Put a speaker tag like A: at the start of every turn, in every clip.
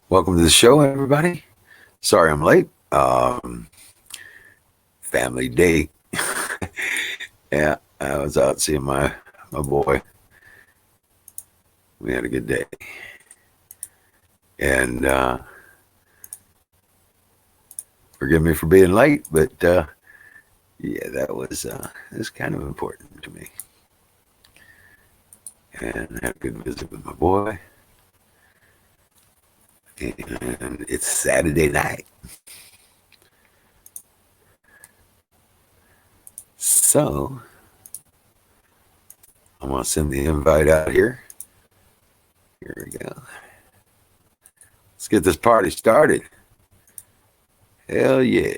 A: Welcome to the show, everybody. Sorry I'm late. Family day. Yeah, I was out seeing my boy. We had a good day, and forgive me for being late, but yeah, that was kind of important to me. And had a good visit with my boy. And it's Saturday night, so I'm gonna send the invite out here. Here we go. Let's get this party started. Hell yeah.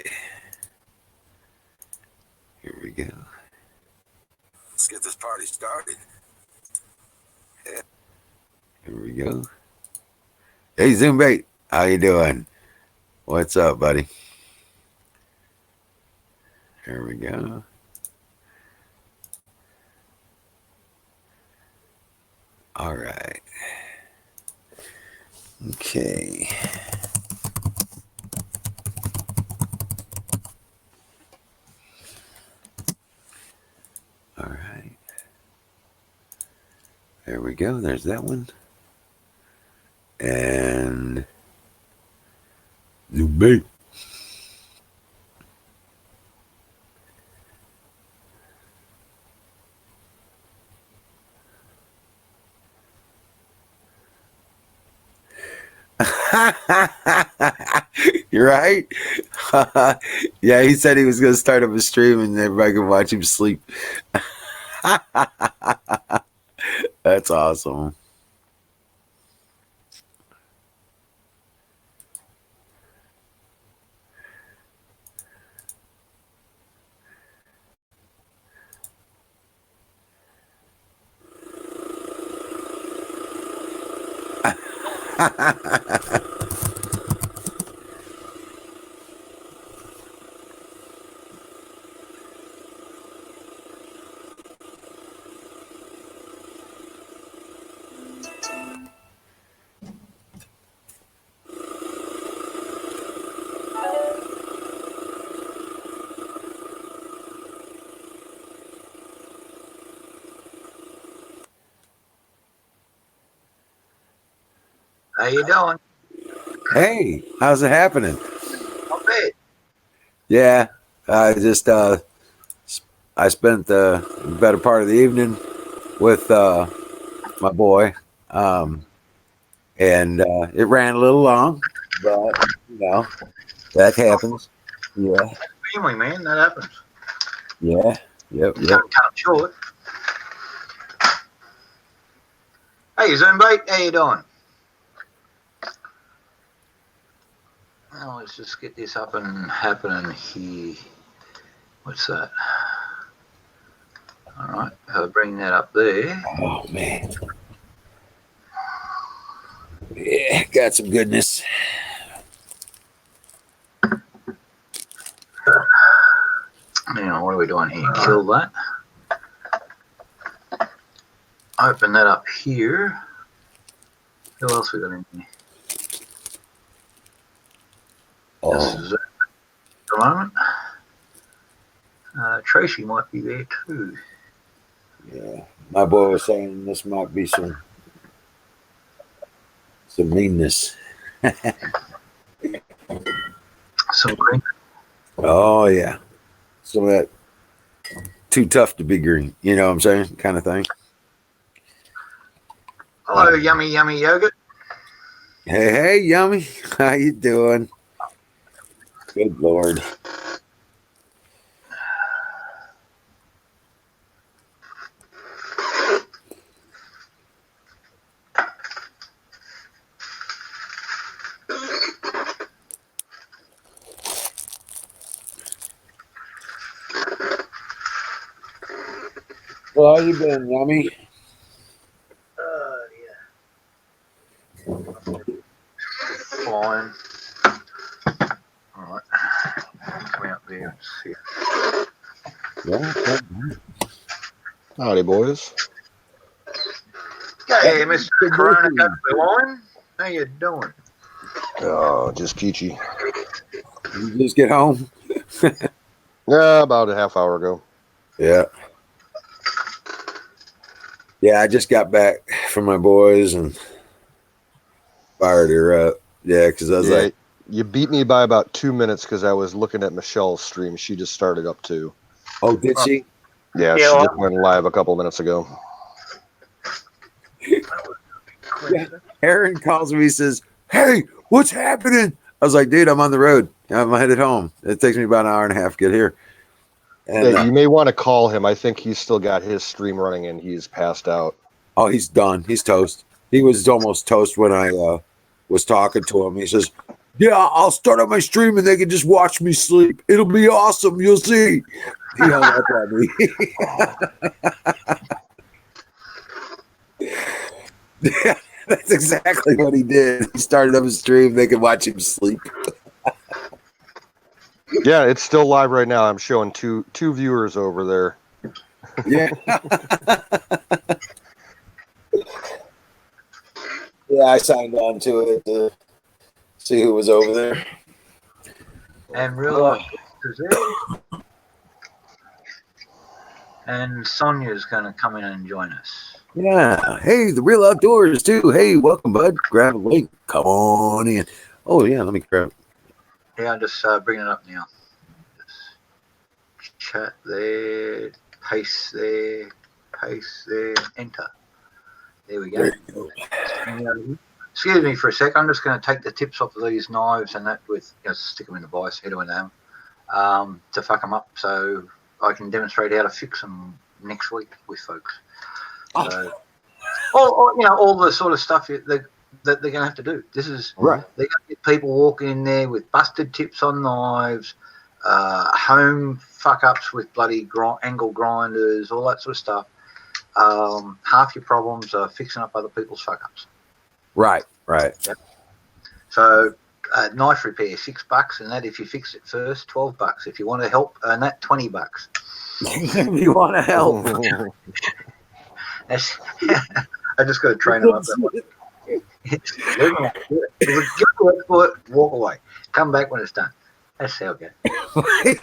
A: Here we go. Let's get this party started. Here we go. Hey, Zoombait, how you doing? What's up, buddy? Here we go. All right. Okay. All right. There we go. There's that one. And Zoombait. You're right. Yeah, he said he was going to start up a stream and everybody could watch him sleep. That's awesome.
B: How you doing?
A: Hey, how's it happening?
B: Not bad.
A: Yeah, I just I spent the better part of the evening with my boy, um, and it ran a little long, but you know that happens. Yeah,
B: Family, man, that happens.
A: yeah, yep,
B: You
A: yep.
B: can't cut it short. Hey, Zoombait, how you doing? Oh, let's just get this up and happening here. What's that? All right, I'll bring that up there.
A: Oh man, yeah, got some goodness.
B: Now, what are we doing here? Kill that. Open that up here. Who else we got in here? This
A: Oh,
B: is it at the moment. Tracy might be there too.
A: yeah, my boy was saying this might be some meanness.
B: Some green.
A: Oh yeah, some of that too tough to be green. You know what I'm saying? Kind of thing.
B: Hello, yummy, yummy yogurt.
A: Hey, hey, yummy, how you doing? Good Lord. Well, how you been, yummy?
B: Fine. All right. Come out there and see.
A: Yeah.
C: Howdy, boys.
B: Hey, Mr. Corona Line. How you doing?
C: Oh, just peachy.
A: You just get home?
C: Yeah, about a half hour ago.
A: Yeah. Yeah, I just got back from my boys and fired her up. Yeah, because I was like,
C: you beat me by about 2 minutes because I was looking at Michelle's stream. She just started up too.
A: oh, did she?
C: Yeah, she just went live a couple minutes ago.
A: Yeah. Aaron calls me, he says, "Hey, what's happening?" I was like, "Dude, I'm on the road. I'm headed home. It takes me about an hour and a half to get here." And
C: You may want to call him. I think he's still got his stream running and he's passed out.
A: oh, he's done. He's toast. He was almost toast when I was talking to him. He says, "Yeah, I'll start up my stream and they can just watch me sleep. It'll be awesome. You'll see." He hung up on me. Yeah, that's exactly what he did. He started up his stream. They could watch him sleep.
C: Yeah, it's still live right now. I'm showing two viewers over there.
A: Yeah. Yeah, I signed on to it to see who was over there.
B: And real life is there. And Sonia's going to come in and join us.
A: Yeah. Hey, the real outdoors too. Hey, welcome, bud. Grab a link. Come on in. Oh yeah, let me grab.
B: Yeah, I'm just bringing it up now. Just chat there, paste there, enter. There we go.
A: There you go.
B: Excuse me for a sec. I'm just going to take the tips off of these knives and that with, stick them in the vice, header and them, to fuck them up, so I can demonstrate how to fix them next week with folks. So, all the sort of stuff that they're going to have to do. This is
A: Right.
B: They're going to get people walking in there with busted tips on knives, home fuck ups with bloody angle grinders, all that sort of stuff. Half your problems are fixing up other people's fuck ups.
A: Right.
B: Yep. So knife repair $6, and that if you fix it first, $12. If you want to help, earn that $20.
A: If you want to help.
B: I just got to train them up. Walk away. Come back when it's done. That's how it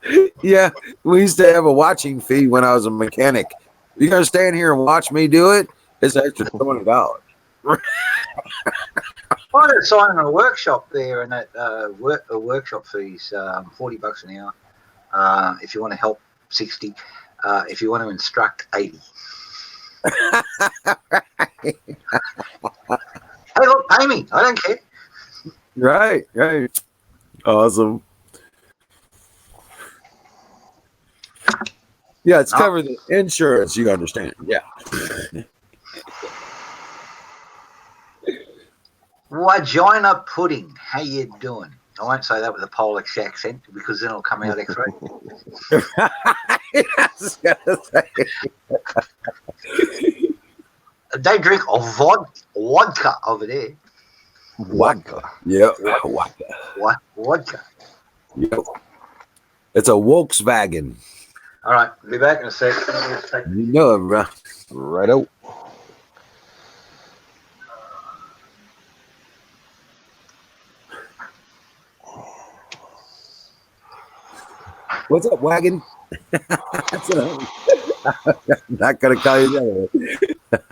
B: goes.
A: Yeah, we used to have a watching fee when I was a mechanic. You gonna stand here and watch me do it? It's extra $20.
B: I had a sign in a workshop there, and that workshop fees $40 an hour. If you want to help, 60. If you want to instruct, 80. Hey, look, pay me. I don't care.
A: Right. Awesome. Yeah, it's covered the insurance. You understand? Yeah.
B: Vagina pudding. How you doing? I won't say that with a Polish accent because then it'll come out X-ray. They drink a vodka over there.
A: Vodka. Yeah. Vodka.
B: What? Vodka.
A: Yep. It's a Volkswagen.
B: All right. Be back in a sec.
A: You know it, bro.
C: Righto.
A: What's up, wagon? I'm not gonna call you that.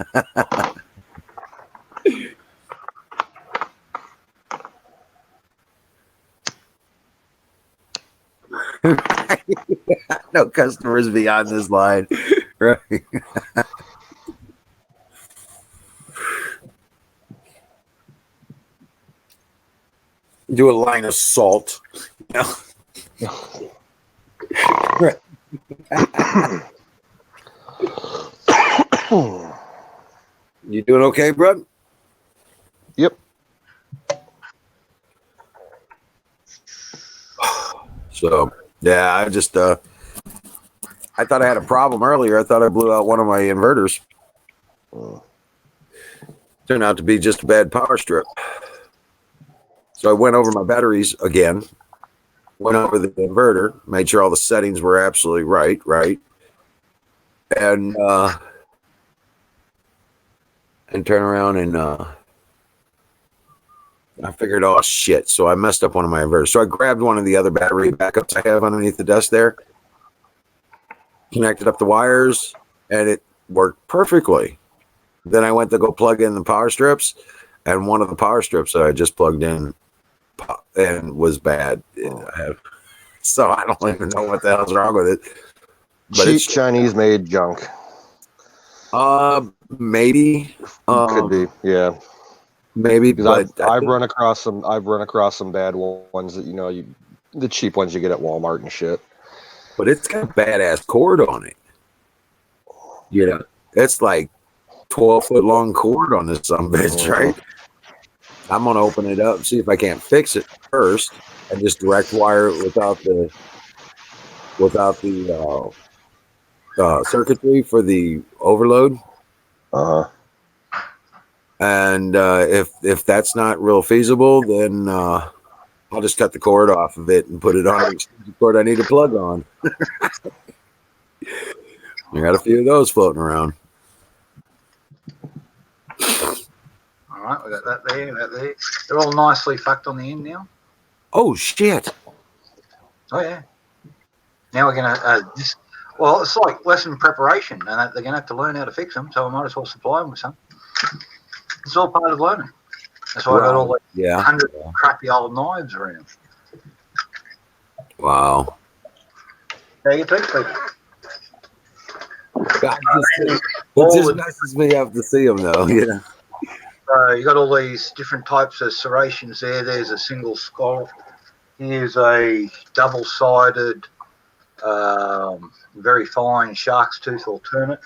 A: No customers beyond this line, right? Do a line of salt. Right. You doing okay, bro?
C: Yep.
A: So yeah, I just I thought I had a problem earlier. I thought I blew out one of my inverters. Turned out to be just a bad power strip. So I went over my batteries again, went over the inverter, made sure all the settings were absolutely right, and turn around and I figured, oh shit! So I messed up one of my inverters. So I grabbed one of the other battery backups I have underneath the desk there, connected up the wires, and it worked perfectly. Then I went to go plug in the power strips, and one of the power strips that I just plugged in and was bad. So I don't even know what the hell's wrong with it. But
C: Cheap
A: it's
C: Chinese-made junk.
A: Maybe
C: Could be, yeah.
A: maybe,
C: Because
A: but
C: I've run across some bad ones that the cheap ones you get at Walmart and shit.
A: but it's got a badass cord on it. It's like 12-foot long cord on this bitch, right? I'm gonna open it up, see if I can't fix it first, and just direct wire it without the circuitry for the overload. And if that's not real feasible, then I'll just cut the cord off of it and put it on the cord I need to plug on. I got a few of those floating around.
B: All right, we got that there. They're all nicely fucked on the end now.
A: Oh shit!
B: Oh yeah. Now we're gonna well, it's like lesson preparation, and they're gonna have to learn how to fix them. So I might as well supply them with some. It's all part of learning. That's why I got all the 100 crappy old knives around.
A: Wow.
B: There you teach people.
A: It just messes me up to see them, though. Yeah.
B: You got all these different types of serrations there. There's a single scallop. Here's a double-sided, very fine shark's tooth alternate.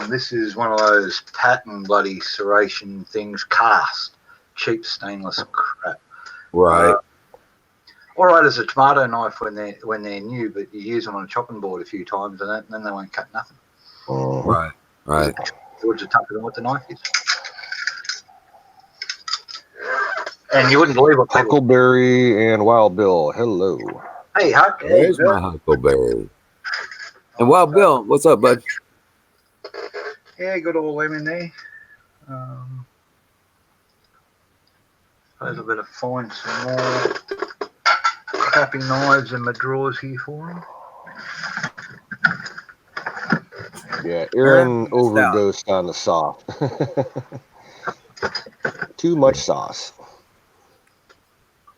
B: This is one of those pattern bloody serration things, cast, cheap stainless crap.
A: Right.
B: All right as a tomato knife when they're new, but you use them on a chopping board a few times, and then they won't cut nothing.
A: Right.
B: Boards are tougher than what the knife is. And you wouldn't believe what people...
C: Huckleberry and Wild Bill, hello.
B: Hey, Huck.
A: There's my Huckleberry. And Wild Bill, what's up, bud?
B: Yeah, got all them in there. Suppose I better find some more crappy knives in my drawers here for him.
C: Yeah, Aaron overdosed on the sauce. Too much sauce.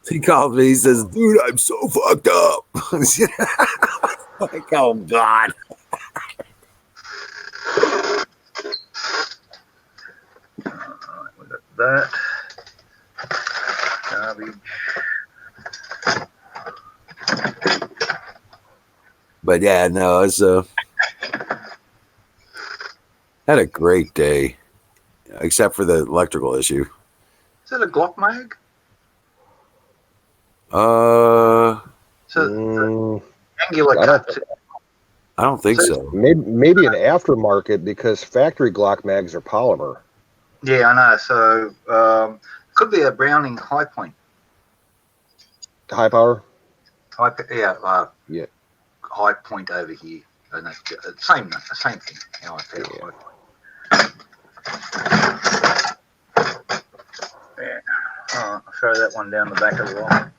A: He calls me, he says, dude, I'm so fucked up. Like, oh, God.
B: We got that. Garbage.
A: But yeah, no, it's had a great day, except for the electrical issue.
B: Is that a Glock mag?
C: Mm,
B: Angular cut.
A: I don't think so.
C: Maybe an aftermarket because factory Glock mags are polymer.
B: Yeah, I know. So could be a Browning high point.
C: High power?
B: Yeah. High point over here. And that's same thing. How I feel. Yeah. I'll throw that one down the back of the line.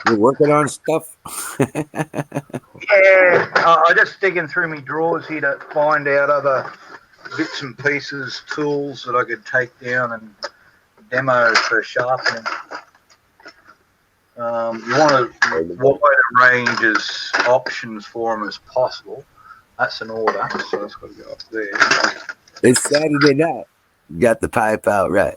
A: You're working on stuff?
B: Yeah, I'm just digging through my drawers here to find out other bits and pieces, tools that I could take down and demo for sharpening. You want as wide a range as options for them as possible. That's an order, so that's got to go up there.
A: It's Saturday night. Got the pipe out right.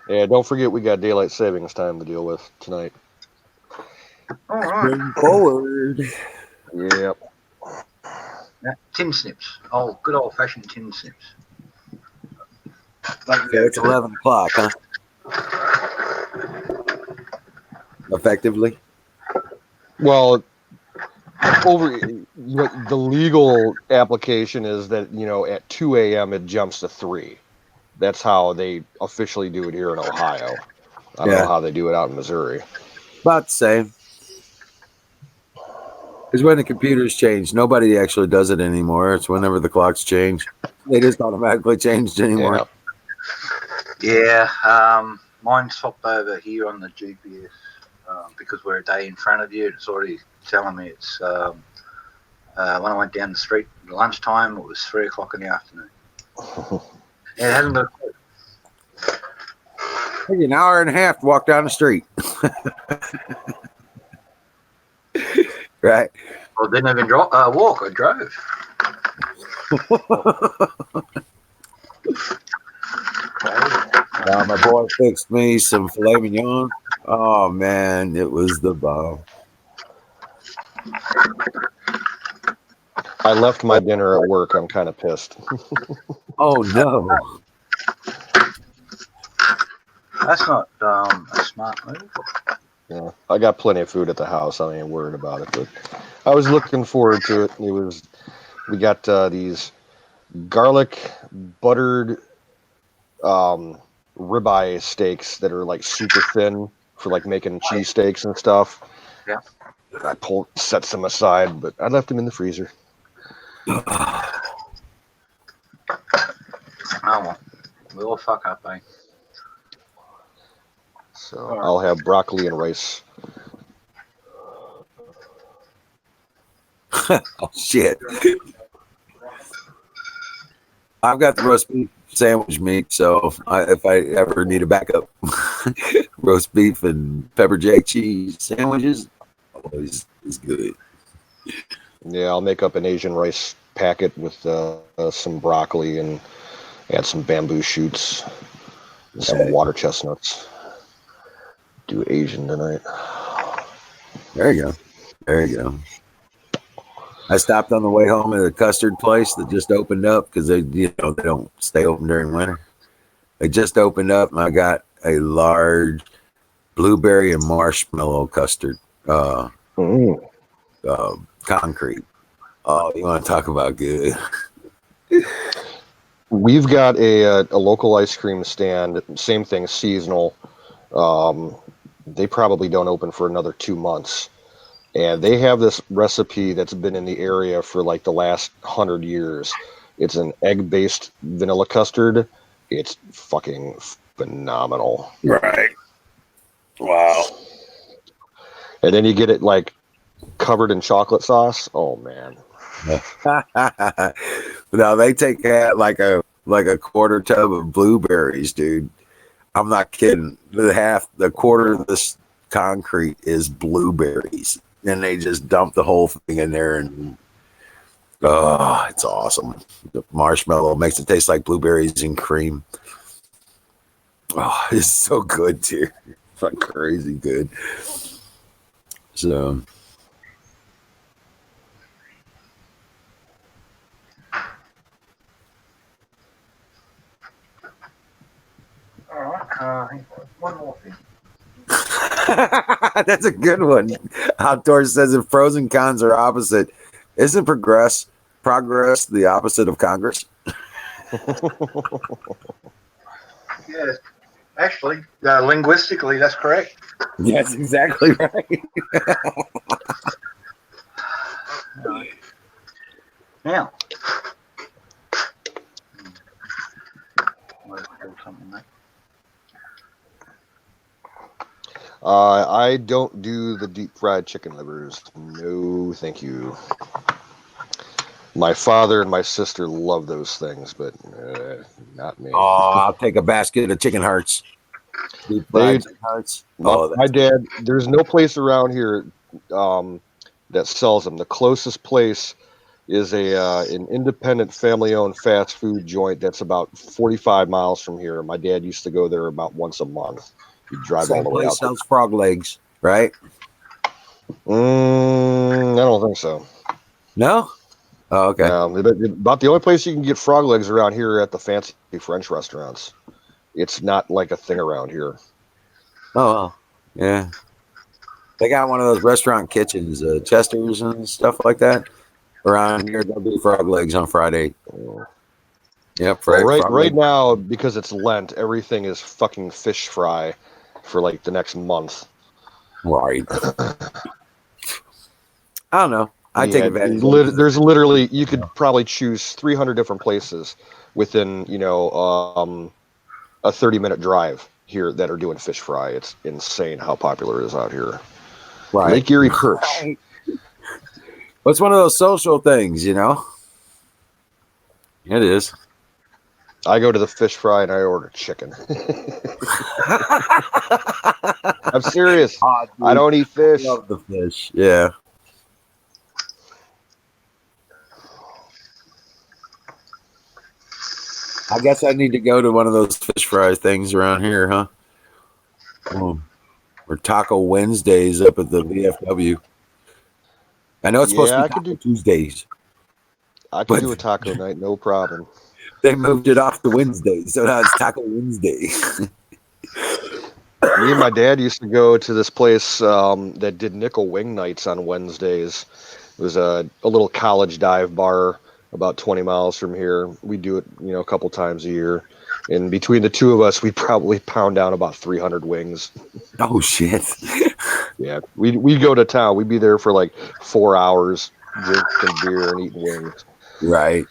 C: Yeah, don't forget we got daylight savings time to deal with tonight.
B: All right.
A: Moving forward.
C: Yep.
B: Now, tin snips. Oh, good old-fashioned tin snips.
A: So it's 11 o'clock, huh? Effectively.
C: Well, the legal application is that at 2 a.m. it jumps to 3. That's how they officially do it here in Ohio. I don't know how they do it out in Missouri.
A: About the same. It's when the computers change. Nobody actually does it anymore. It's whenever the clocks change. They just automatically changed anymore.
C: Yeah.
B: Yeah, mine swapped over here on the GPS because we're a day in front of you. It's already telling me it's when I went down the street at lunchtime, it was 3 o'clock in the afternoon. And it hasn't got.
A: Maybe an hour and a half to walk down the street. Right.
B: Well, didn't even walk. I drove.
A: My boy fixed me some filet mignon. Oh man, it was the bomb.
C: I left my dinner at work. I'm kind of pissed.
A: Oh no.
B: That's not a smart move.
C: Yeah, I got plenty of food at the house. I ain't worried about it, but I was looking forward to it. We got these garlic buttered ribeye steaks that are like super thin for like making cheesesteaks and stuff.
B: Yeah.
C: I set some aside, but I left them in the freezer.
B: Oh well, we all fuck up, eh?
C: So I'll have broccoli and rice.
A: Oh shit. I've got the roast beef sandwich meat, so if I ever need a backup, roast beef and pepper jack cheese sandwiches always is good.
C: Yeah, I'll make up an Asian rice packet with some broccoli and add some bamboo shoots and some water chestnuts. Do Asian tonight.
A: There you go. There you go. I stopped on the way home at a custard place that just opened up because they don't stay open during winter. They just opened up, and I got a large blueberry and marshmallow custard concrete. Oh, you want to talk about good?
C: We've got a local ice cream stand. Same thing, seasonal. They probably don't open for another 2 months. And they have this recipe that's been in the area for like the last 100 years. It's an egg-based vanilla custard. It's fucking phenomenal.
A: Right. Wow.
C: And then you get it like covered in chocolate sauce. Oh man.
A: Now they take that like a quarter tub of blueberries, dude. I'm not kidding. The quarter of this concrete is blueberries. And they just dump the whole thing in there, and oh, it's awesome. The marshmallow makes it taste like blueberries and cream. Oh, it's so good too. It's like crazy good. So
B: All right. One more thing.
A: that's a good one. Outdoors says if pros and cons are opposite, isn't progress the opposite of Congress?
B: Yeah, actually, linguistically, that's correct.
A: Yes, exactly right.
B: Now, something, mate.
C: I don't do the deep fried chicken livers. No, thank you. My father and my sister love those things, but not me.
A: Oh, I'll take a basket of chicken hearts. Deep fried chicken hearts.
C: My dad, there's no place around here that sells them. The closest place is an independent family-owned fast food joint that's about 45 miles from here. My dad used to go there about once a month. He'd drive all the way out.
A: Sells frog legs, right?
C: I don't think so.
A: No? Oh, okay.
C: About the only place you can get frog legs around here are at the fancy French restaurants. It's not like a thing around here.
A: Oh, well. Yeah. They got one of those restaurant kitchens, Chester's and stuff like that. Around here, they'll do frog legs on Friday. Yep.
C: Right now, because it's Lent, everything is fucking fish fry for like the next month.
A: Right. I don't know. I take advantage.
C: There's literally, you could probably choose 300 different places within, a 30-minute drive here that are doing fish fry. It's insane how popular it is out here.
A: Right.
C: Lake Erie Perch.
A: Well, it's one of those social things, you know. It is.
C: I go to the fish fry and I order chicken. I'm serious.
A: Oh,
C: I don't eat fish.
A: love the fish. Yeah. I guess I need to go to one of those fish fry things around here, huh? Or Taco Wednesdays up at the VFW. I know it's supposed to be Taco Tuesdays.
C: I could do a taco night, no problem.
A: They moved it off to Wednesday, so now it's Taco Wednesday.
C: Me and my dad used to go to this place that did nickel wing nights on Wednesdays. It was a little college dive bar about 20 miles from here. We do it, a couple times a year. And between the two of us, we probably pound down about 300 wings.
A: Oh, shit.
C: Yeah, we'd go to town. We'd be there for like 4 hours drinking beer and eating wings.
A: Right.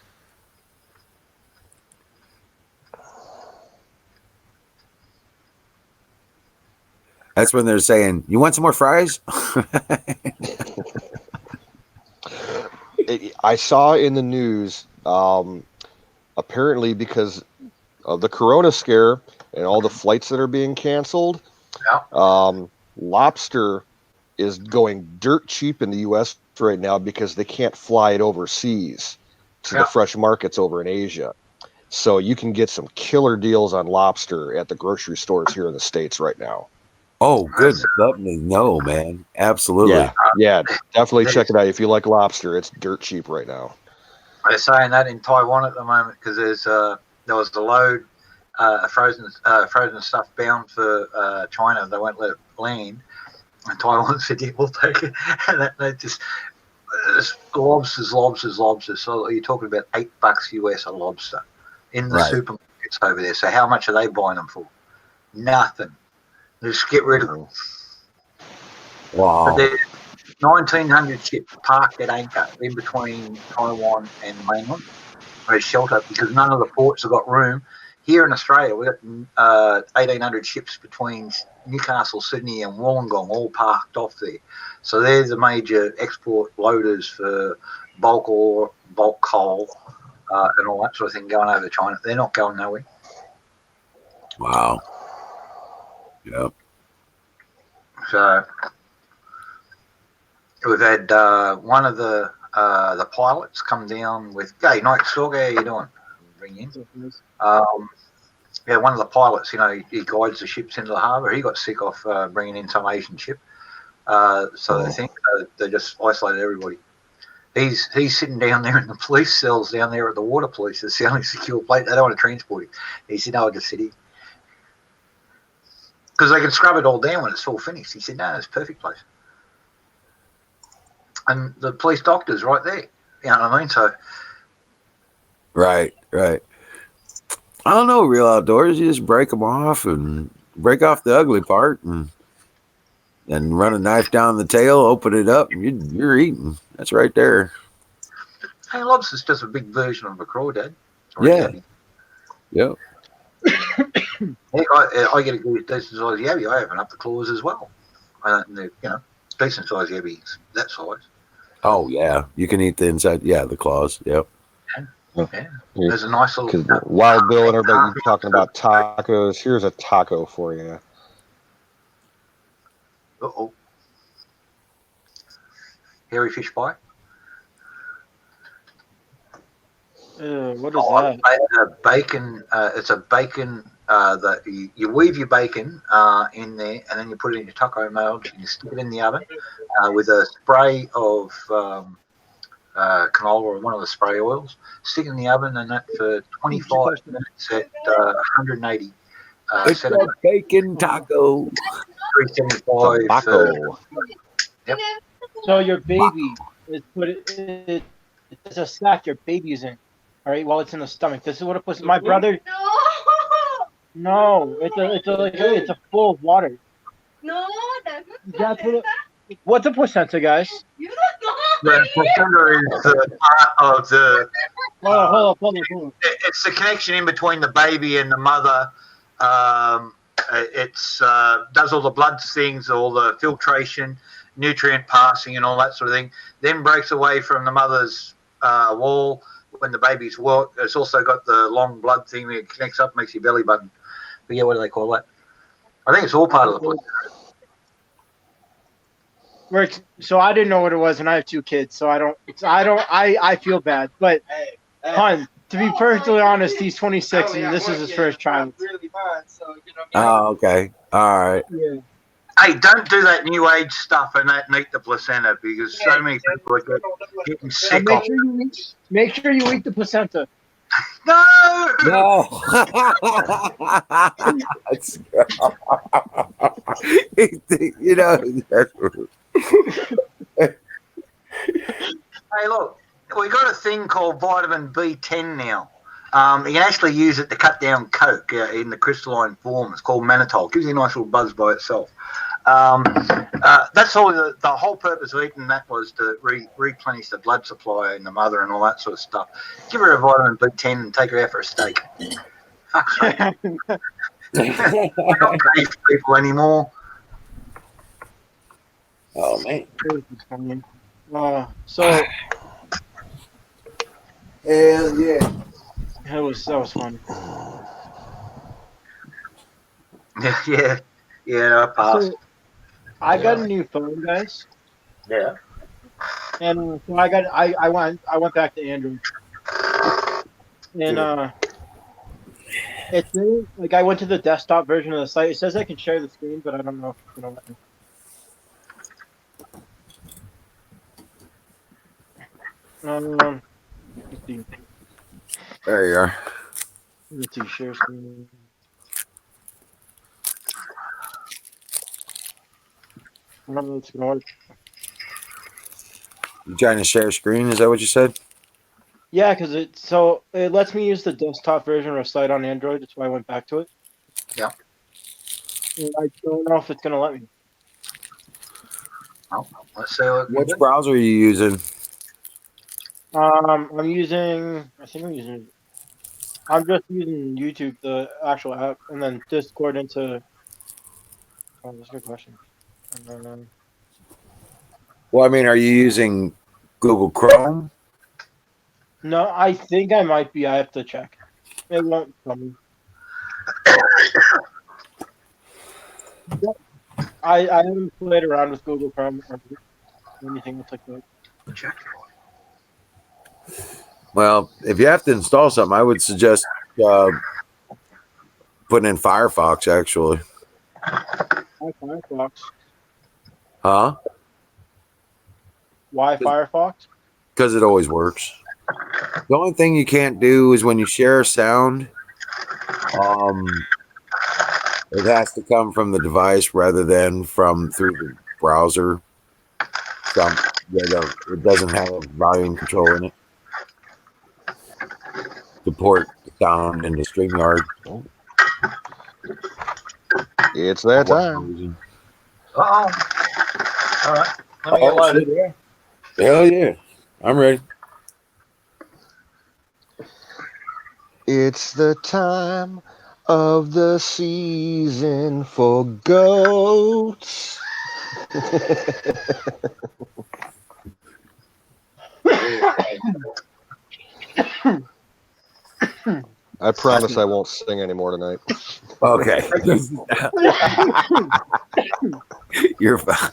A: That's when they're saying, "You want some more fries?"
C: I saw in the news, apparently because of the corona scare and all the flights that are being canceled, lobster is going dirt cheap in the U.S. right now because they can't fly it overseas to the fresh markets over in Asia. So you can get some killer deals on lobster at the grocery stores here in the States right now.
A: Oh, good. Let me know, man. Absolutely.
C: Yeah, definitely check it out. If you like lobster, it's dirt cheap right now.
B: They're saying that in Taiwan at the moment because there was a load frozen stuff bound for China. They won't let it land. And Taiwan said, "Yeah, we'll take it." And they just lobsters. So you're talking about $8 US a lobster in the supermarkets over there. So how much are they buying them for? Nothing. Just get rid of them.
A: Wow.
B: But there's 1,900 ships parked at anchor in between Taiwan and mainland as shelter because none of the ports have got room. Here in Australia, we've got 1,800 ships between Newcastle, Sydney and Wollongong all parked off there. So they're the major export loaders for bulk ore, bulk coal and all that sort of thing going over to China. They're not going nowhere.
A: Wow. Yep.
B: So we've had one of the pilots come down with, "Hey, Night Stalker, how you doing?" Bring in. One of the pilots, he guides the ships into the harbour. He got sick off bringing in some Asian ship. So they think they just isolated everybody. He's sitting down there in the police cells down there at the water police. It's the only secure place. They don't want to transport him. He said, "No, I'll just sit here." Because they can scrub it all down when it's all finished. He said, "No, it's a perfect place." And the police doctor's right there. You know what I mean? So.
A: Right. I don't know, real outdoors. You just break them off and break off the ugly part and run a knife down the tail, open it up, and you're eating. That's right there.
B: Hey, lobster's just a big version of a crawdad.
A: Yeah. Yep.
B: I get a good decent size yabby. I open up the claws as well. And they're, decent size yabbies that size.
A: Oh yeah, you can eat the inside. Yeah, the claws. Yep.
B: Yeah. There's a nice little
C: Wild Bill and everybody talking about tacos. Here's a taco for you.
B: Uh-oh. Hairy fish pie.
D: What is that?
B: Bacon. It's a bacon that you weave your bacon in there, and then you put it in your taco mold, and you stick it in the oven with a spray of canola or one of the spray oils. Stick it in the oven, and that for 25 minutes at 180.
A: It's a bacon taco.
B: 375.
C: Taco.
B: Yep.
D: So your baby is it's a sack your baby's in. All right, while it's in the stomach. This is what it puts. My brother. No, it's a full of water.
E: No, that's
D: what. What's a placenta, guys?
E: You don't know.
B: The placenta is the part of the.
D: Hold on.
B: It's the connection in between the baby and the mother. It's does all the blood things, all the filtration, nutrient passing, and all that sort of thing. Then breaks away from the mother's wall when the baby's walk. It's also got the long blood thing that connects up, makes your belly button. But yeah, what do they call that? I think it's all part of the placenta.
D: So I didn't know what it was, and I have 2 kids, so I feel bad. But Hun, to be perfectly honest, he's 26, and this is his first child.
A: Oh, okay. All right.
D: Yeah.
B: Hey, don't do that new age stuff and that eat the placenta because so many people are getting sick of
D: Make sure you eat the placenta.
B: No!
A: No. You know.
B: Hey, look, we've got a thing called vitamin B10 now. You can actually use it to cut down coke in the crystalline form. It's called mannitol. It gives you a nice little buzz by itself. That's all. The whole purpose of eating that was to replenish the blood supply in the mother and all that sort of stuff. Give her a vitamin B10 and take her out for a steak. Fuck's sake. We're not cave people anymore.
A: Oh man.
D: So
A: Hell yeah.
D: that was fun.
B: Yeah. I passed.
D: So, I got a new phone, guys,
B: Yeah.
D: and so I went back to Android, and it's really, like I went to the desktop version of the site. It says I can share the screen, but I don't know if it's gonna let me. Let's see.
A: There you are.
D: Let's see, share screen. I don't know if it's gonna work.
A: You trying to share screen? Is that what you said?
D: Yeah, because it lets me use the desktop version of the site on Android. That's why I went back to it.
B: Yeah.
D: And I don't know if it's gonna let me.
B: Well, let's see what.
A: Which browser are you using?
D: I'm just using YouTube, the actual app, and then Discord into. Oh, that's a good question. And then,
A: Well, I mean, are you using Google Chrome?
D: no, I think I might be. I have to check. It won't tell me. I haven't played around with Google Chrome or anything else like that.
B: Check.
A: Well, if you have to install something, I would suggest putting in Firefox, actually.
D: Why Firefox?
A: Huh?
D: Why Firefox?
A: Because it always works. The only thing you can't do is when you share sound, it has to come from the device rather than through the browser. It doesn't have a volume control in it. Support the sound in the StreamYard.
C: It's that time.
B: All right. Let me get loaded.
A: Shit, yeah. Hell yeah. I'm ready.
C: It's the time of the season for goats. I promise I won't sing anymore tonight.
A: Okay. You're fine.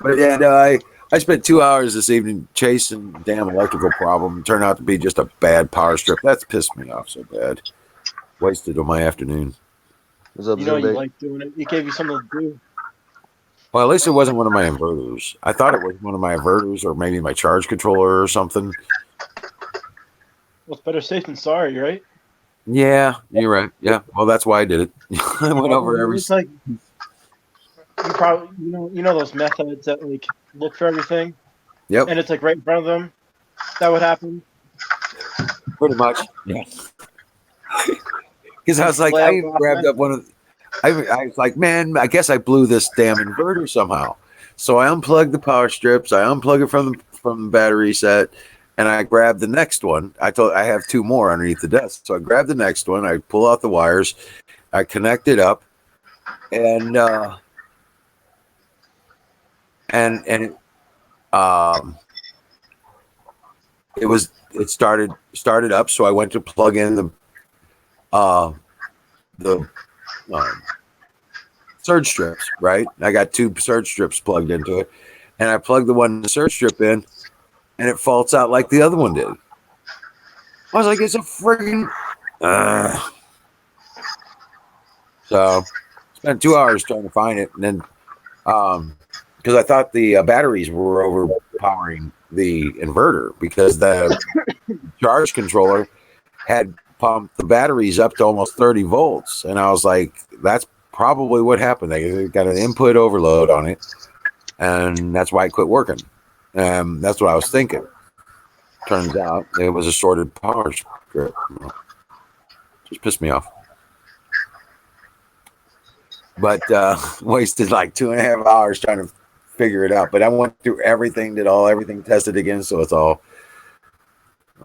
A: But yeah, no, I spent 2 hours this evening chasing a damn electrical problem. It turned out to be just a bad power strip. That's pissed me off so bad. Wasted on my afternoon.
C: What's up,
D: You know you
C: Zumbi?
D: like doing it. It gave you something to do.
A: Well, at least it wasn't one of my inverters. I thought it was one of my inverters or maybe my charge controller or something.
D: Well, it's better safe than sorry, right?
A: Yeah, you're right. Yeah, well, that's why I did it. I went over every.
D: It's like you probably you know those methods that like look for everything.
A: Yep.
D: And it's like right in front of them. That would happen.
A: Pretty much. Yeah. Because I was like, I grabbed up one of. I was like, man, I guess I blew this damn inverter somehow. So I unplugged the power strips. I unplug it from the battery set, and I grab the next one. I have two more underneath the desk, so I grab the next one. I pull out the wires. I connect it up, and and it started up. So I went to plug in the surge strips. Right, I got two surge strips plugged into it, and I plugged the surge strip in, and it faults out like the other one did. I was like, it's a friggin'. So spent 2 hours trying to find it, and then because I thought the batteries were overpowering the inverter because the charge controller had pumped the batteries up to almost 30 volts, and I was like, that's probably what happened. They got an input overload on it, and that's why it quit working. That's what I was thinking. Turns out it was a shorted power strip. Just pissed me off. But wasted like 2.5 hours trying to figure it out. But I went through everything, did everything tested again, so it's all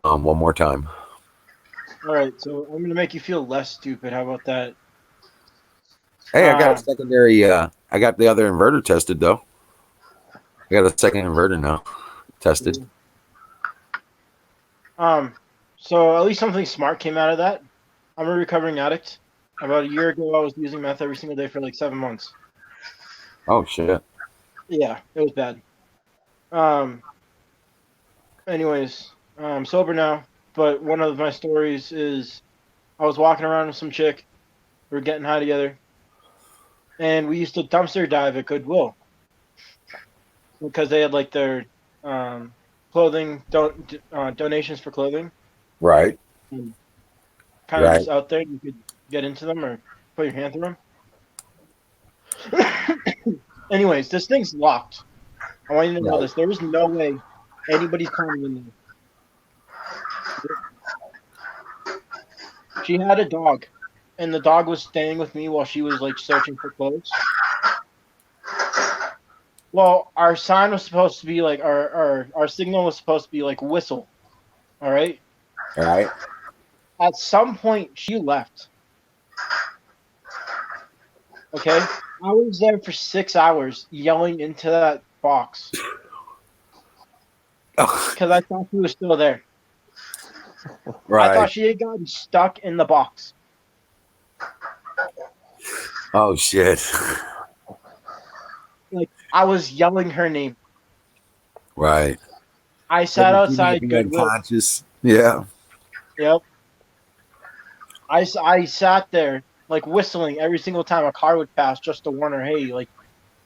A: one more time.
D: All right, so I'm gonna make you feel less stupid. How about that?
A: Hey, I got a secondary. I got the other inverter tested though. I got a second inverter now tested.
D: So at least something smart came out of that. I'm a recovering addict. About a year ago, I was using meth every single day for like 7 months.
A: Oh shit!
D: Yeah, it was bad. Anyways, I'm sober now. But one of my stories is I was walking around with some chick. We were getting high together, and we used to dumpster dive at Goodwill because they had like their clothing donations for clothing.
A: Right.
D: Kind of just out there. You could get into them or put your hand through them. Anyways, this thing's locked. I want you to know this. There is no way anybody's climbing in there. She had a dog, and the dog was staying with me while she was like searching for clothes. Well, our sign was supposed to be like our signal was supposed to be like whistle. All right.
A: All right.
D: At some point, she left. Okay, I was there for 6 hours yelling into that box because I thought she was still there.
A: Right.
D: I thought she had gotten stuck in the box.
A: Oh shit!
D: Like I was yelling her name.
A: Right.
D: I sat outside
A: being
D: Goodwill.
A: unconscious. Yeah.
D: Yep. I sat there like whistling every single time a car would pass just to warn her, hey, like,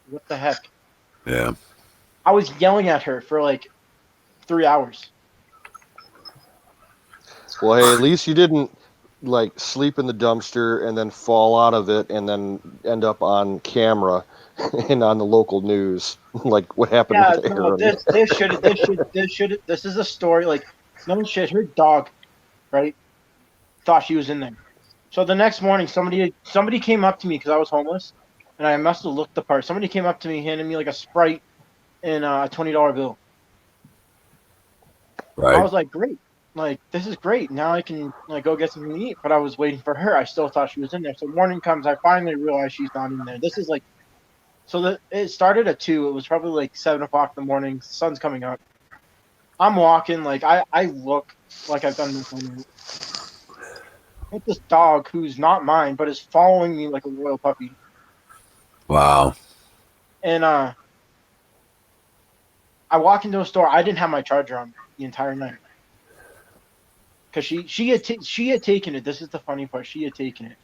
D: what the heck?
A: Yeah.
D: I was yelling at her for like 3 hours.
C: Well, hey, at least you didn't like sleep in the dumpster and then fall out of it and then end up on camera and on the local news, like what happened
D: Yeah,
C: with
D: no,
C: Aaron.
D: this is a story. Like, no shit, her dog, right, thought she was in there. So the next morning, somebody came up to me because I was homeless, and I must have looked the part. Somebody came up to me, handed me like a Sprite and a $20 bill.
A: Right.
D: I was like, great, like this is great. Now I can like go get something to eat. But I was waiting for her. I still thought she was in there. So morning comes, I finally realize she's not in there. This is like, it started at 2. It was probably like 7 o'clock in the morning. The sun's coming up. I'm walking like I look like I've done nothing. With this dog who's not mine, but is following me like a royal puppy.
A: Wow.
D: And I walk into a store. I didn't have my charger on the entire night because she had taken it. This is the funny part. She had taken it,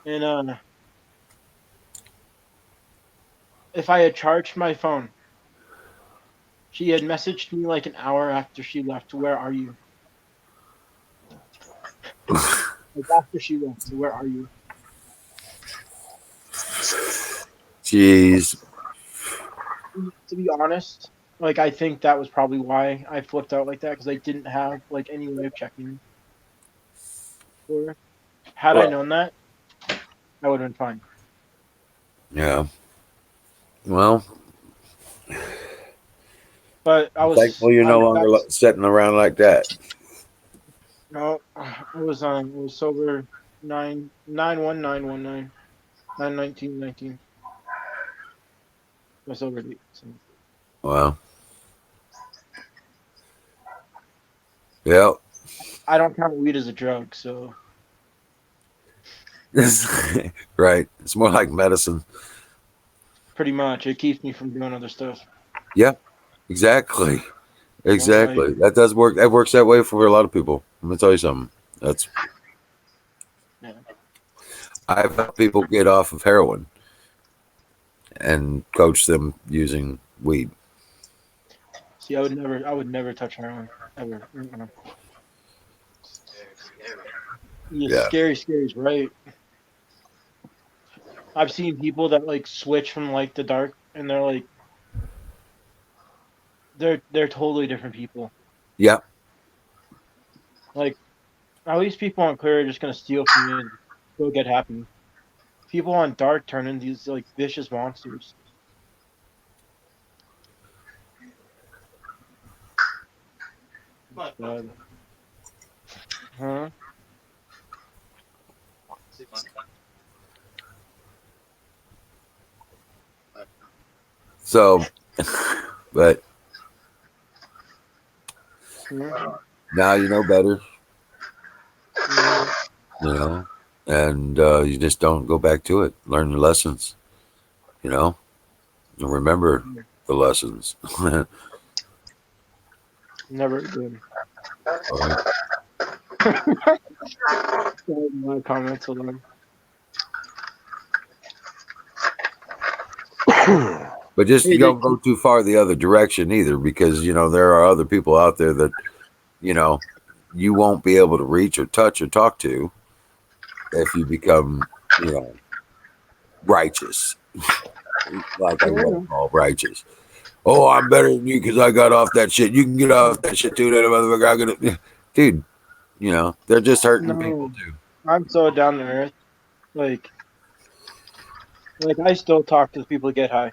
D: and if I had charged my phone, she had messaged me like an hour after she left. Where are you? Like after she left, where are you?
A: Jeez.
D: To be honest, like I think that was probably why I flipped out like that because I didn't have like any way of checking for her. Had I known that, I would have been fine.
A: Yeah. Well,
D: But I
A: I'm
D: was
A: thankful you're no longer
D: that's
A: sitting around like that.
D: no, I was sober 9/1/9/19. 9/19/19. My sober date. So.
A: Well, yeah.
D: I don't count weed as a drug, so
A: Right. It's more like medicine.
D: pretty much it keeps me from doing other stuff.
A: Yeah. Exactly.
D: You know, like
A: Exactly. That does work. That works that way for a lot of people. Let me tell you something. That's
D: yeah.
A: I've helped people get off of heroin and coach them using weed.
D: See, I would never touch heroin ever. Yeah,
A: Yeah.
D: scary is right. I've seen people that like switch from like the dark, and they're like they're totally different people.
A: Yeah.
D: Like at least people on clear are just gonna steal from you and go get happy. People on dark turn into these like vicious monsters. God. Huh?
A: So, but
D: Hmm?
A: now you know better,
D: Yeah.
A: you know, and you just don't go back to it. Learn your lessons, you know, and remember the lessons. All
D: Never again.
A: right.
D: My comments alone.
A: But just
D: Hey,
A: you don't go too far the other direction either, because you know there are other people out there that you know you won't be able to reach or touch or talk to if you become you know righteous, like I want to call righteous. Oh, I'm better than you because I got off that shit. You can get off that shit too. That motherfucker, I'm gonna, dude. You know they're just hurting people
D: no,
A: too.
D: I'm so down to earth. Like, I still talk to the people that get high.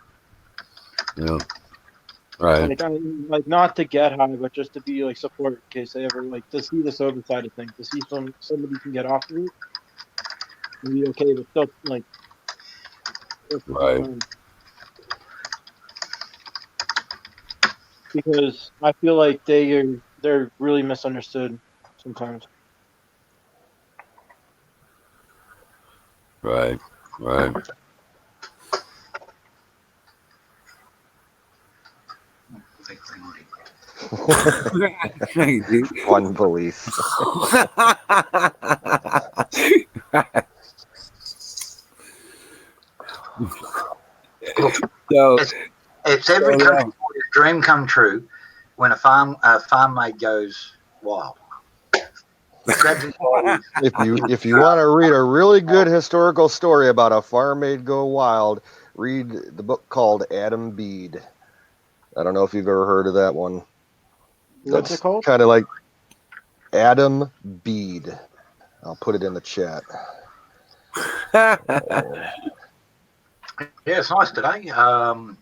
A: You know, right,
D: Like, I like not to get high, but just to be like support in case they ever like to see the sober side of things, to see somebody can get off of it and be okay, but still like still keep them
A: right,
D: around. Because I feel like they're really misunderstood sometimes.
A: right, right.
C: Unbelief.
B: Look,
A: so,
B: it's every
A: so
B: country boy's dream come true when a farm mate goes wild. Grabs him by his
C: If you want to read a really good historical story about a farm maid go wild, read the book called Adam Bede. I don't know if you've ever heard of that one.
D: What's it
C: That's
D: called?
C: kind of like Adam Bede. I'll put it in the chat.
B: Yeah, it's nice today.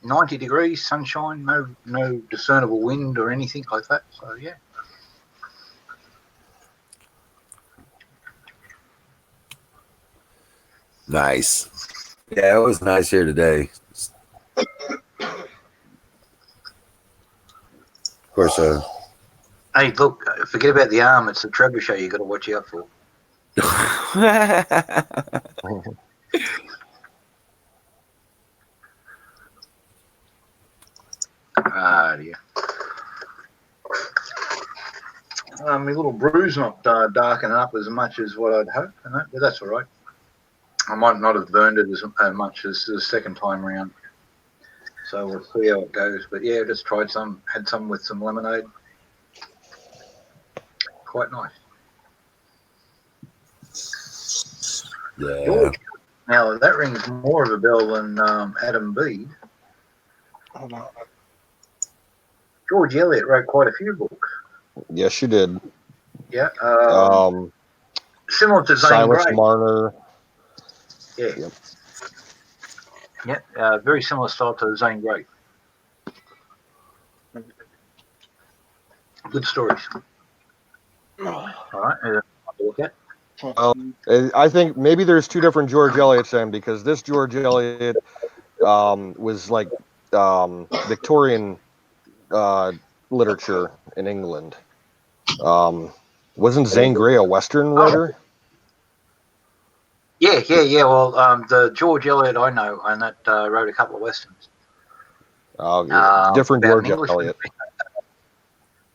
B: 90 degrees, sunshine, no discernible wind or anything like that. So yeah.
A: nice. Yeah, it was nice here today. Of course,
B: Hey, look, forget about the arm. It's the trebuchet you got to watch out for. Ah, dear. My little bruise not darkening up as much as what I'd hoped, but that's all right. I might not have burned it as much as the second time round. So we'll see how it goes. But yeah, just tried some, had some with some lemonade. Quite nice.
A: yeah.
B: George, now that rings more of a bell than Adam Bede.
D: Hold on.
B: George Eliot wrote quite a few books.
C: Yes, you did.
B: Yeah.
C: Um,
B: Similar to Zane
C: Silas
B: Grey.
C: Marner.
B: Yeah.
C: Yep.
B: Yeah. Very similar style to Zane Grey. Good stories. All right, look at.
C: Well, I think maybe there's two different George Eliots then, because this George Eliot was like Victorian literature in England. Wasn't Zane Grey a Western writer?
B: Yeah. Well, the George Eliot I know, and that wrote a couple of westerns.
C: Different
B: About an
C: George
B: Englishman.
C: Eliot.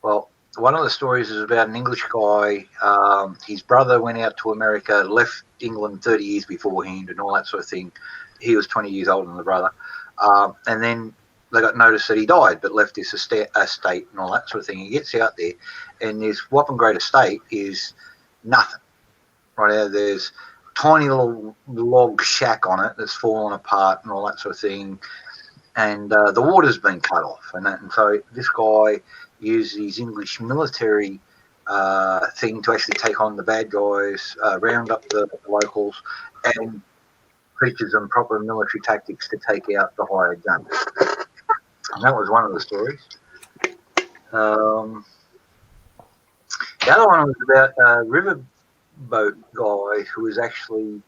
B: Well, one of the stories is about an English guy. His brother went out to America, left England 30 years beforehand, and all that sort of thing. He was 20 years older than the brother, and then they got notice that he died, but left this estate and all that sort of thing. He gets out there, and this whopping great estate is nothing. Right now, there's tiny little log shack on it that's fallen apart and all that sort of thing, and the water's been cut off, and so this guy used his English military thing to actually take on the bad guys, round up the locals, and teaches them proper military tactics to take out the hired guns. And that was one of the stories. The other one was about a riverboat guy who was actually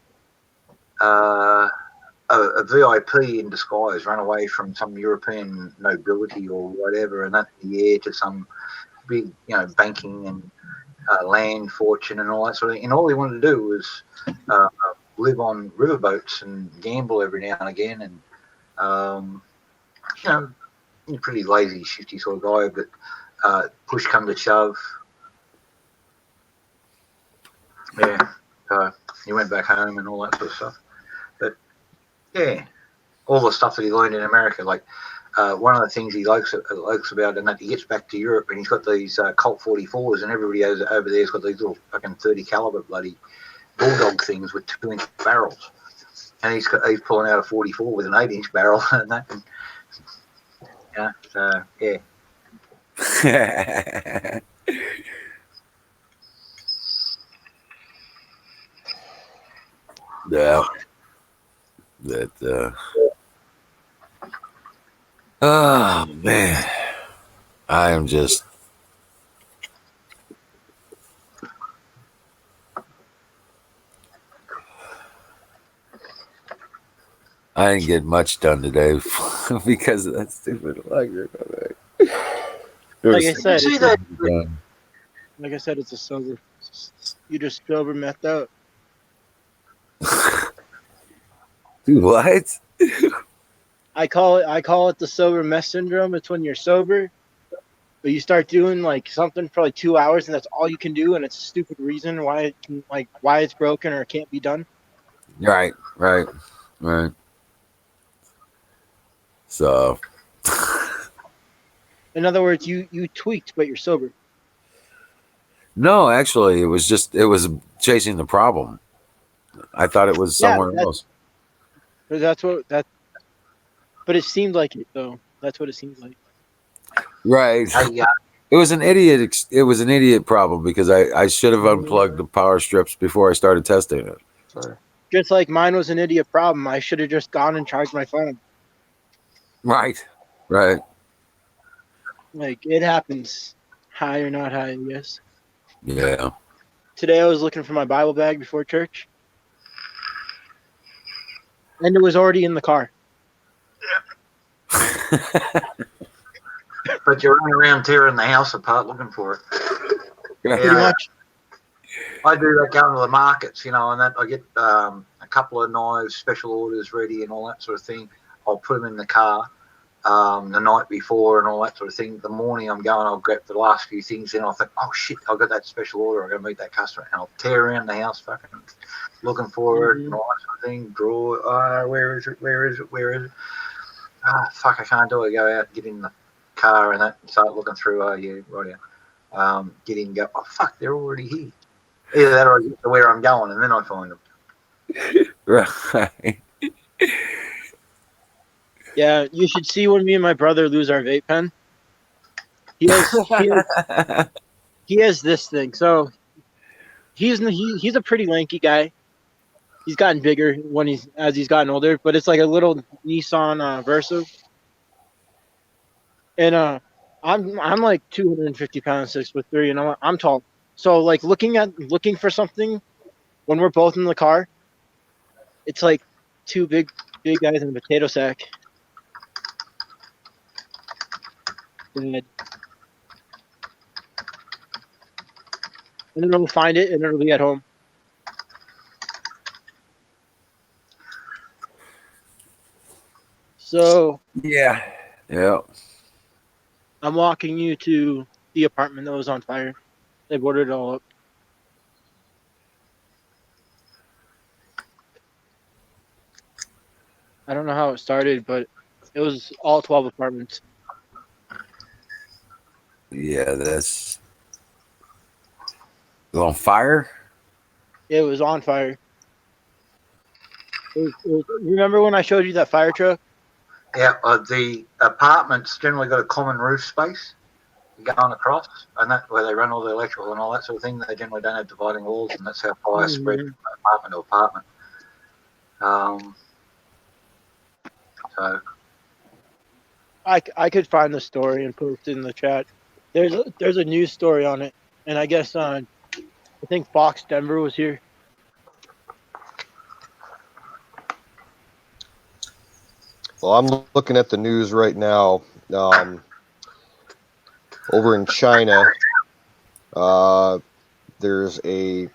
B: a VIP in disguise, run away from some European nobility or whatever, and up in the air to some big, banking and land fortune and all that sort of thing. And all he wanted to do was live on riverboats and gamble every now and again, and a pretty lazy, shifty sort of guy. But push come to shove, so he went back home and all that sort of stuff. But yeah, all the stuff that he learned in America, like one of the things he likes about, and that he gets back to Europe and he's got these Colt 44s, and everybody over there's got these little fucking 30 caliber bloody bulldog things with 2-inch barrels, and he's pulling out a 44 with an 8-inch barrel and that. And, so yeah.
A: Yeah. That. Oh man, I am just. I didn't get much done today because of that stupid electric.
D: Like I said,
B: See that?
D: like I said, it's a sober. You just sober methed out.
A: Dude, what?
D: I call it the sober meth syndrome. It's when you're sober, but you start doing like something for like 2 hours, and that's all you can do, and it's a stupid reason why it's broken or it can't be done.
A: Right. So,
D: In other words, you tweaked, but you're sober.
A: no, actually, it was chasing the problem. I thought it was somewhere else.
D: But but it seemed like it though. That's what it seemed like.
A: Right. It was an idiot. It was an idiot problem because I should have unplugged the power strips before I started testing it.
C: Sorry.
D: Just like mine was an idiot problem. I should have just gone and charged my phone.
A: Right.
D: Like, it happens. High or not high, I guess.
A: Yeah.
D: Today I was looking for my Bible bag before church. And it was already in the car.
B: But you're running around tearing the house apart looking for it.
D: Pretty much.
B: I do that going to the markets, and that I get a couple of knives, special orders ready and all that sort of thing. I'll put them in the car the night before and all that sort of thing. The morning I'm going, I'll grab the last few things, then I'll think, oh shit, I've got that special order, I've got to meet that customer, and I'll tear around the house fucking looking for it and all that sort of thing. Draw, where is it? Fuck, I can't do it. Go out, get in the car and that, start looking through. Oh yeah, right. Get in, go. Oh fuck, they're already here. Either that or I get to where I'm going and then I find them.
A: Right.
D: Yeah, you should see when me and my brother lose our vape pen. He has this thing. So he's a pretty lanky guy. He's gotten bigger as he's gotten older, but it's like a little Nissan Versa. And I'm like 250 pounds, 6'3", and I'm tall. So like looking for something when we're both in the car, it's like two big guys in a potato sack. And then we'll find it, and it'll be at home. So
A: Yeah. Yeah.
D: I'm walking you to the apartment that was on fire. They boarded it all up. I don't know how it started, but it was all 12 apartments.
A: Yeah, that's on fire.
D: It was on fire. Remember when I showed you that fire truck?
B: Yeah, the apartments generally got a common roof space going across, and that where they run all the electrical and all that sort of thing. They generally don't have dividing walls, and that's how fire spread from apartment to apartment. So
D: I could find the story and post it in the chat. There's a news story on it, and I guess I think Fox Denver was here.
C: Well, I'm looking at the news right now. Over in China, there's a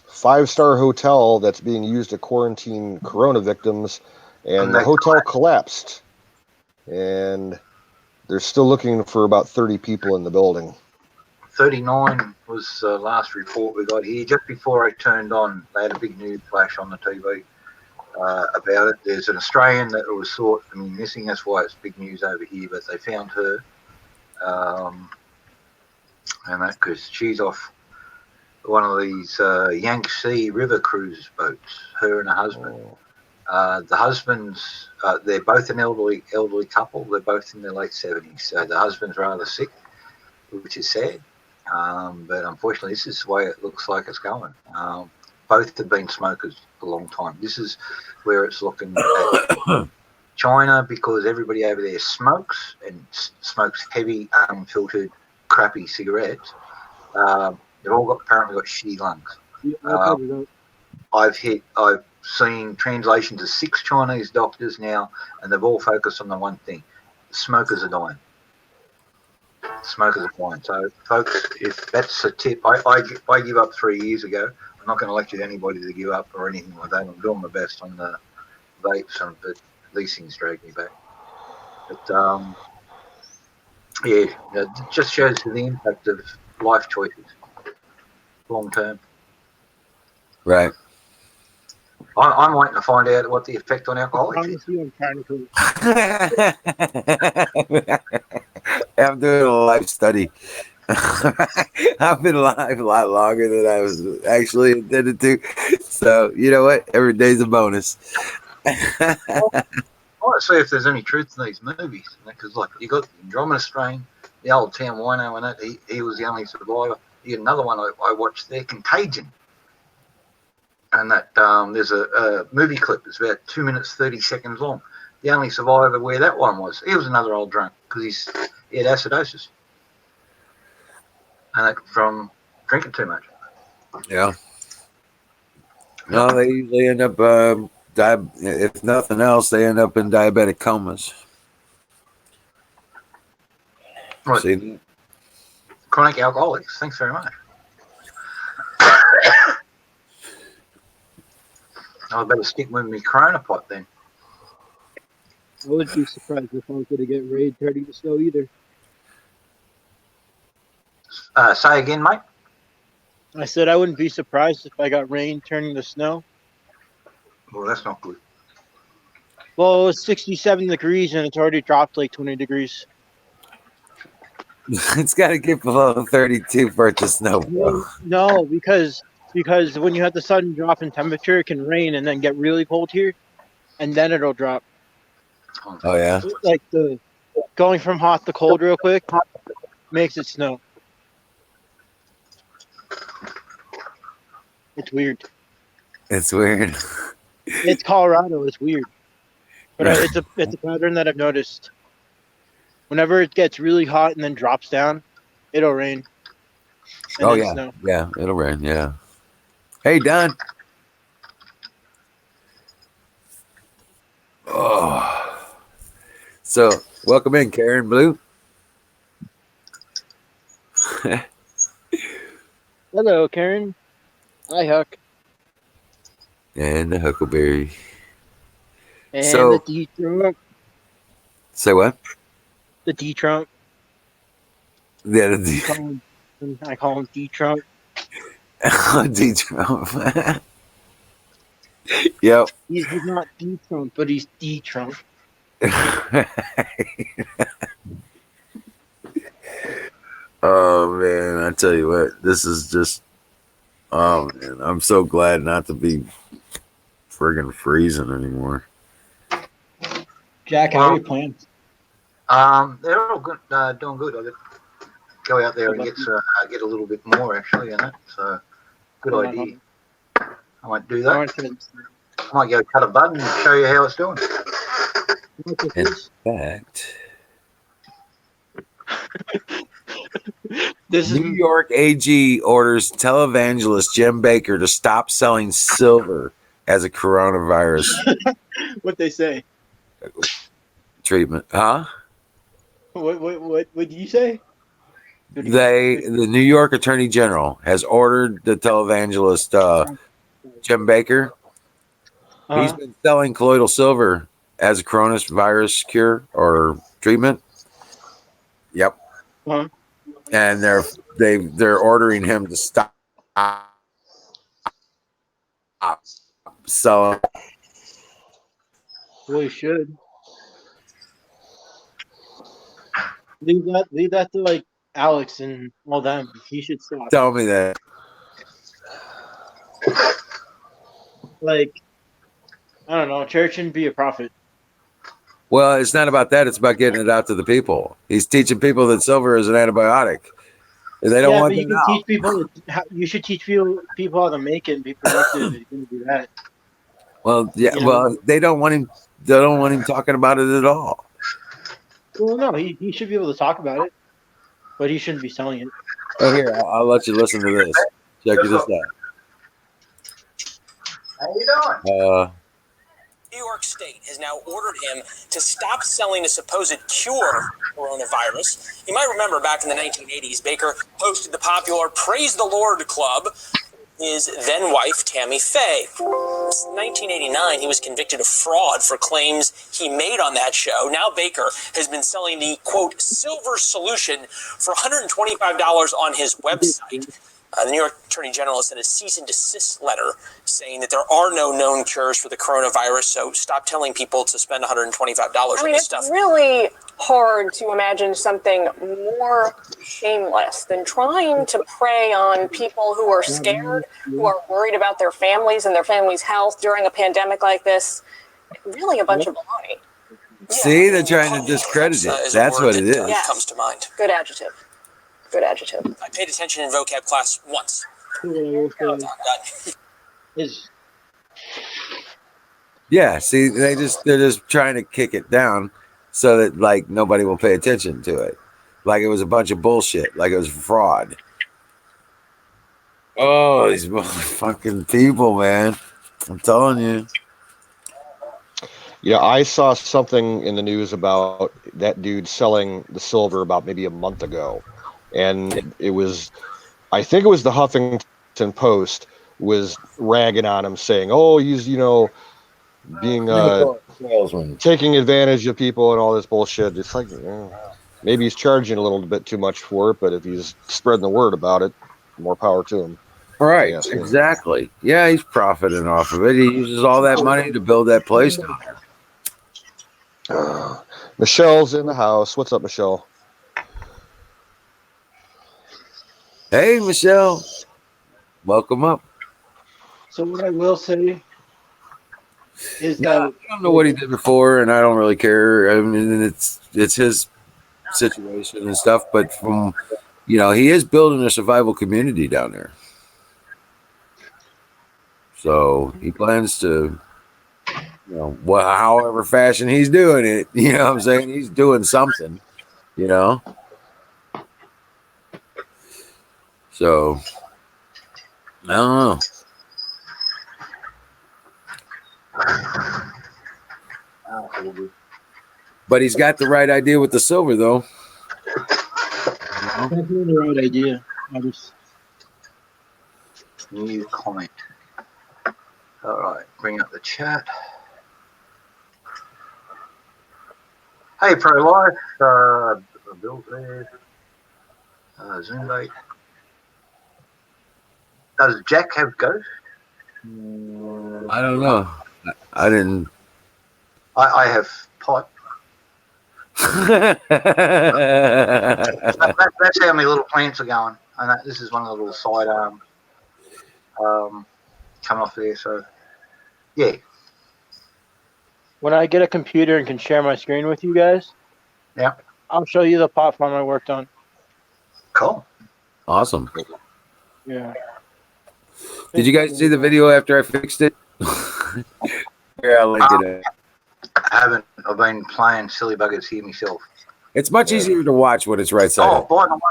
C: 5-star hotel that's being used to quarantine corona victims, and the hotel collapsed. And they're still looking for about 30 people in the building.
B: 39 was the last report we got here. Just before I turned on, they had a big news flash on the TV about it. There's an Australian that was thought to be missing. That's why it's big news over here. But they found her, and that because she's off one of these Yangtze River cruise boats. Her and her husband. The husband's they're both an elderly couple. They're both in their late 70s. So the husband's rather sick, which is sad. But unfortunately, this is the way it looks like it's going. Both have been smokers for a long time. This is where it's looking at China, because everybody over there smokes and smokes heavy, unfiltered, crappy cigarettes. They've all apparently got shitty lungs. I've seen translations of 6 Chinese doctors now, and they've all focused on the one thing: smokers are dying. Smokers are dying. So, folks, if that's a tip, I give up 3 years ago. I'm not going to lecture anybody to give up or anything like that. I'm doing my best on the vapes, but these things drag me back. But yeah, it just shows the impact of life choices long term.
A: Right.
B: I'm waiting to find out what the effect on alcoholics is.
A: I'm doing a life study. I've been alive a lot longer than I was actually intended to. So, you know what? Every day's a bonus.
B: I want to see if there's any truth in these movies. Because, like, you got the Andromeda Strain, the old Town Wino, and that. He was the only survivor. You got another one I watched there, Contagion. And that there's a movie clip that's about 2 minutes 30 seconds long. The only survivor where that one was, he was another old drunk because he had acidosis, and that from drinking too much.
A: Yeah. No, they usually end up, if nothing else, they end up in diabetic comas.
B: Right.
A: See?
B: Chronic alcoholics. Thanks very much. I better stick with my Corona pot then.
D: I wouldn't be surprised if I was going to get raid turning to snow either.
B: Say again, mate?
D: I said I wouldn't be surprised if I got rain turning to snow.
B: Well, that's not good.
D: Well, it's 67 degrees and it's already dropped like 20 degrees.
A: It's got to get below 32 for it to snow, bro.
D: No, because when you have the sudden drop in temperature, it can rain and then get really cold here, and then it'll drop.
A: Oh, yeah?
D: Like the going from hot to cold real quick makes it snow. It's weird.
A: It's weird.
D: It's Colorado. It's weird, but it's a pattern that I've noticed. Whenever it gets really hot and then drops down, it'll rain. And
A: Oh
D: then
A: yeah,
D: snow.
A: yeah, it'll rain. Yeah. Hey, Don. Oh, so welcome in, Karen Blue.
D: Hello, Karen. Hi, Huck.
A: And the Huckleberry.
D: And the
A: So,
D: D Trump.
A: say what?
D: The D Trump.
A: Yeah,
D: I call him D Trump.
A: D Trump. Yep.
D: He's not D Trump, but he's D Trump.
A: Oh man, I tell you what, this is just. Oh man, I'm so glad not to be friggin' freezing anymore.
D: Jack, how are your plans?
B: They're all good, doing good. I go out there and get a little bit more actually in it. So good idea. I might do that. I might go cut a bud and show you how it's doing.
A: In fact, New York AG orders televangelist Jim Baker to stop selling silver as a coronavirus
D: What they say?
A: treatment. Huh?
D: What did you say?
A: The New York Attorney General has ordered the televangelist Jim Baker. He's been selling colloidal silver as a coronavirus cure or treatment. Yep. And they're ordering him to stop selling.
D: Well, he should. Leave that to like Alex and all them. He should stop.
A: Tell me that.
D: Like, I don't know. Church shouldn't be a prophet.
A: Well, it's not about that. It's about getting it out to the people. He's teaching people that silver is an antibiotic. And they don't want
D: but you
A: to
D: can
A: know.
D: teach people. You should teach people how to make it and be productive. You can do that.
A: Well, yeah. Well, they don't want him. They don't want him talking about it at all.
D: Well, no, he should be able to talk about it, but he shouldn't be selling it.
A: Oh, here, I'll let you listen to this. Check this out.
B: How you doing?
E: New York State has now ordered him to stop selling a supposed cure for coronavirus. You might remember back in the 1980s, Baker hosted the popular Praise the Lord Club with his then-wife, Tammy Faye. Since 1989, he was convicted of fraud for claims he made on that show. Now Baker has been selling the, quote, silver solution for $125 on his website. The New York Attorney General has sent a cease and desist letter saying that there are no known cures for the coronavirus, so stop telling people to spend $125 on this stuff.
F: It's really hard to imagine something more shameless than trying to prey on people who are scared, who are worried about their families and their families' health during a pandemic like this. Really a bunch of baloney.
A: See, they're trying to discredit it. That's what it is.
F: Yes.
E: Comes to mind.
F: Good adjective. Good adjective.
E: I paid attention in vocab class once.
A: Yeah, see, they're just trying to kick it down so that like nobody will pay attention to it. Like it was a bunch of bullshit, like it was fraud. Oh, these fucking people, man. I'm telling you.
C: Yeah, I saw something in the news about that dude selling the silver about maybe a month ago. And it was, I think it was the Huffington Post was ragging on him saying, oh, he's, being, taking advantage of people and all this bullshit. It's like, maybe he's charging a little bit too much for it, but if he's spreading the word about it, more power to him.
A: Right, exactly. Yeah, he's profiting off of it. He uses all that money to build that place down there.
C: Michelle's in the house. What's up, Michelle?
A: Hey, Michelle. Welcome up.
D: So what I will say is that
A: I don't know what he did before, and I don't really care. I mean, it's his situation and stuff, but from he is building a survival community down there. So he plans to, however fashion he's doing it, what I'm saying, he's doing something. you know. So I don't know. But he's got the right idea with the silver, though. You know?
D: Definitely the right idea. I just
B: New comment. All right, bring up the chat. Hey, Pro Life, Bill there, Zoom date. Does Jack have Ghost?
A: I don't know. I didn't.
B: I have Pot. That's how my little plants are going. And this is one of the little side coming off there. So, yeah.
D: when I get a computer and can share my screen with you guys,
B: Yeah.
D: I'll show you the pot farm I worked on.
B: Cool.
A: Awesome.
D: Yeah.
A: Did you guys see the video after I fixed it? Here, I'll link it.
B: I haven't. I've been playing silly buggers here myself.
A: It's much easier to watch when it's right side
B: Oh,
A: up.
B: by the way.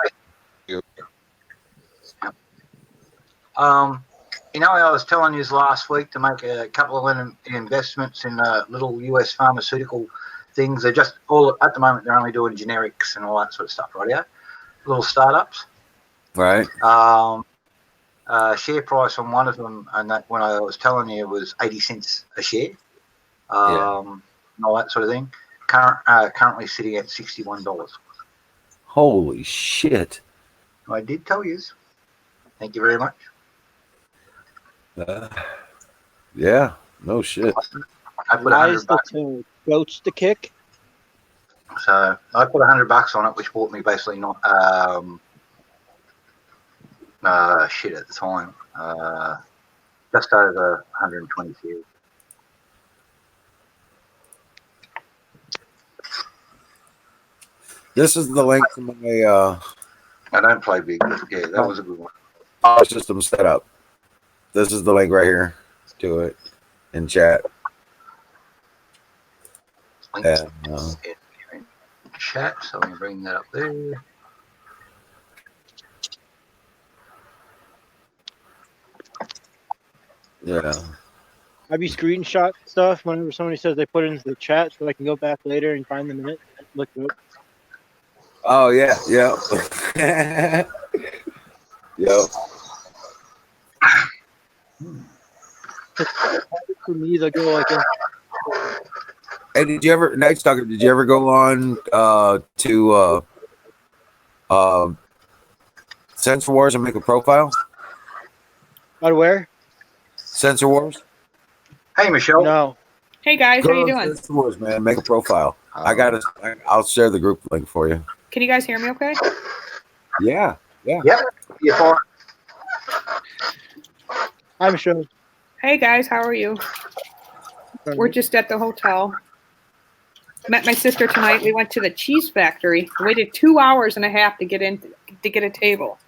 B: You know, I was telling you last week to make a couple of investments in little US pharmaceutical things. They're just all at the moment. They're only doing generics and all that sort of stuff, right? Yeah, little startups.
A: Right.
B: Share price on one of them, and that when I was telling you, was 80 cents a share. And all that sort of thing. Currently sitting at $61.
A: Holy shit.
B: I did tell you. Thank you very much.
A: Yeah. No shit.
B: I put
D: Lies the
B: $100.
D: tail, goats the kick.
B: So I put $100 on it, which bought me basically not shit at the time. Just over 120 shares.
A: This is the link to my
B: I don't play big, but yeah, that was a good one.
A: power system setup. This is the link right here to it in chat.
B: Links
A: And,
B: in chat, so I'm bring that up there.
A: yeah.
D: Have you screenshot stuff whenever somebody says they put it into the chat so I can go back later and find them in it? Look it up.
A: Oh yeah, yeah. Yep.
D: For me, they'll go like in.
A: Hey, did you ever, Night Stalker, did you ever go on to Sensor Wars and make a profile?
D: Out where?
A: Sensor Wars?
B: Hey, Michelle.
D: No.
G: Hey guys, how
A: Go
G: you
A: to
G: doing?
A: Sensor Wars, man. Make a profile. I'll share the group link for you.
G: Can you guys hear me okay?
A: Yeah.
B: Yep. You're fine.
D: I'm sure.
G: Hey guys, how are you? We're just at the hotel. Met my sister tonight. We went to the cheese factory. Waited 2 hours and a half to get in to get a table.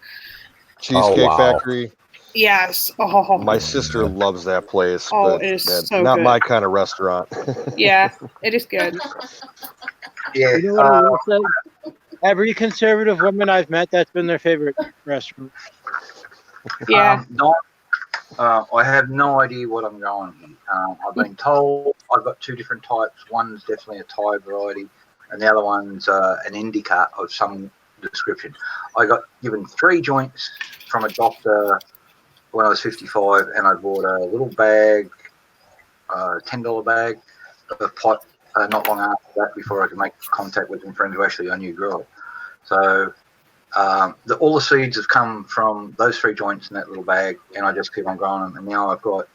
C: Cheesecake
A: wow.
C: Factory.
G: Yes. Oh,
C: My sister loves that place,
G: Oh,
C: but
G: it is
C: that's
G: so
C: not
G: good.
C: my kind of restaurant.
G: yeah, it is good.
B: Yeah.
D: You know what I will say? Every conservative woman I've met, that's been their favorite restaurant.
G: Yeah.
B: I have no idea what I'm going here. I've been told I've got two different types. One's definitely a Thai variety, and the other one's an indica of some description. I got given 3 joints from a doctor when I was 55, and I bought a little bag, $10 bag of pot not long after that, before I could make contact with some friends who actually I knew grew it. So all the seeds have come from those 3 joints in that little bag, and I just keep on growing them. And now I've got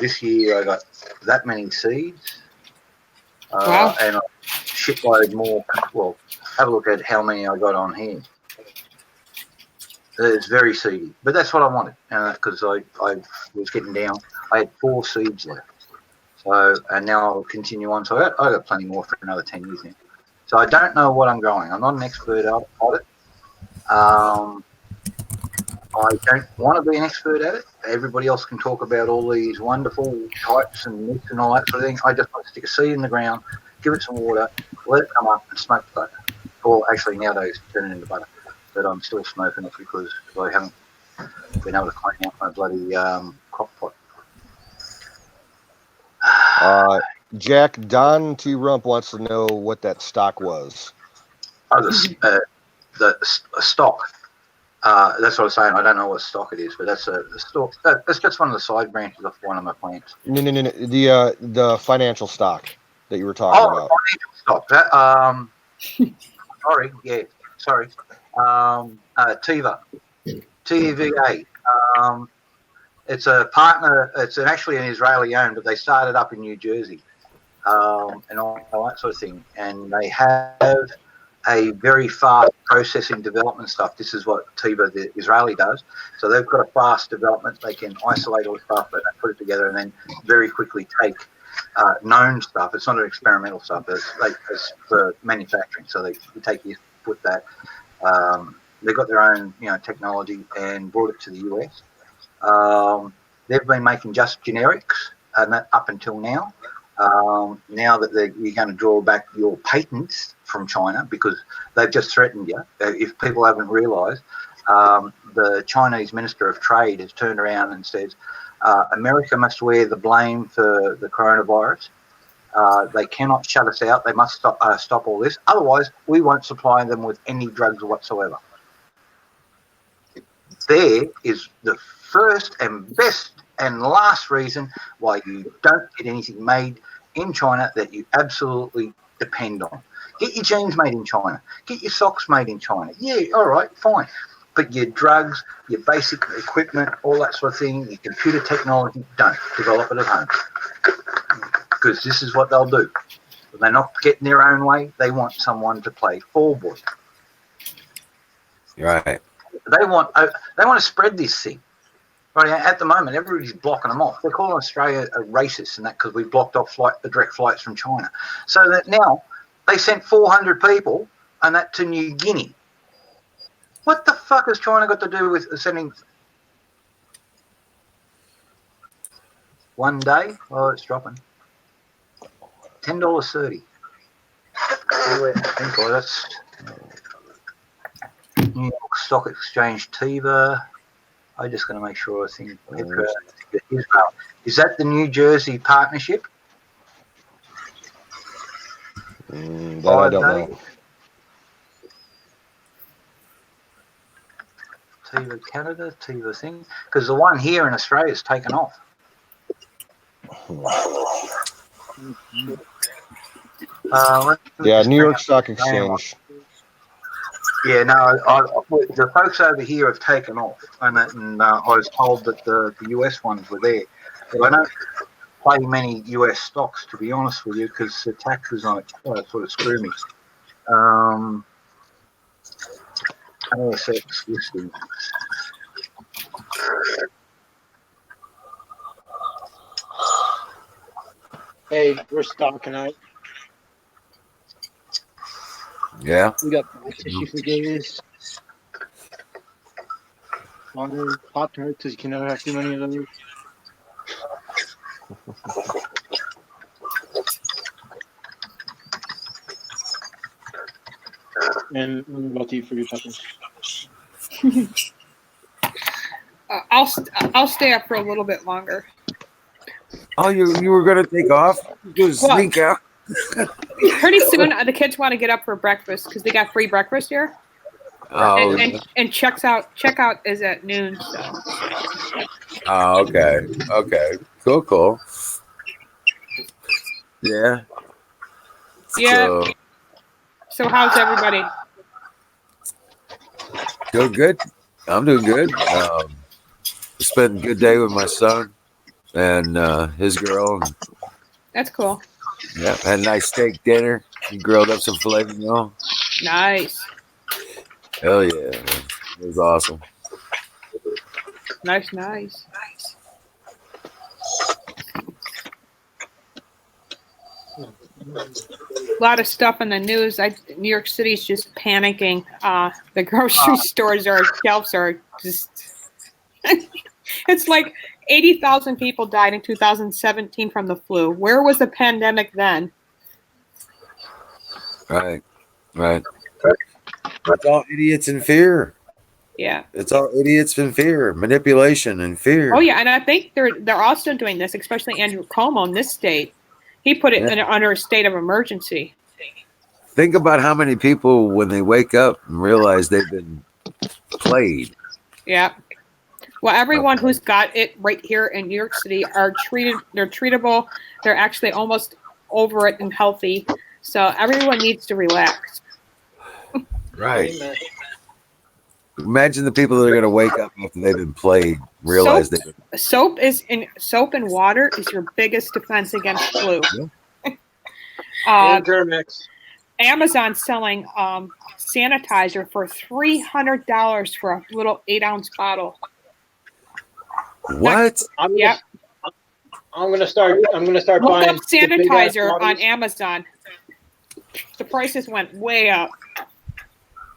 B: this year I got that many seeds,
G: Wow.
B: and a shitload more. Well, have a look at how many I got on here. It's very seedy, but that's what I wanted because I was getting down. I had 4 seeds left, so and now I'll continue on. So I got plenty more for another 10 years now. So I don't know what I'm growing. I'm not an expert at it. I don't want to be an expert at it. Everybody else can talk about all these wonderful types and mix and all that sort of thing. I just want to stick a seed in the ground, give it some water, let it come up, and smoke the butter. or actually nowadays turn it into butter. But I'm still smoking it because I haven't been able to clean out my bloody crock pot.
C: Jack, Don T. Rump wants to know what that stock was.
B: Oh, the stock. That's what I was saying. I don't know what stock it is, but that's a stock. That's just one of the side branches of one of my plants.
C: No. The financial stock that you were talking about.
B: Stock. That, sorry. Tiva. TVA. It's a partner. It's actually an Israeli owned, but they started up in New Jersey, and all that sort of thing. And they have a very fast processing development stuff. This is what Tiva, the Israeli, does. So they've got a fast development. They can isolate all the stuff, but they put it together and then very quickly take known stuff. It's not an experimental stuff. It's for manufacturing. So they take this, put that. They've got their own, technology and brought it to the US. They've been making just generics, and that up until now. Now that you're going to draw back your patents from China because they've just threatened you. If people haven't realised, the Chinese Minister of Trade has turned around and says America must wear the blame for the coronavirus. They cannot shut us out. They must stop all this. Otherwise, we won't supply them with any drugs whatsoever. There is the first and best and last reason why you don't get anything made in China that you absolutely depend on. Get your jeans made in China. Get your socks made in China. Yeah, all right, fine. But your drugs, your basic equipment, all that sort of thing, your computer technology, don't develop it at home. Because this is what they'll do. When they're not getting their own way, they want someone to play fallboy.
A: Right.
B: They want to spread this thing. Right, at the moment, everybody's blocking them off. They're calling Australia a racist and that because we blocked off the direct flights from China. So that now they sent 400 people and that to New Guinea. What the fuck has China got to do with sending one day? Oh, it's dropping. $10.30. That's New York Stock Exchange Tiva. I'm just going to make sure I think Israel. Is that the New Jersey partnership?
C: That I don't know.
B: Tiva Canada, Tiva thing, because the one here in Australia is taken off.
C: New York Stock Exchange.
B: Yeah, no, the folks over here have taken off, and I was told that the US ones were there. But I don't play many US stocks, to be honest with you, because the taxes on it sort of screw me. ASX listing.
D: Hey, we're stocking out.
A: Yeah.
D: We got tissue for days. Water, Pop-Tarts, because you can never have too many of those. And I'm about to eat for your peppers.
G: I'll stay up for a little bit longer.
A: Oh, you were gonna take off? Just sneak out.
G: Pretty soon, the kids want to get up for breakfast because they got free breakfast here.
A: Oh,
G: and checkout is at noon. So.
A: Oh, okay, cool. Yeah.
G: So how's everybody?
A: Doing good. I'm doing good. Spent a good day with my son and his girl.
G: That's cool.
A: Yeah, had a nice steak dinner. He grilled up some filet mignon.
G: Nice.
A: Hell yeah, it was awesome.
G: Nice. A lot of stuff in the news. New York City's just panicking. The grocery stores shelves are just. It's like 80,000 people died in 2017 from the flu. Where was the pandemic then?
A: Right. It's all idiots in fear.
G: Yeah.
A: It's all idiots in fear, manipulation and fear.
G: Oh yeah, and I think they're also doing this, especially Andrew Cuomo in this state. He put it under a state of emergency.
A: Think about how many people, when they wake up and realize they've been played.
G: Yeah. Well, everyone who's got it right here in New York City are treated. They're treatable. They're actually almost over it and healthy. So everyone needs to relax.
A: Right. Imagine the people that are going to wake up after they've been played, realize
G: soap and water is your biggest defense against flu. Amazon selling sanitizer for $300 for a little 8-ounce bottle.
A: What?
G: Yep.
D: I'm gonna start
G: Look
D: buying
G: up sanitizer on Amazon. The prices went way up.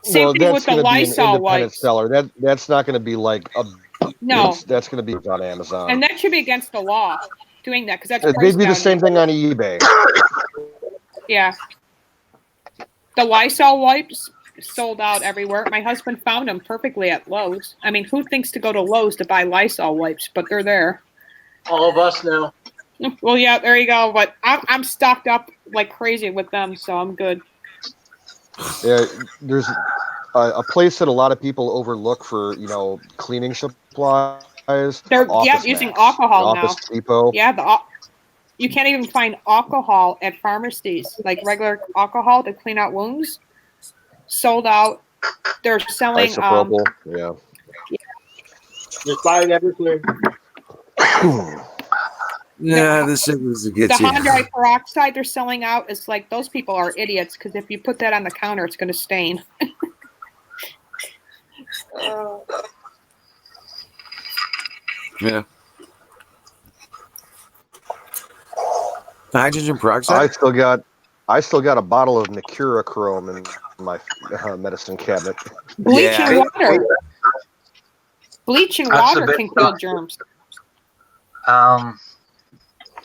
G: Same thing with the Lysol wipes.
C: Seller. That's not going to be like a
G: no.
C: That's going to be on Amazon,
G: and that should be against the law doing that because that's
C: they do the same thing on eBay.
G: Yeah, the Lysol wipes sold out everywhere. My husband found them perfectly at Lowe's. I mean, who thinks to go to Lowe's to buy Lysol wipes? But they're there.
D: All of us now.
G: Well, yeah, there you go. But I'm stocked up like crazy with them, so I'm good.
C: Yeah, there's a place that a lot of people overlook for cleaning supplies.
G: They're using alcohol now.
C: Office Depot.
G: Yeah, you can't even find alcohol at pharmacies, like regular alcohol to clean out wounds. Sold out. They're selling.
C: Isopropyl. Yeah.
D: Just buy it everywhere.
A: Yeah, this shit was gets
G: the
A: you.
G: hydrogen peroxide they're selling out. It's like those people are idiots because if you put that on the counter, it's going to stain.
A: Yeah. Hydrogen peroxide.
C: I still got a bottle of Mercurochrome in my medicine cabinet.
G: Bleaching water. Bleaching water can kill germs.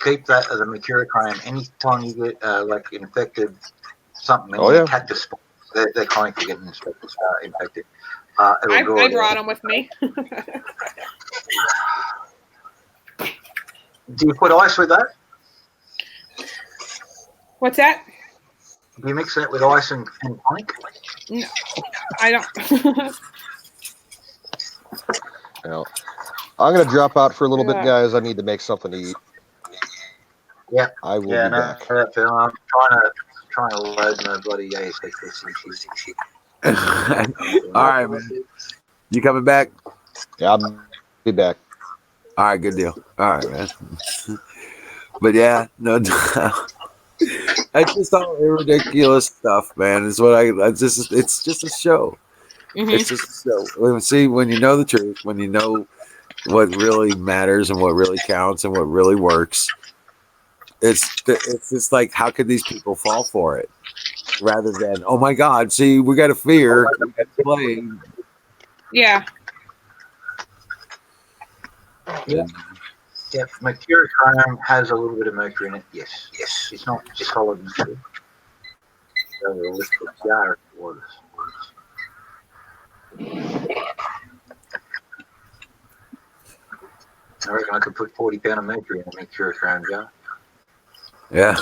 B: Keep that as a mercurochrome. Anytime you get like infected something in your cactus spot, they're chronic for getting infected.
G: I brought them with me.
B: Do you put ice with that?
G: What's that?
B: Do you mix that with ice and tonic?
G: No, I don't.
C: I'm going to drop out for a little bit, guys. I need to make something to eat.
B: Yeah.
C: I will be back.
B: I'm trying to load my bloody ASX and shit.
A: All right, man. You coming back?
C: Yeah, I'll be back.
A: All right, good deal. All right, man. But yeah, no, it's just all ridiculous stuff, man. It's what it's just a show.
G: Mm-hmm.
A: It's just a show. See, when you know the truth, when you know what really matters and what really counts and what really works, it's just like, how could these people fall for it? Rather than, oh my God, see, we got to fear, we got to play.
G: Yeah.
B: Yeah. Yeah, mercurochrome has a little bit of mercury in it. Yes. It's not just solid mercury. So a liquid jar of water. I reckon I could put 40 pounds of mercury in a mercurochrome jar.
A: Yeah.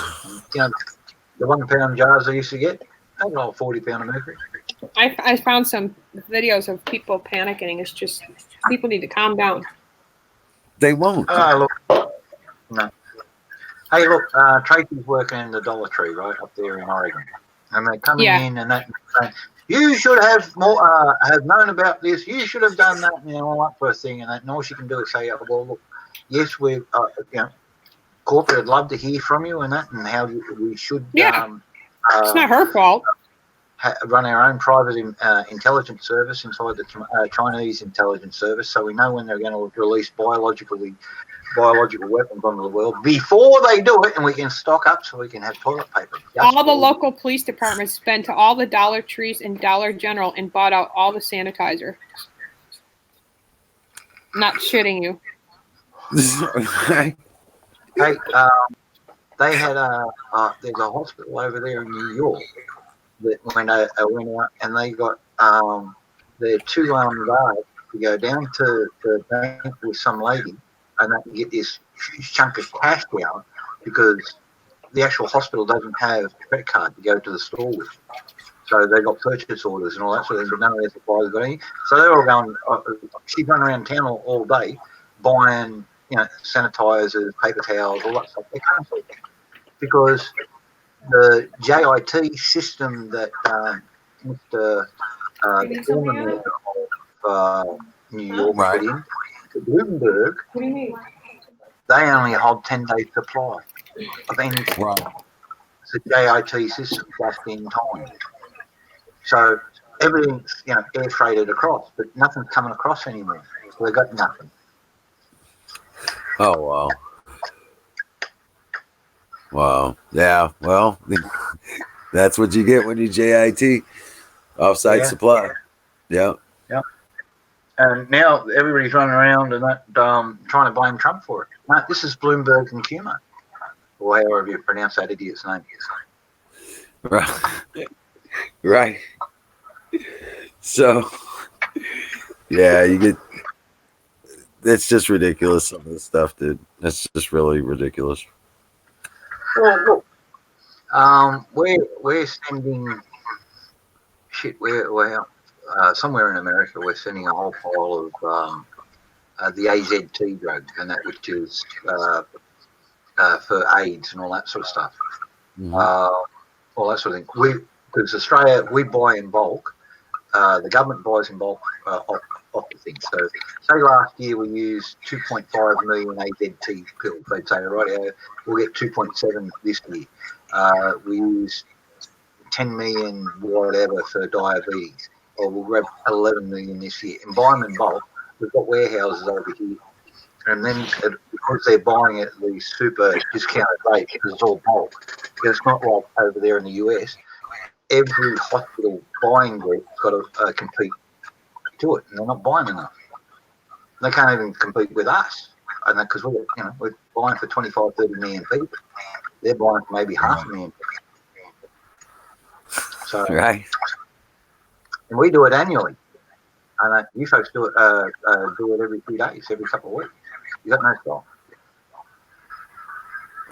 B: The 1 pound jars I used to get, I had all 40 pounds of mercury.
G: I found some videos of people panicking. It's just people need to calm down.
A: They won't.
B: Look. No. Hey, look, Tracy's working in the Dollar Tree, right, up there in Oregon. And they're coming in and that, saying, you should have more, have known about this, you should have done that, all that first thing. And that, and all she can do is say, well, look, yes, we've, corporate would love to hear from you and that, and how we should
G: it's not her fault.
B: Run our own private intelligence service inside the Chinese intelligence service, so we know when they're going to release biological weapons onto the world before they do it, and we can stock up so we can have toilet paper.
G: All the local police departments spent to all the Dollar Trees and Dollar General and bought out all the sanitizer. Not shitting you.
B: Hey, they had there's a hospital over there in New York that when I went out and they got they're too large to go down to the bank with some lady and they can get this huge chunk of cash down because the actual hospital doesn't have a credit card to go to the store with. So they got purchase orders and all that sort of thing, but none of their suppliers got any. So they're all going, she's running around town all day buying, sanitizers, paper towels, all that stuff. They can't afford it because the JIT system that Mr. The former mayor of New York put in, Bloomberg, they only hold 10 days supply of anything.
A: Right.
B: It's a JIT system just in time. So everything's air freighted across, but nothing's coming across anymore. So they've got nothing.
A: Oh wow. Wow. Yeah. Well, that's what you get when you JIT, offsite supply. Yeah.
B: Yeah. And now everybody's running around and that trying to blame Trump for it. No, this is Bloomberg and Cuomo, or however you pronounce that idiot's name.
A: Right. Right. So, yeah, you get. It's just ridiculous. Some of the stuff, dude. That's just really ridiculous.
B: We're sending shit. We're somewhere in America. We're sending a whole pile of the AZT drug, and that which is for AIDS and all that sort of stuff.
A: Mm-hmm.
B: All that sort of thing. Because Australia, we buy in bulk. The government buys in bulk off the thing. So, say last year we used 2.5 million AZT pills. They'd say, right, we'll get 2.7 this year. We use 10 million whatever for diabetes, or we'll grab 11 million this year and buy them in bulk. We've got warehouses over here. And then because they're buying it at the super discounted rate, because it's all bulk, because it's not like over there in the US, every hospital buying group's got to compete to it, and they're not buying enough. They can't even compete with us, and because we're buying for 25, 30 million people. They're buying for maybe 500,000 people. So,
A: right.
B: And we do it annually, and you folks do it every 2 days, every couple of weeks. You got no stock.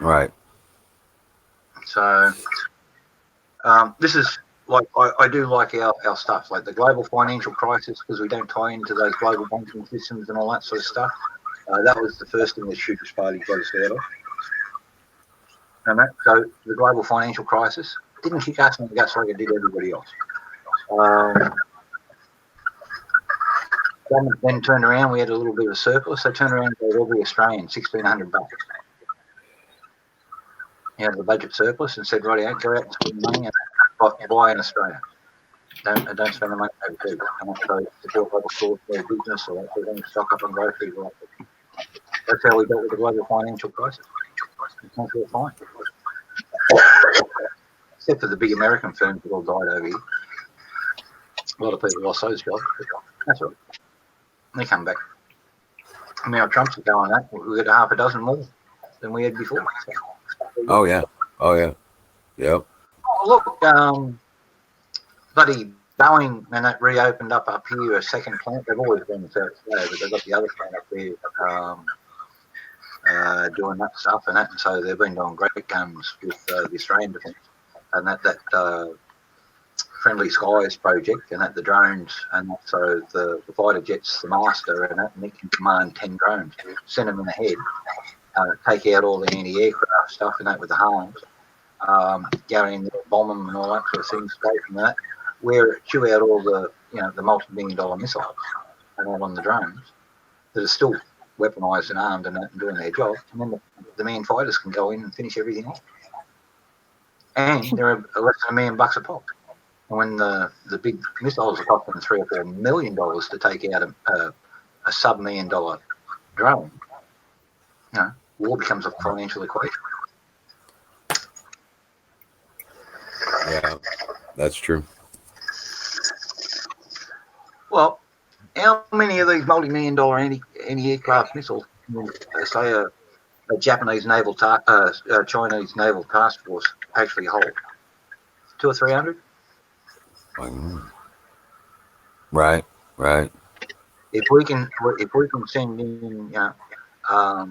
A: Right.
B: So this is like I do like our stuff, like the global financial crisis, because we don't tie into those global banking systems and all that sort of stuff. That was the first thing the Shooters Party got us out of. And so the global financial crisis didn't kick us in the guts like it did everybody else. Government then turned around. We had a little bit of a surplus. They turned around and gave every Australian $1,600. Out of the budget surplus, and said, "Right, go out and spend money and buy in Australia. Don't spend the money overseas. So support local stores, their business, or that sort of thing, stock up on groceries." That's how we dealt with the global financial crisis. It's not real fine, except for the big American firms that all died over here. A lot of people lost those jobs. That's right. They come back. Now Trump's going that. We've got half a dozen more than we had before. So.
A: Oh yeah. Oh yeah. Yep.
B: Oh look, buddy, Boeing and that reopened up here a second plant. They've always been in South Australia, but they've got the other plant up there doing that stuff and that. And so they've been doing great guns with the Australian defence and that Friendly Skies project and that the drones and so the fighter jets, the master and that, and it can command 10 drones, send them in the head, take out all the anti-aircraft stuff and that with the harms, go in there, bomb them and all that sort of thing, straight from that, where it chew out all the the multi-million-dollar missiles and all on the drones that are still weaponised and armed and doing their job, and then the man fighters can go in and finish everything off. And they're less than $1 million a pop. When the big missiles are costing $3 or $4 million to take out a sub-$1 million drone, war becomes a financial equation.
A: Yeah, that's true.
B: Well, how many of these multi-million-dollar anti-aircraft missiles, say a Japanese naval, Chinese naval task force actually hold? 200 or 300?
A: Right. Right.
B: If we can send in, a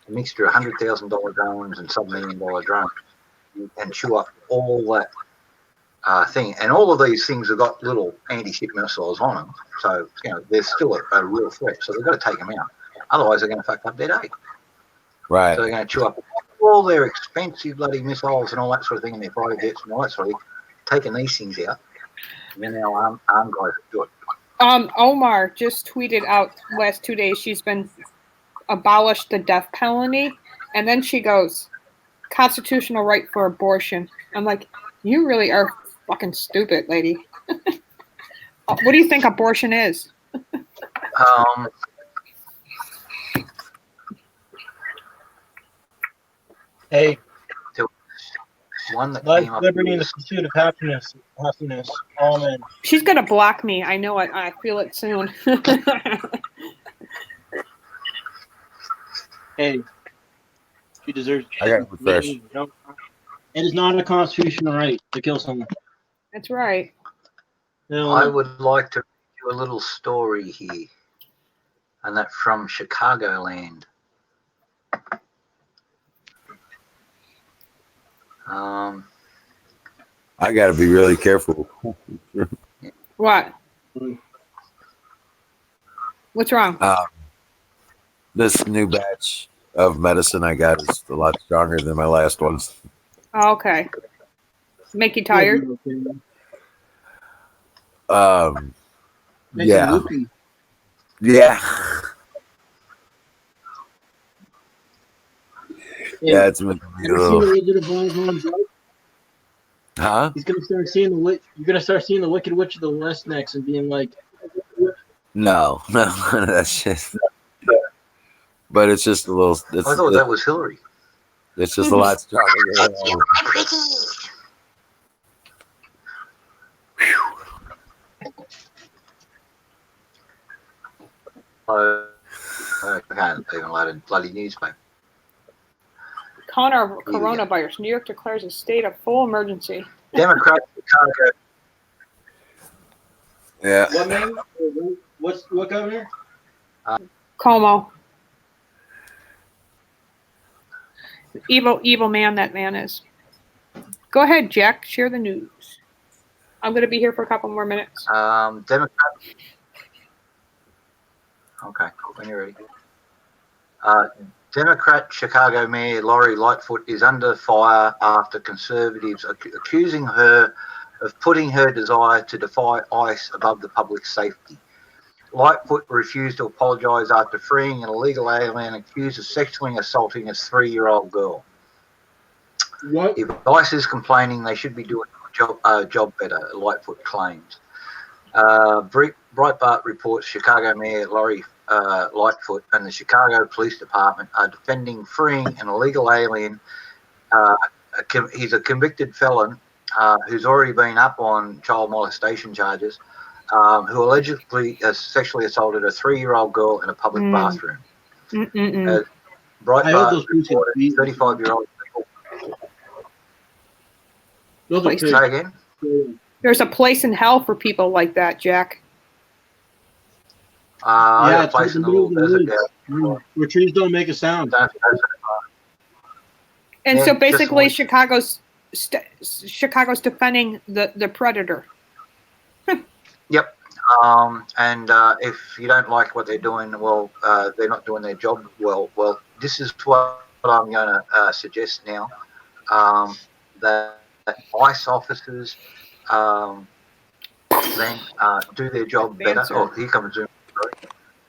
B: mixture of $100,000 drones and $sub-million drones, and chew up all that thing, and all of these things have got little anti-ship missiles on them, so they're still a real threat. So they've got to take them out, otherwise they're going to fuck up their day.
A: Right.
B: So they're going to chew up all their expensive bloody missiles and all that sort of thing, and their fighter jets and all that sort of thing, taking these things out, and then our armed guys do it.
G: Omar just tweeted out last 2 days she's been abolished the death penalty, and then she goes, constitutional right for abortion. I'm like, you really are fucking stupid, lady. What do you think abortion is?
D: Hey,
B: One that
D: life,
B: came up
D: liberty, and the
B: was,
D: pursuit of happiness. Amen.
G: She's gonna block me. I know it. I feel it soon.
D: Hey, she deserves.
A: I got to refresh.
D: It is not a constitutional right to kill someone.
G: That's right.
D: No,
B: I would like to read you a little story here, and that's from Chicagoland.
A: I got to be really careful.
G: What? What's wrong?
A: This new batch of medicine I got is a lot stronger than my last ones.
G: Oh, okay. Make you tired?
A: Yeah. Yeah. Yeah, it's making me Huh?
D: He's gonna start seeing you're gonna start seeing the Wicked Witch of the West next, and being like,
A: No, that's just. But it's just a little.
B: I thought that was Hillary.
A: It's just a lot stronger.
B: I can't even load a bloody newspaper.
G: Coronavirus. New York declares a state of full emergency.
B: Democrat Chicago.
A: Yeah.
D: "What man? What governor?"
G: Como. Evil man that man is. Go ahead, Jack. Share the news. I'm going to be here for a couple more minutes.
B: Democrat. Okay, when you're ready. Democrat Chicago Mayor Lori Lightfoot is under fire after conservatives accusing her of putting her desire to defy ICE above the public's safety. Lightfoot refused to apologise after freeing an illegal alien accused of sexually assaulting a 3-year-old girl.
D: What?
B: If ICE is complaining, they should be doing a job better, Lightfoot claims. Breitbart reports Chicago Mayor Lori Lightfoot and the Chicago Police Department are defending freeing an illegal alien. He's a convicted felon who's already been up on child molestation charges, who allegedly sexually assaulted a 3-year-old girl in a public bathroom. Breitbart reported 35-year-old. Say again?
G: There's a place in hell for people like that, Jack.
B: Yeah, it's place in the middle of the desert
D: where trees don't make a sound.
G: And so basically, Chicago's defending the predator.
B: Yep. And if you don't like what they're doing, well, they're not doing their job well. Well, this is what I'm going to suggest now. That ICE officers then do their job better. Oh, here comes Zoom.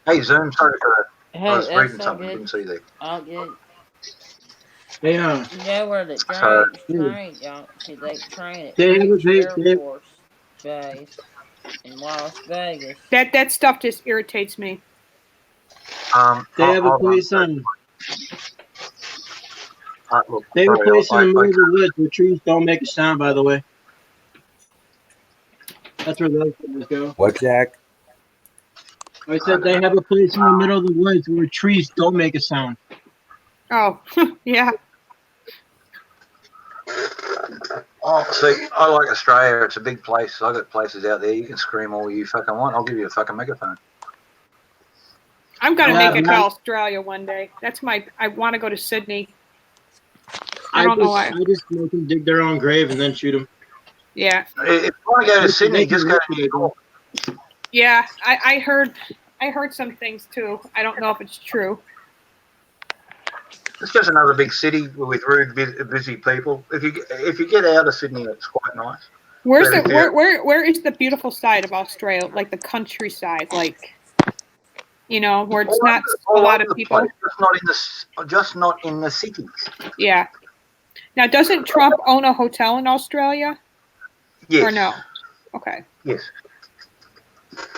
B: Hey, Zoom, sorry for I was reading something I didn't see there.
H: All good.
D: Yeah.
H: You know where the train, y'all. See, they train at Air Force Base in Las Vegas.
G: That stuff just irritates me.
D: They have a place on. They have a place in the middle of the woods where trees don't make a sound. By the way, that's where those things go.
A: What, Jack?
D: I said they have a place in the middle of the woods where trees don't make a sound.
G: Oh, yeah.
B: Oh, see, I like Australia. It's a big place. I got places out there. You can scream all you fucking want. I'll give you a fucking megaphone.
G: I'm gonna
D: Yeah,
G: make it to
D: man.
G: Australia one day. That's my. I want to go to Sydney. I
D: I
G: don't know
D: just,
G: why.
D: I just make them dig their own grave and then shoot them.
G: Yeah,
B: If you want to go to Sydney, just go to New York.
G: yeah. I heard some things too. I don't know if it's true.
B: It's just another big city with rude, busy people. If you get out of Sydney, it's quite nice.
G: Where's
B: But
G: the
B: if you
G: where is the beautiful side of Australia? Like the countryside, like where it's not a
B: all
G: lot
B: over
G: of
B: the
G: people.
B: place, just not in the cities.
G: Yeah. Now, doesn't Trump own a hotel in Australia?
B: Yes.
G: Or no? Okay.
B: Yes.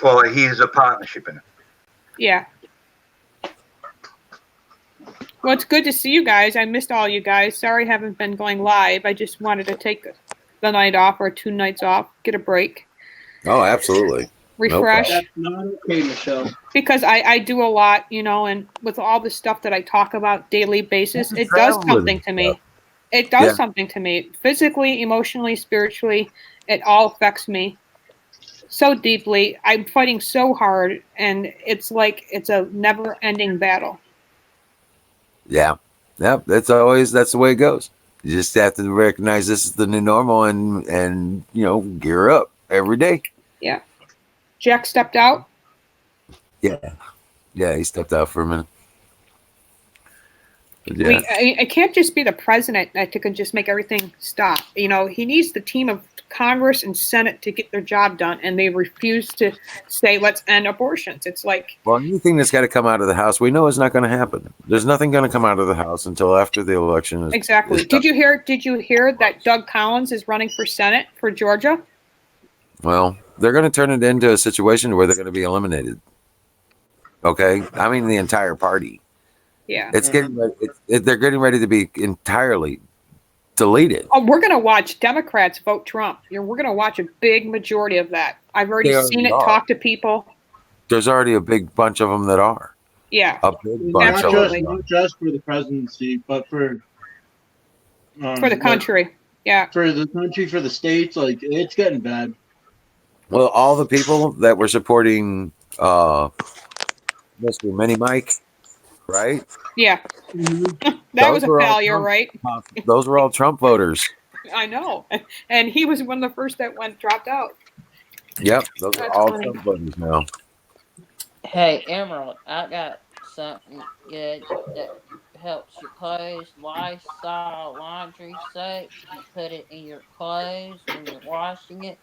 B: Well, he's a partnership in it.
G: Yeah. Well, it's good to see you guys. I missed all you guys. Sorry I haven't been going live. I just wanted to take the night off or 2 nights off, get a break,
A: Oh, absolutely.
G: refresh.
D: That's not okay, Michelle.
G: Because I do a lot, and with all the stuff that I talk about daily basis, it does something to me. It does something to me. Physically, emotionally, spiritually, it all affects me so deeply. I'm fighting so hard, and it's like it's a never-ending battle.
A: Yeah. Yep. That's the way it goes. You just have to recognize this is the new normal and gear up every day.
G: Yeah. Jack stepped out.
A: Yeah. Yeah, he stepped out for a minute. But yeah.
G: It can't just be the president that can just make everything stop. He needs the team of Congress and Senate to get their job done, and they refuse to say, let's end abortions. It's like...
A: Well, anything that's got to come out of the House, we know is not going to happen. There's nothing going to come out of the House until after the election is...
G: Exactly. Did you hear that Doug Collins is running for Senate for Georgia?
A: Well, they're going to turn it into a situation where they're going to be eliminated. Okay? I mean, the entire party.
G: Yeah.
A: It's getting ready, they're getting ready to be entirely deleted.
G: Oh, we're going to watch Democrats vote Trump. We're going to watch a big majority of that. I've already seen it, talk to people.
A: There's already a big bunch of them that are.
G: Yeah.
A: A big bunch of them.
D: Not just for the presidency, but for
G: the country. Yeah.
D: For the country, for the states, it's getting bad.
A: Well, all the people that were supporting Mr. Mini Mike, right?
G: Yeah. That was a failure, right?
A: Those were all Trump voters.
G: I know. And he was one of the first that dropped out.
A: Yep. Those are all Trump voters now.
H: Hey, Emerald, I got something good that helps your clothes. Lysol laundry soap. You put it in your clothes when you're washing it,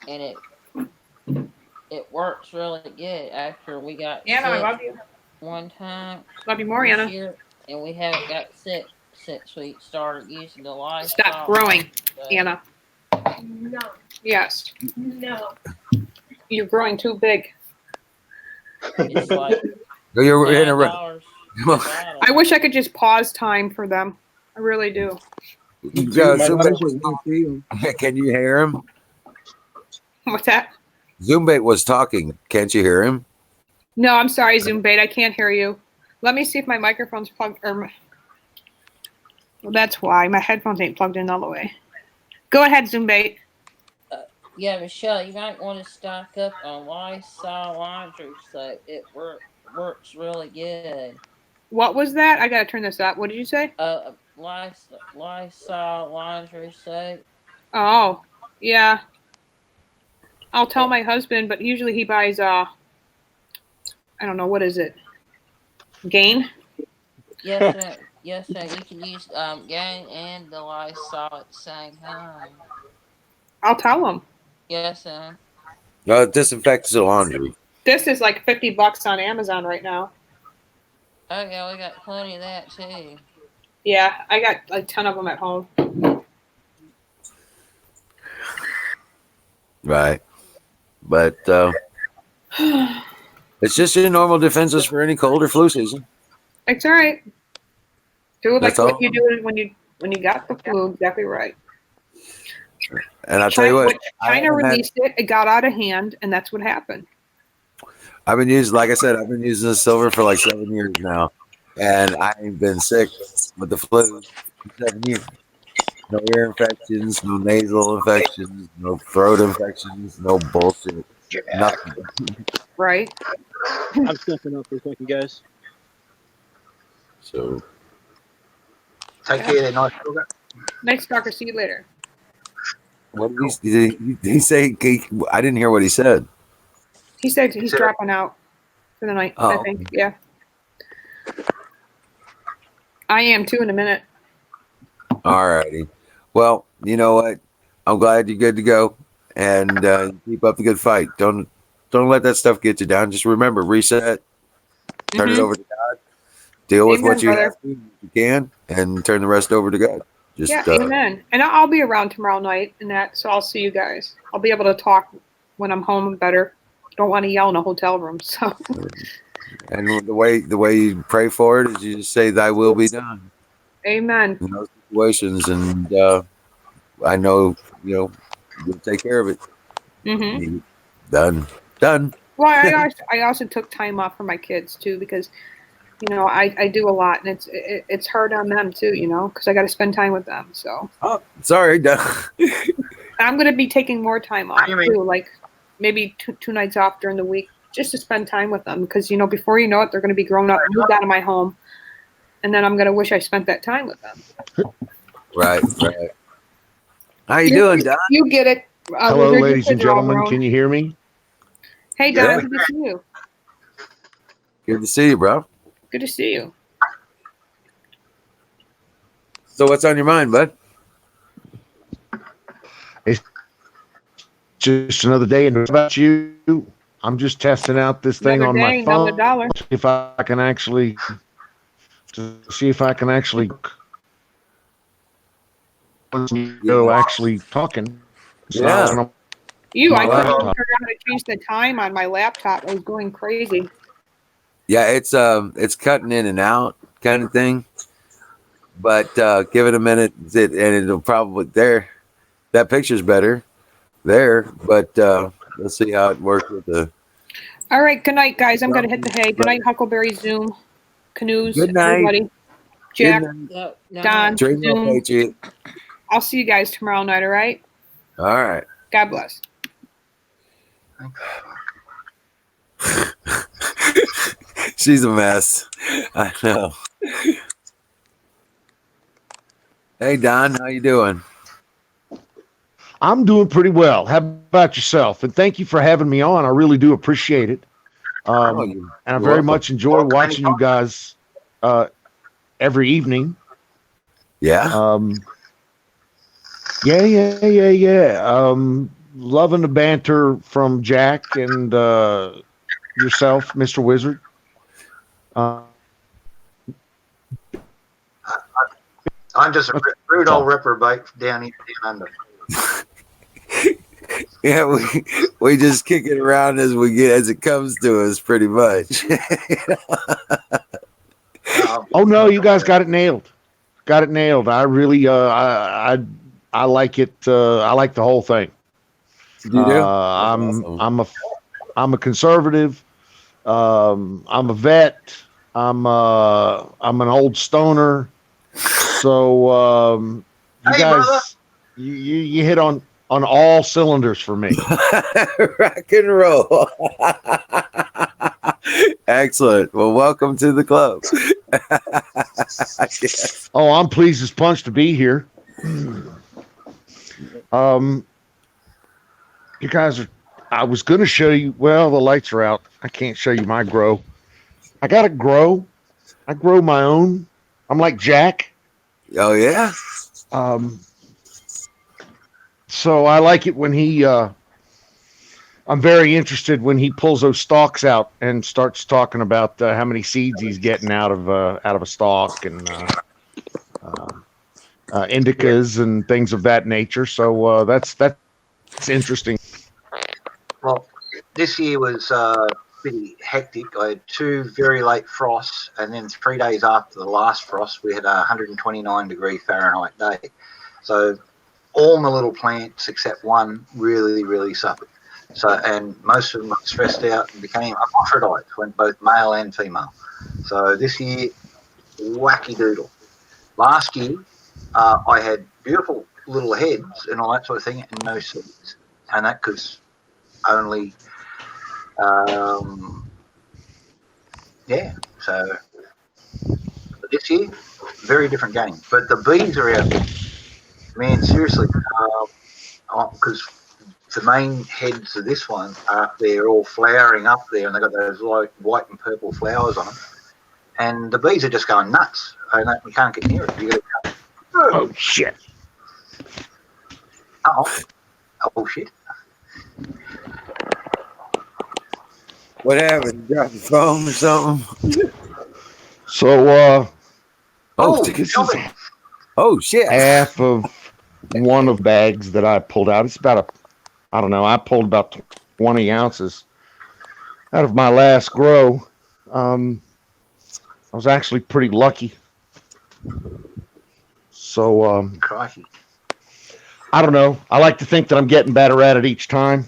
H: and it works really good. After we got
G: Anna,
H: sick
G: I love you.
H: one time.
G: Love you more, Anna.
H: Year, and we haven't got sick since we started using the Lysol.
G: Stop growing,
H: soap.
G: Anna.
I: No.
G: Yes.
I: No.
G: You're growing too big.
H: It's like
A: You're in a
H: $9 a bottle.
G: I wish I could just pause time for them. I really do.
A: Can you hear him?
G: What's that?
A: Zoombait was talking. Can't you hear him?
G: No, I'm sorry, Zoombait. I can't hear you. Let me see if my microphone's plugged. Well, that's why. My headphones ain't plugged in all the way. Go ahead, Zoombait.
H: Yeah, Michelle, you might want to stock up on Lysol laundry soap. It works really good.
G: What was that? I gotta turn this up. What did you say?
H: Lysol laundry soap.
G: Oh, yeah. I'll tell my husband, but usually he buys I don't know, what is it? Gain?
H: Yes, sir. Yes, sir. You can use Gain and the Lysol at the same time.
G: I'll tell him.
H: Yes, sir.
A: No, it disinfects the laundry.
G: This is like $50 on Amazon right now.
H: Oh yeah, we got plenty of that too.
G: Yeah, I got like 10 of them at home.
A: Right. But it's just your normal defenses for any cold or flu season.
G: It's all right. Do it like
A: That's all.
G: what you do when you got the flu. Exactly right.
A: And I'll tell you what.
G: China released it. It got out of hand, and that's what happened.
A: I've been using this silver for like 7 years now, and I ain't been sick with the flu for 7 years. No ear infections, no nasal infections, no throat infections, no bullshit.
B: Yeah.
A: Nothing.
G: Right.
D: I'm stepping up for a second, guys.
A: So
B: Take care there, nice sugar.
G: Nice talker. See you later.
A: what did he say? I didn't hear what he said.
G: He said he's dropping out for the night. I
A: Oh,
G: think. Yeah. I am too in a minute.
A: all righty. Well, you know what? I'm glad you're good to go, and keep up the good fight. Don't let that stuff get you down. Just remember, reset, turn it
G: Mhm.
A: over to God, deal with
G: Amen,
A: what you
G: brother.
A: have to, if you can, and turn the rest over to God. Just
G: Yeah, amen. And I'll be around tomorrow night and that, so I'll see you guys. I'll be able to talk when I'm home better. Don't want to yell in a hotel room. So
A: and the way you pray for it is you just say, "Thy will be done."
G: amen.
A: In those situations, and I know you'll take care of it.
G: Hmm.
A: Done.
G: Well, I also took time off for my kids too because I do a lot and it's hard on them too, because I got to spend time with them. So
A: Oh, sorry, done.
G: I'm going to be taking more time off
B: You mean-
G: too, like maybe two nights off during the week just to spend time with them because before you know it, they're going to be grown up, moved out of my home, and then I'm going to wish I spent that time with them.
A: Right. How you doing, Don?
G: You get it.
I: Hello,
G: Wizard, your
I: ladies and
G: kids are all
I: gentlemen.
G: grown.
I: Can you hear me?
G: Hey, Don,
A: Yeah.
G: good to see you.
A: Good to see you, bro.
G: Good to see you.
A: So what's on your mind, bud?
I: It's just another day. And what about you? I'm just testing out this thing
G: Another
I: on
G: day,
I: my phone.
G: another dollar.
I: To see if I can actually actually talking. So
A: Yeah.
I: when I'm
G: I
I: my
G: couldn't even
I: laptop.
G: figure out how to change the time on my laptop. I was going crazy.
A: Yeah, it's cutting in and out kind of thing. But give it a minute, and it'll probably that picture's better there. But let's see how it works with the.
G: All right, good night, guys. I'm going to hit the hay. Good night, Huckleberry, Zoom, Canoes,
A: Good night.
G: everybody. Jack,
H: No, no.
G: Don,
A: Dream on,
G: Zoom.
A: Patriot.
G: I'll see you guys tomorrow night, all right?
A: All right.
G: God bless.
A: She's a mess. I know. Hey Don, how you doing?
I: I'm doing pretty well. How about yourself? And thank you for having me on. I really do appreciate it. And I very
A: welcome.
I: much enjoy watching you guys every evening.
A: Yeah.
I: Yeah. Loving the banter from Jack and yourself, Mr. Wizard.
B: I'm just a rude old reprobate down here down under.
A: Yeah, we just kick it around as it comes to us, pretty much.
I: Oh no, you guys got it nailed. Got it nailed. I really, I like it. I like the whole thing.
A: You do?
I: I'm a conservative. I'm a vet. I'm an old stoner. So you guys,
B: brother.
I: you hit on all cylinders for me.
A: Rock and roll. Excellent. Well, welcome to the club.
I: Oh, I'm pleased as punch to be here. You guys are. I was going to show you. Well, the lights are out. I can't show you my grow. I got to grow. I grow my own. I'm like Jack.
A: Oh yeah.
I: So I like it when he. I'm very interested when he pulls those stalks out and starts talking about how many seeds he's getting out of a stalk and indicas and things of that nature. So that's interesting.
B: Well, this year was pretty hectic. I had 2 very late frosts, and then 3 days after the last frost, we had a 129-degree Fahrenheit day. So all my little plants except one really, really suffered. So, and most of them got stressed out and became hermaphrodites, went both male and female. So this year, wacky doodle. Last year, I had beautiful little heads and all that sort of thing, and no seeds. And that because only, so this year, very different game. But the bees are out there, man, seriously, because the main heads of this one are up there all flowering up there, and they've got those like white and purple flowers on them. And the bees are just going nuts. You can't get near it. You gotta
I: Oh shit!
B: oh shit!
A: What happened? You dropped the phone or something?
I: So,
B: Oh,
I: this is
A: Oh shit!
I: half of one of bags that I pulled out. It's about I pulled about 20 ounces out of my last grow. I was actually pretty lucky. So,
B: Crikey.
I: I don't know. I like to think that I'm getting better at it each time.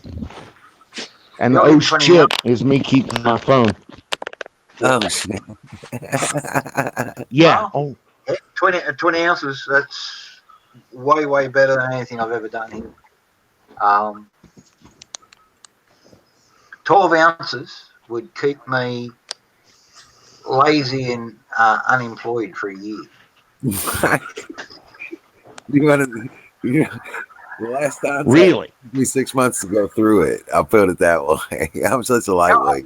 I: And
B: You're
I: oh
B: getting 20
I: shit is me keeping my phone.
A: Oh shit!
I: Yeah.
B: Wow. 20 ounces. That's way, way better than anything I've ever done here. 12 ounces would keep me lazy and unemployed for a year.
A: You want to? The last time,
I: Really?
A: it took me 6 months to go through it. I'll put it that way. I'm such a lightweight.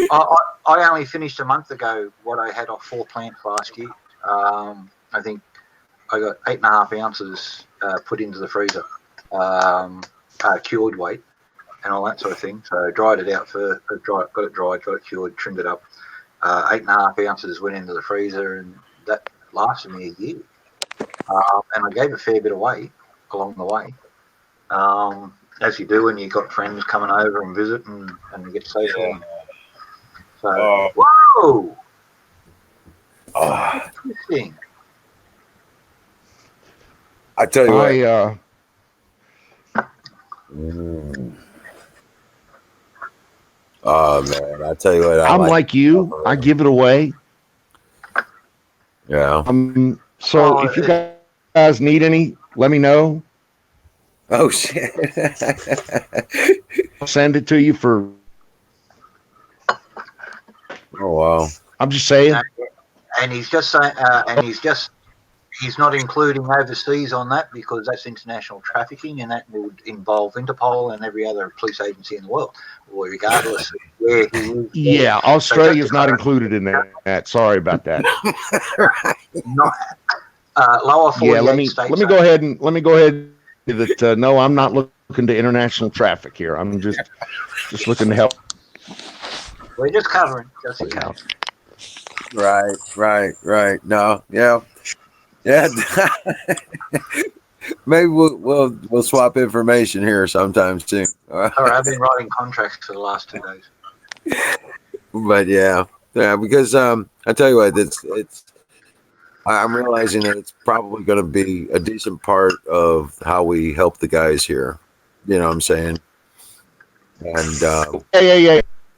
B: I only finished a month ago what I had off 4 plants last year. I think I got 8.5 ounces put into the freezer, cured weight, and all that sort of thing. So I dried it out got it dried, got it cured, trimmed it up. 8.5 ounces went into the freezer, and that lasted me a year. And I gave a fair bit away along the way, as you do when you've got friends coming over and visit and you get social.
A: Yeah.
B: So, whoa!
A: Oh,
B: Interesting.
A: I tell you what. Oh man, I tell you what.
I: I'm like you. I give it away.
A: Yeah.
I: So if you guys need any, let me know.
A: Oh shit!
I: I'll send it to you for.
A: Oh wow!
I: I'm just saying.
B: And he's just saying, he's not including overseas on that because that's international trafficking, and that would involve Interpol and every other police agency in the world, or regardless of where he is.
I: Yeah, Australia's not included in that. Sorry about that.
B: Not lower 48 states.
I: Let me go ahead and that. No, I'm not looking to international traffic here. I'm just looking to help.
B: We're just covering, just in case.
A: Right. No, yeah. Maybe we'll swap information here sometime soon.
B: All right, I've been writing contracts for the last 2 days.
A: But yeah, because I tell you what, I'm realizing that it's probably going to be a decent part of how we help the guys here. You know what I'm saying? And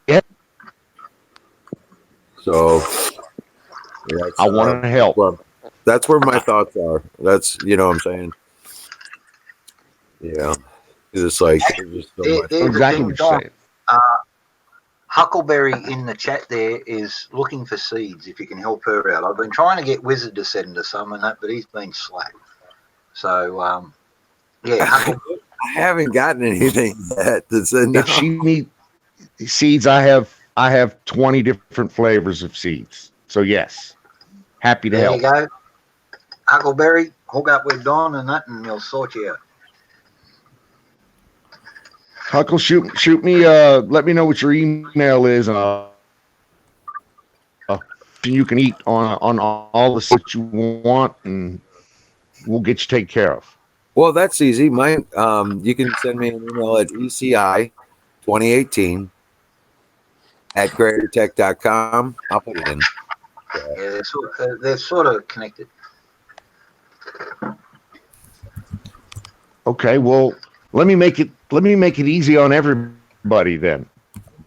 I: Yeah.
A: So
I: I want to help.
A: Well, that's where my thoughts are. That's what I'm saying. Yeah, it's like there's so much.
I: Exactly what you're saying.
B: Huckleberry in the chat there is looking for seeds. If you can help her out, I've been trying to get Wizard to send her some and that, but he's been slack. So yeah, Huckleberry.
A: I haven't gotten anything yet.
I: If she needs seeds, I have 20 different flavors of seeds. So yes, happy to help.
B: There you go. Huckleberry, hook up with Don and that, and he'll sort you out.
I: Huckle, shoot me. Let me know what your email is, and you can eat on all the stuff you want, and we'll get you taken care of.
A: Well, that's easy. Mine. You can send me an email at eci2018@greatertech.com. I'll put it in.
B: Yeah, they're sort of connected.
I: Okay, well, let me make it easy on everybody then.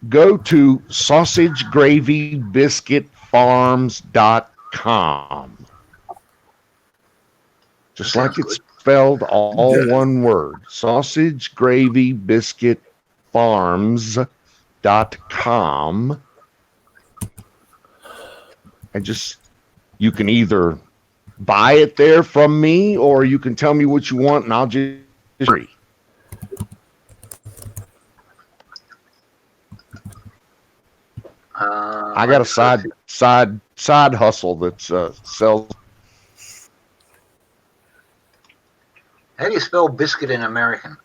I: Go to sausagegravybiscuitfarms.com. Just like it's spelled all one word. Sausage Gravy Biscuit Farms.com. And just, you can either buy it there from me, or you can tell me what you want and I'll just free. I got a side hustle that sells.
B: How do you spell biscuit in American?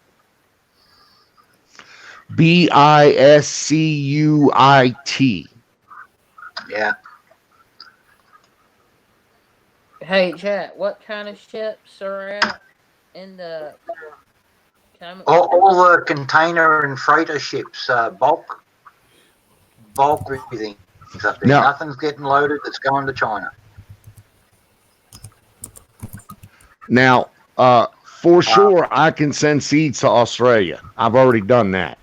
I: Biscuit.
B: Yeah.
H: Hey, chat, what kind of ships are out in the...
B: All the container and freighter ships, bulk everything up there.
I: Now,
B: nothing's getting loaded. It's going to China.
I: Now, for sure, I can send seeds to Australia. I've already done that.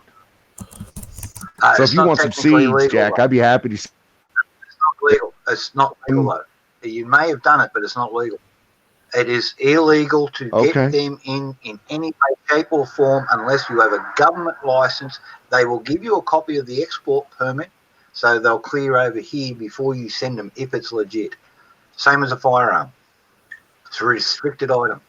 I: So if you want some seeds, legal, Jack, I'd be happy to.
B: It's not legal. It's not legal, though. You may have done it, but it's not legal. It is illegal to get them in any way, shape, or form unless you have a government license. They will give you a copy of the export permit, so they'll clear over here before you send them if it's legit. Same as a firearm. It's a restricted item.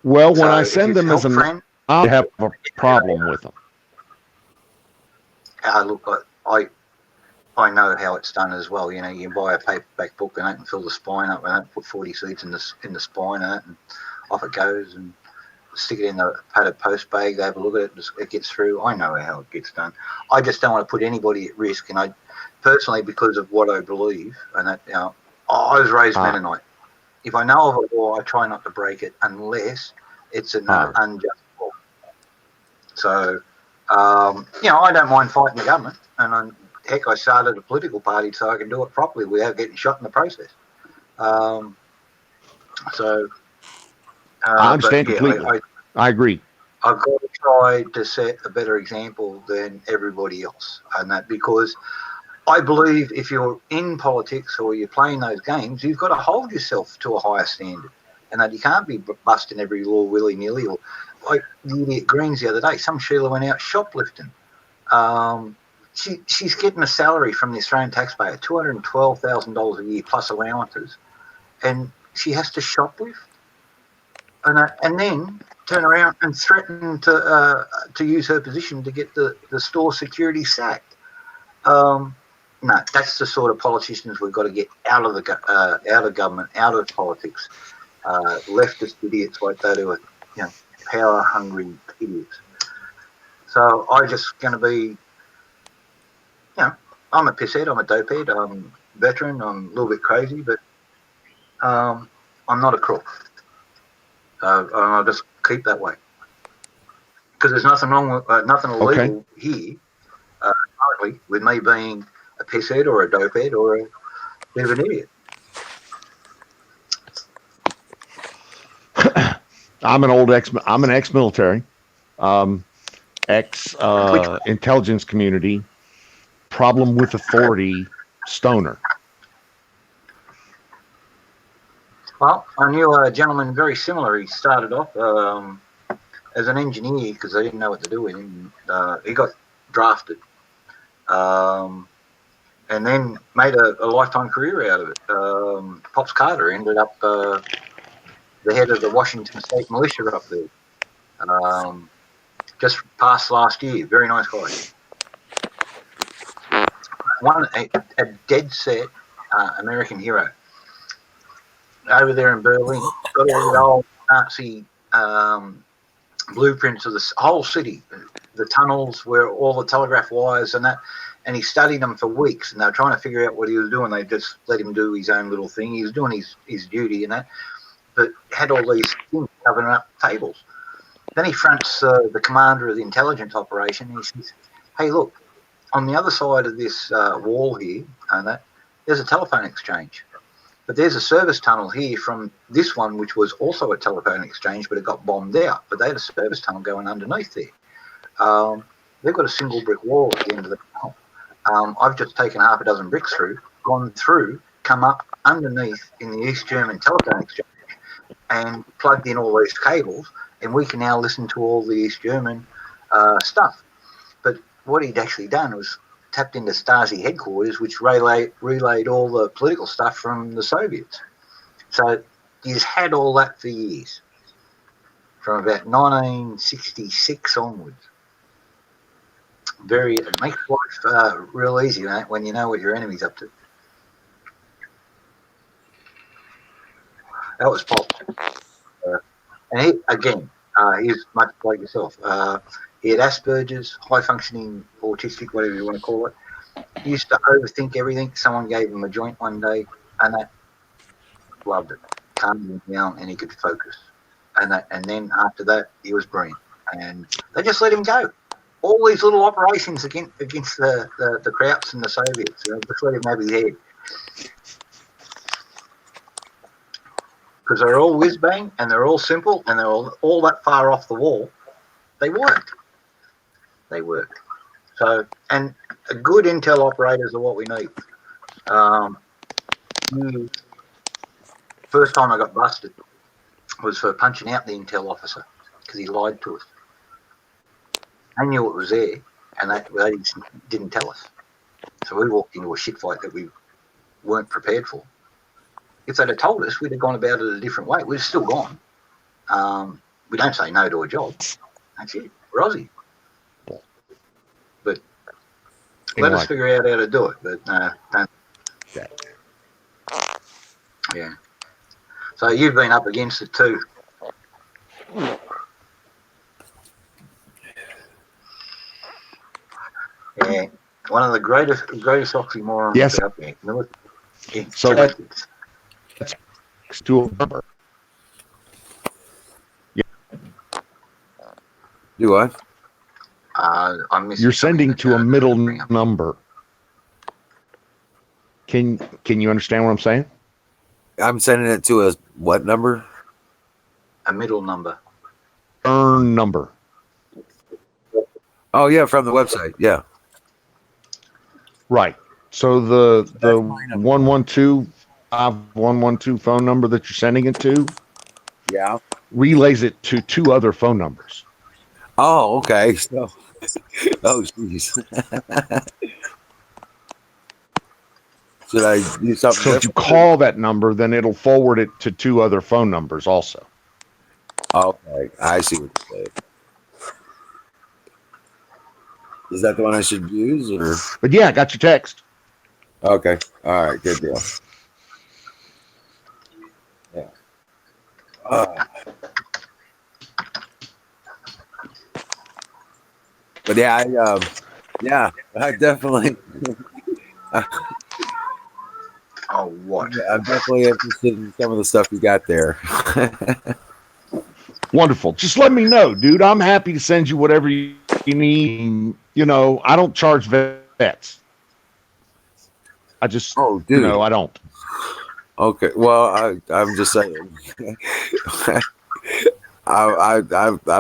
I: Well, when I send them as a I have a problem with them.
B: Look, I know how it's done as well. You know, you buy a paperback book and fill the spine up and put 40 seeds in the spine and off it goes, and stick it in the padded post bag. They have a look at it. It gets through. I know how it gets done. I just don't want to put anybody at risk. And I personally, because of what I believe, and that, you know, I was raised Mennonite. If I know of a law, I try not to break it unless it's an unjust law. So, you know, I don't mind fighting the government, and heck, I started a political party so I can do it properly without getting shot in the process.
I: I understand completely. I agree.
B: I've got to try to set a better example than everybody else, and that because I believe if you're in politics or you're playing those games, you've got to hold yourself to a higher standard, and that you can't be busting every law willy-nilly. Or like the idiot Greens the other day, some Sheila went out shoplifting. She's getting a salary from the Australian taxpayer, $212,000 a year plus allowances, and she has to shoplift, and then turn around and threaten to use her position to get the store security sacked. No, that's the sort of politicians we've got to get out of government, out of politics. Leftist idiots like that who are, you know, power hungry idiots. So I'm just going to be, you know, I'm a pisshead, I'm a dopehead, I'm a veteran, I'm a little bit crazy, but I'm not a crook. I'll just keep that way. Because there's nothing wrong with, nothing illegal here, currently, with me being a pisshead or a dopehead or a bit of an idiot.
I: I'm an ex-military, ex-intelligence community, problem with authority, stoner.
B: Well, I knew a gentleman very similar. He started off as an engineer because they didn't know what to do with him. He got drafted and then made a lifetime career out of it. Pops Carter ended up the head of the Washington State Militia up there. Just passed last year. Very nice guy. A dead set American hero. Over there in Berlin, got all the old Nazi blueprints of the whole city, the tunnels where all the telegraph wires and that, and he studied them for weeks, and they were trying to figure out what he was doing. They just let him do his own little thing. He was doing his duty and that, but had all these things covering up tables. Then he fronts the commander of the intelligence operation, and he says, "Hey, look, on the other side of this wall here, and that, there's a telephone exchange. But there's a service tunnel here from this one, which was also a telephone exchange, but it got bombed out. But they had a service tunnel going underneath there. They've got a single brick wall at the end of the tunnel. I've just taken half a dozen bricks through, gone through, come up underneath in the East German telephone exchange, and plugged in all these cables, and we can now listen to all the East German stuff. But what he'd actually done was tapped into Stasi headquarters, which relayed all the political stuff from the Soviets. So he's had all that for years, from about 1966 onwards. It makes life real easy, mate, when you know what your enemy's up to. That was Pop. And he's much like yourself. He had Asperger's, high-functioning autistic, whatever you want to call it. He used to overthink everything. Someone gave him a joint one day, and that loved it. Calmed him down, and he could focus. And then after that, he was brilliant. And they just let him go. All these little operations against the Krauts and the Soviets, just let him have his head. Because they're all whiz-bang, and they're all simple, and they're all that far off the wall. They work. So, and good intel operators are what we need. First time I got busted was for punching out the intel officer because he lied to us. They knew it was there, and they didn't tell us. So we walked into a shit fight that we weren't prepared for. If they'd have told us, we'd have gone about it a different way. We'd have still gone. We don't say no to a job. That's it. We're Aussie. But let us figure out how to do it. But don't. Yeah. So you've been up against it too. Yeah. One of the greatest oxymorons out there.
I: So that's to a number.
A: Do what?
I: You're sending to a middle number. Can you understand what I'm saying?
A: I'm sending it to a what number?
B: A middle number.
I: Earn number.
A: Oh yeah, from the website. Yeah.
I: Right. So the 112 phone number that you're sending it to,
A: yeah,
I: relays it to two other phone numbers.
A: Oh, okay. So, oh, jeez. Should I do something?
I: So if you call that number, then it'll forward it to two other phone numbers also.
A: Okay, I see what you're saying. Is that the one I should use, or?
I: But yeah, I got your text.
A: Okay. All right. Good deal. Yeah. But yeah, I definitely.
B: Oh, what?
A: I'm definitely interested in some of the stuff you got there.
I: Wonderful. Just let me know, dude. I'm happy to send you whatever you need. You know, I don't charge vets. I just,
A: dude.
I: I don't.
A: Okay. Well, I'm just saying. I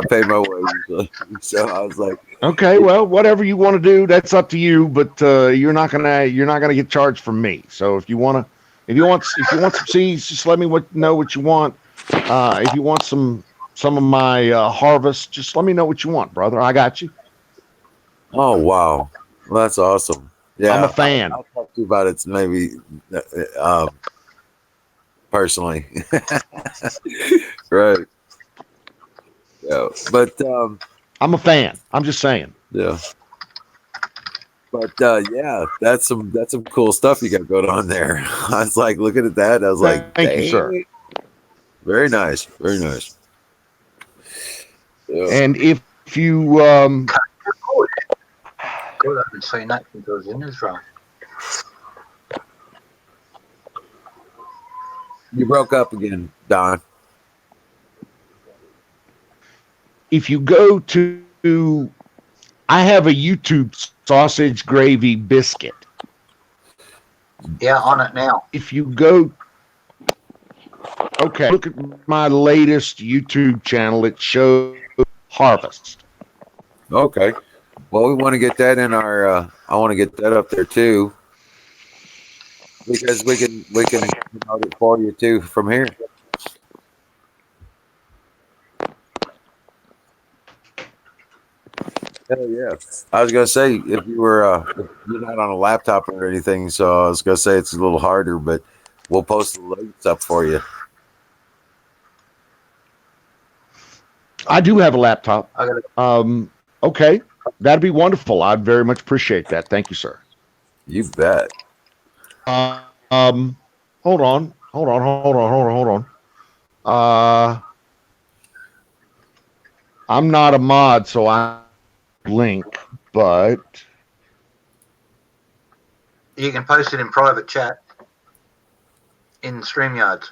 A: pay my way usually, so I was like,
I: okay, well, whatever you want to do, that's up to you. But you're not gonna get charged from me. So if you want some seeds, just let me know what you want. If you want some of my harvest, just let me know what you want, brother. I got you.
A: Oh wow, well, that's awesome. Yeah,
I: I'm a fan.
A: I'll talk to you about it maybe personally. Right. Yeah, but
I: I'm a fan. I'm just saying.
A: Yeah. But yeah, that's some cool stuff you got going on there. I was like looking at that. I was like,
I: thank you, sir.
A: Very nice. Very nice.
I: Yeah. And if you
B: Good, I've been saying that since I was in Israel.
A: You broke up again, Don.
I: If you go to, I have a YouTube sausage gravy biscuit.
B: Yeah, on it now.
I: If you go, okay, look at my latest YouTube channel. It shows harvest.
A: Okay. Well, we want to get that in our. I want to get that up there too, because we can promote it for you too from here. Hell yeah. I was gonna say if you're not on a laptop or anything, so I was gonna say it's a little harder, but we'll post the links up for you.
I: I do have a laptop.
B: I got
I: Okay, that'd be wonderful. I'd very much appreciate that. Thank you, sir.
A: You bet.
I: Hold on. I'm not a mod, so I link, but
B: You can post it in private chat in StreamYard,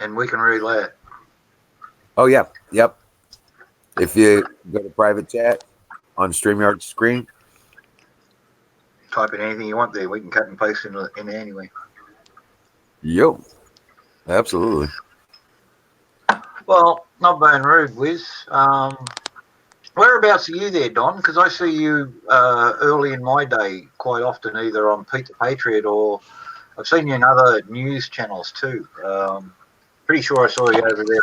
B: and we can relay it.
A: Oh yeah, yep. If you go to private chat on StreamYard screen,
B: Type in anything you want there. We can cut and paste in there anyway.
A: yo, absolutely.
B: Well, not being rude, Wiz. Whereabouts are you there, Don? Because I see you early in my day quite often, either on Pete the Patriot or I've seen you in other news channels too. Pretty sure I saw you over there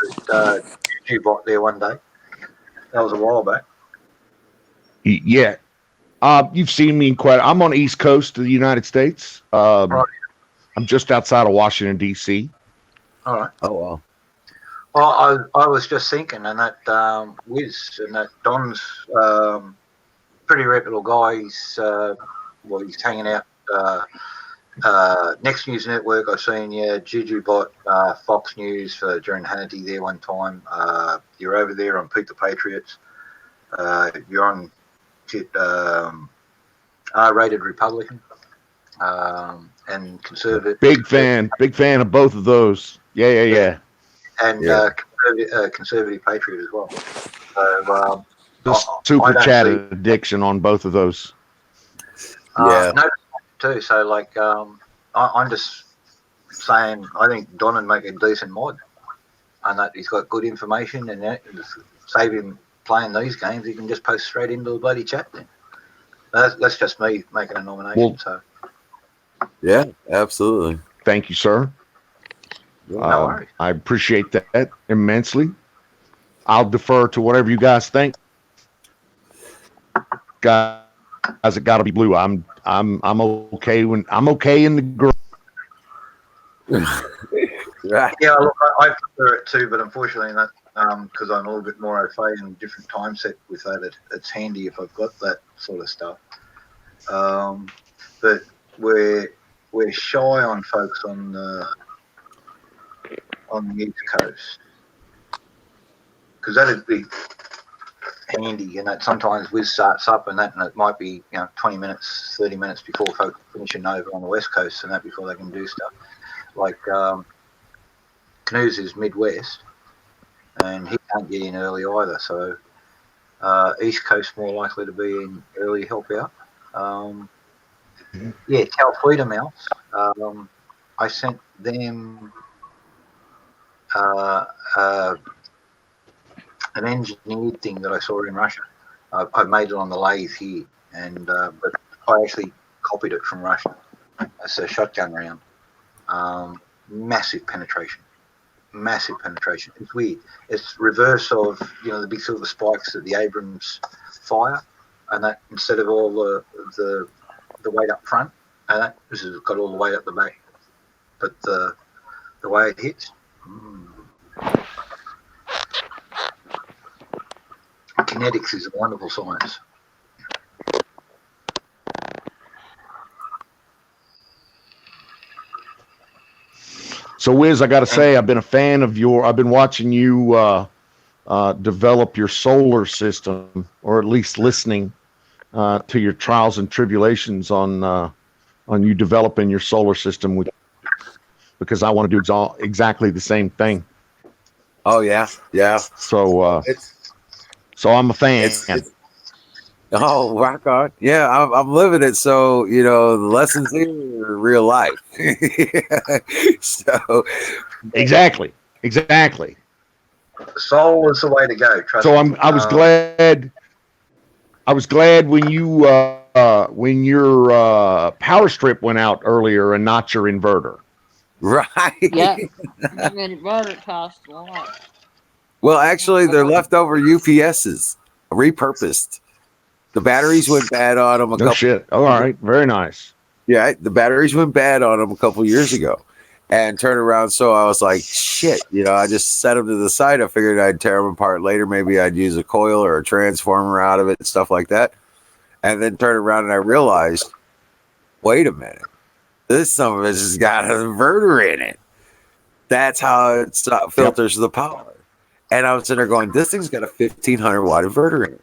B: at Q-Bot there one day. That was a while back.
I: yeah. You've seen me I'm on the East Coast of the United States.
B: Right.
I: I'm just outside of Washington, D.C.
B: All right.
A: Oh wow.
B: Well, I was just thinking, and that Wiz and that Don's pretty reputable guy. He's hanging out Next News Network. I've seen JujuBot, Fox News during Hannity there one time. You're over there on Pete the Patriots. You're on R-rated Republican and conservative.
I: Big fan of both of those. Yeah.
B: And conservative patriot as well. So
I: The super chat addiction on both of those.
A: Yeah.
B: No, too. So like, I'm just saying, I think Don would make a decent mod, and that he's got good information, and that save him playing these games. He can just post straight into the bloody chat. Then that's just me making a nomination. So
A: yeah, absolutely.
I: Thank you, sir.
B: No worries.
I: I appreciate that immensely. I'll defer to whatever you guys think. Guys, it got to be blue. I'm okay when I'm okay in the girl.
A: Right.
B: Yeah, look, I prefer it too, but unfortunately, that because I'm a little bit more au fait in a different time set with that, it's handy if I've got that sort of stuff. But we're shy on folks on the East Coast because that'd be handy, and that sometimes Wiz starts up and it might be 20 minutes, 30 minutes before folks finishing over on the West Coast and that before they can do stuff. Like Canoes is Midwest, and he can't get in early either, so East Coast more likely to be in early help out. Yeah, Cal Freedom Mouse. I sent them an engineered thing that I saw in Russia. I made it on the lathe here, and but I actually copied it from Russia. It's a shotgun round. Massive penetration. It's weird. It's reverse of the big silver spikes that the Abrams fire, and that instead of all the weight up front, and that this has got all the weight up the back, but the way it hits. Kinetics is a wonderful science.
I: So, Wiz, I got to say, I've been a fan of I've been watching you develop your solar system, or at least listening to your trials and tribulations on you developing your solar system because I want to do exactly the same thing.
A: Oh yeah.
I: So I'm a fan.
A: Oh, rock on. Yeah, I'm living it. So, the lessons here are real life. So,
I: exactly.
B: Soul is the way to go. Trust me.
I: I was glad when when your power strip went out earlier and not your inverter.
A: Right.
H: Yeah. The inverter costs a lot.
A: Well, actually, they're leftover UPSs, repurposed. The batteries went bad on them a
I: No
A: couple.
I: shit. All right. Very nice.
A: Yeah, the batteries went bad on them a couple years ago, and turned around. So I was like, shit. I just set them to the side. I figured I'd tear them apart later. Maybe I'd use a coil or a transformer out of it, stuff like that. And then turned around and I realized, wait a minute, this some of it has got an inverter in it. That's how it filters the power. And I was sitting there going, this thing's got a 1500 watt inverter in it.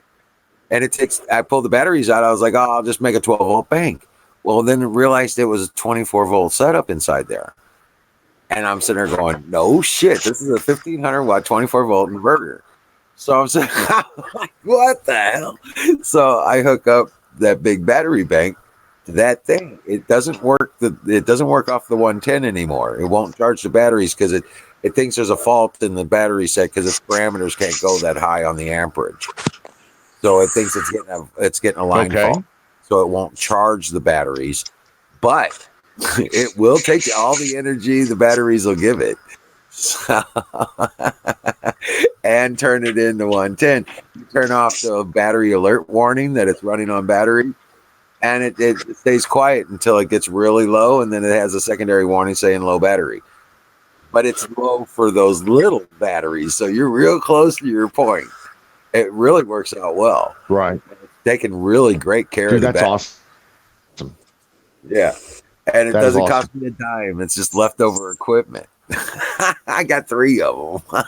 A: And I pulled the batteries out. I was like, oh, I'll just make a 12 volt bank. Well, then I realized it was a 24 volt setup inside there. And I'm sitting there going, no shit, this is a 1500 watt 24 volt inverter. So I'm saying, like, what the hell? So I hook up that big battery bank to that thing. It doesn't work. It doesn't work off the 110 anymore. It won't charge the batteries because it thinks there's a fault in the battery set because its parameters can't go that high on the amperage. So it thinks it's getting a line fault. So it won't charge the batteries, but it will take all the energy the batteries will give it. And turn it into 110. You turn off the battery alert warning that it's running on battery, and it stays quiet until it gets really low, and then it has a secondary warning saying low battery. But it's low for those little batteries, so you're real close to your point. It really works out well.
I: Right.
A: It's taking really great care of the battery.
I: That's awesome.
A: Yeah. And it
I: That is
A: doesn't
I: awesome.
A: cost me a dime. It's just leftover equipment. I got 3 of them.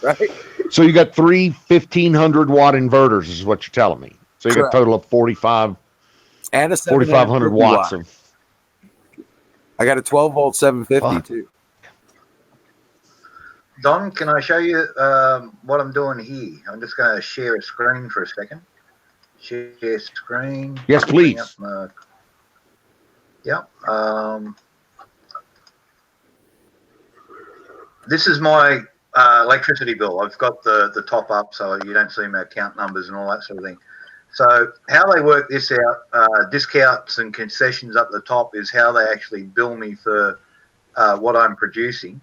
A: Right?
I: So you got 3 1500 watt inverters, is what you're telling me. So you got a total of 45
A: and a
I: 4500 watts of.
A: I got a 12 volt 750 too.
B: Don, can I show you what I'm doing here? I'm just going to share a screen for a second. Share screen.
I: Yes, please.
B: Yep. This is my electricity bill. I've got the top up so you don't see my account numbers and all that sort of thing. So how they work this out, discounts and concessions up the top is how they actually bill me for what I'm producing.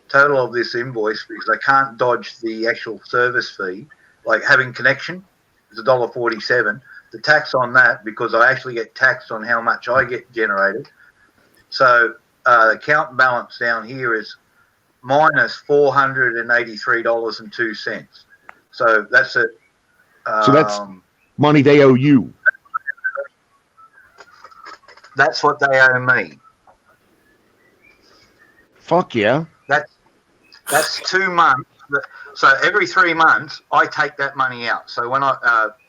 B: Total of this invoice, because I can't dodge the actual service fee, like having connection is $1.47. The tax on that, because I actually get taxed on how much I get generated. So the account balance down here is minus $483.02. So that's it.
I: So that's money they owe you.
B: That's what they owe me.
I: Fuck yeah.
B: That's 2 months. So every 3 months, I take that money out. So when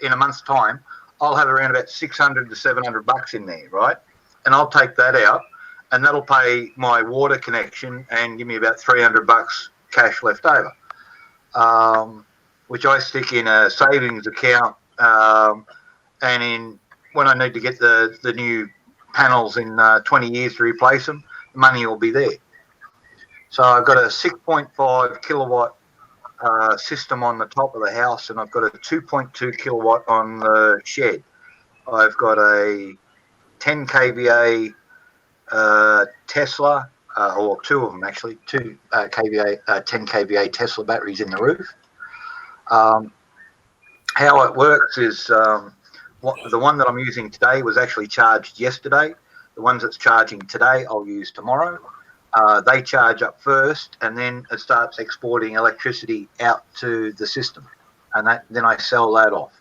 B: in a month's time, I'll have around about $600 to $700 in there, right? And I'll take that out, and that'll pay my water connection and give me about $300 cash left over, which I stick in a savings account. And when I need to get the new panels in 20 years to replace them, the money will be there. So I've got a 6.5 kilowatt system on the top of the house, and I've got a 2.2 kilowatt on the shed. I've got a 10 kVA Tesla, or 2 of them actually, 2 kVA, 10 kVA Tesla batteries in the roof. How it works is the one that I'm using today was actually charged yesterday. The ones that's charging today I'll use tomorrow. They charge up first, and then it starts exporting electricity out to the system, and then I sell that off.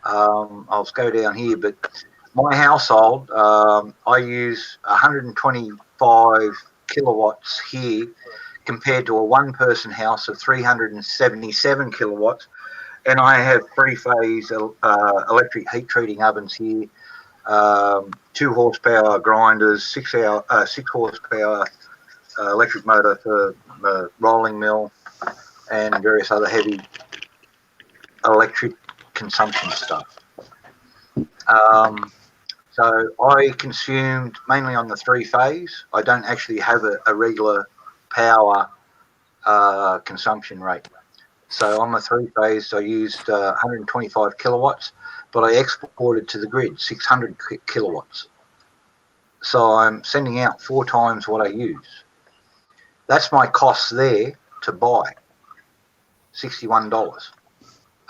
B: I'll go down here, but my household, I use 125 kilowatts here compared to a one-person house of 377 kilowatts, and I have 3-phase electric heat treating ovens here, 2 horsepower grinders, 6 horsepower electric motor for the rolling mill, and various other heavy electric consumption stuff. So I consumed mainly on the 3-phase. I don't actually have a regular power consumption rate. So on the 3-phase, I used 125 kilowatts, but I exported to the grid 600 kilowatts. So I'm sending out 4 times what I use. That's my cost there to buy, $61.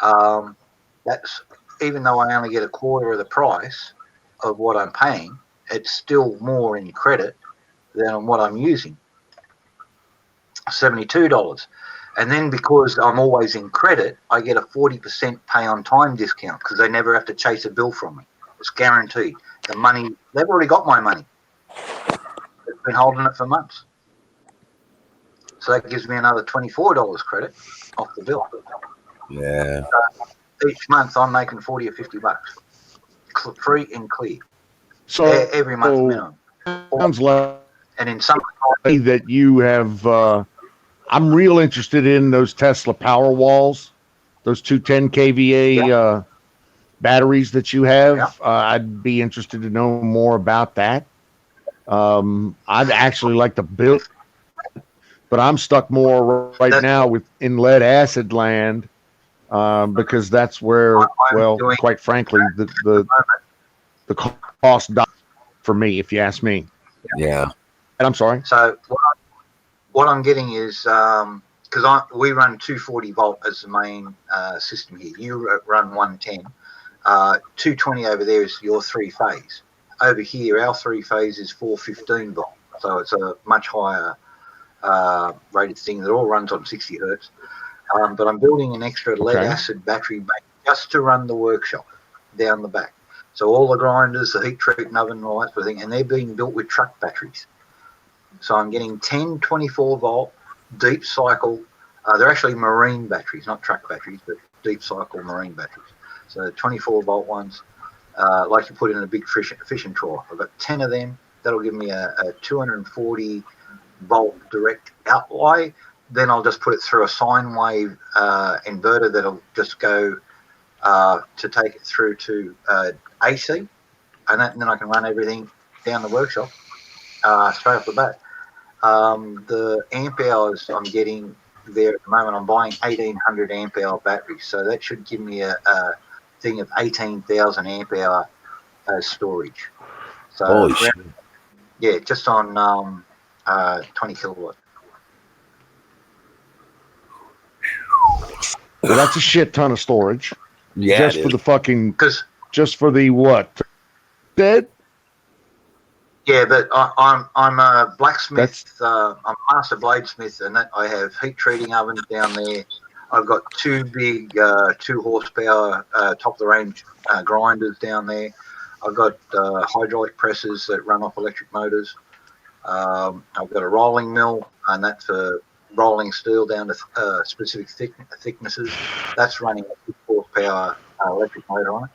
B: That's even though I only get a quarter of the price of what I'm paying, it's still more in credit than what I'm using. $72. And then because I'm always in credit, I get a 40% pay on time discount because they never have to chase a bill from me. It's guaranteed. The money, they've already got my money. They've been holding it for months. So that gives me another $24 credit off the bill.
A: Yeah.
B: Each month I'm making 40 or 50 bucks. Free and clear.
I: So
B: Every month minimum.
I: sounds like
B: And in some
I: that you have. I'm real interested in those Tesla power walls, those 210 kVA batteries that you have.
B: Yeah.
I: I'd be interested to know more about that. I'd actually like to build, but I'm stuck more right
B: That's
I: now with in lead acid land because that's where, well,
B: doing
I: quite frankly, the cost for me, if you ask me.
A: Yeah.
I: And I'm sorry.
B: So what I'm getting is because we run 240 volt as the main system here. You run 110. 220 over there is your three phase. Over here, our three phase is 415 volt. So it's a much higher rated thing that all runs on 60 hertz. But I'm building an extra lead acid battery bank just to run the workshop down the back. So all the grinders, the heat treating oven, and all that sort of thing, and they're being built with truck batteries. So I'm getting 10 24 volt deep cycle. They're actually marine batteries, not truck batteries, but deep cycle marine batteries. So 24 volt ones, like you put in a big fishing trawler. I've got 10 of them. That'll give me a 240 volt direct outlay. Then I'll just put it through a sine wave inverter that'll just go to take it through to AC, and then I can run everything down the workshop straight off the bat. The amp hours I'm getting there at the moment, I'm buying 1800 amp hour batteries, so that should give me a thing of 18,000 amp hour storage. So
A: Holy shit.
B: yeah, just on 20 kilowatt.
I: Well, that's a shit ton of storage.
A: Yeah.
I: Just for the fucking,
B: Because
I: just for the what? Dead?
B: yeah, but I'm a blacksmith. I'm a master bladesmith, and that I have heat treating ovens down there. I've got two big 2 horsepower top of the range grinders down there. I've got hydraulic presses that run off electric motors. I've got a rolling mill, and that's for rolling steel down to specific thicknesses. That's running a 6 horsepower electric motor on it.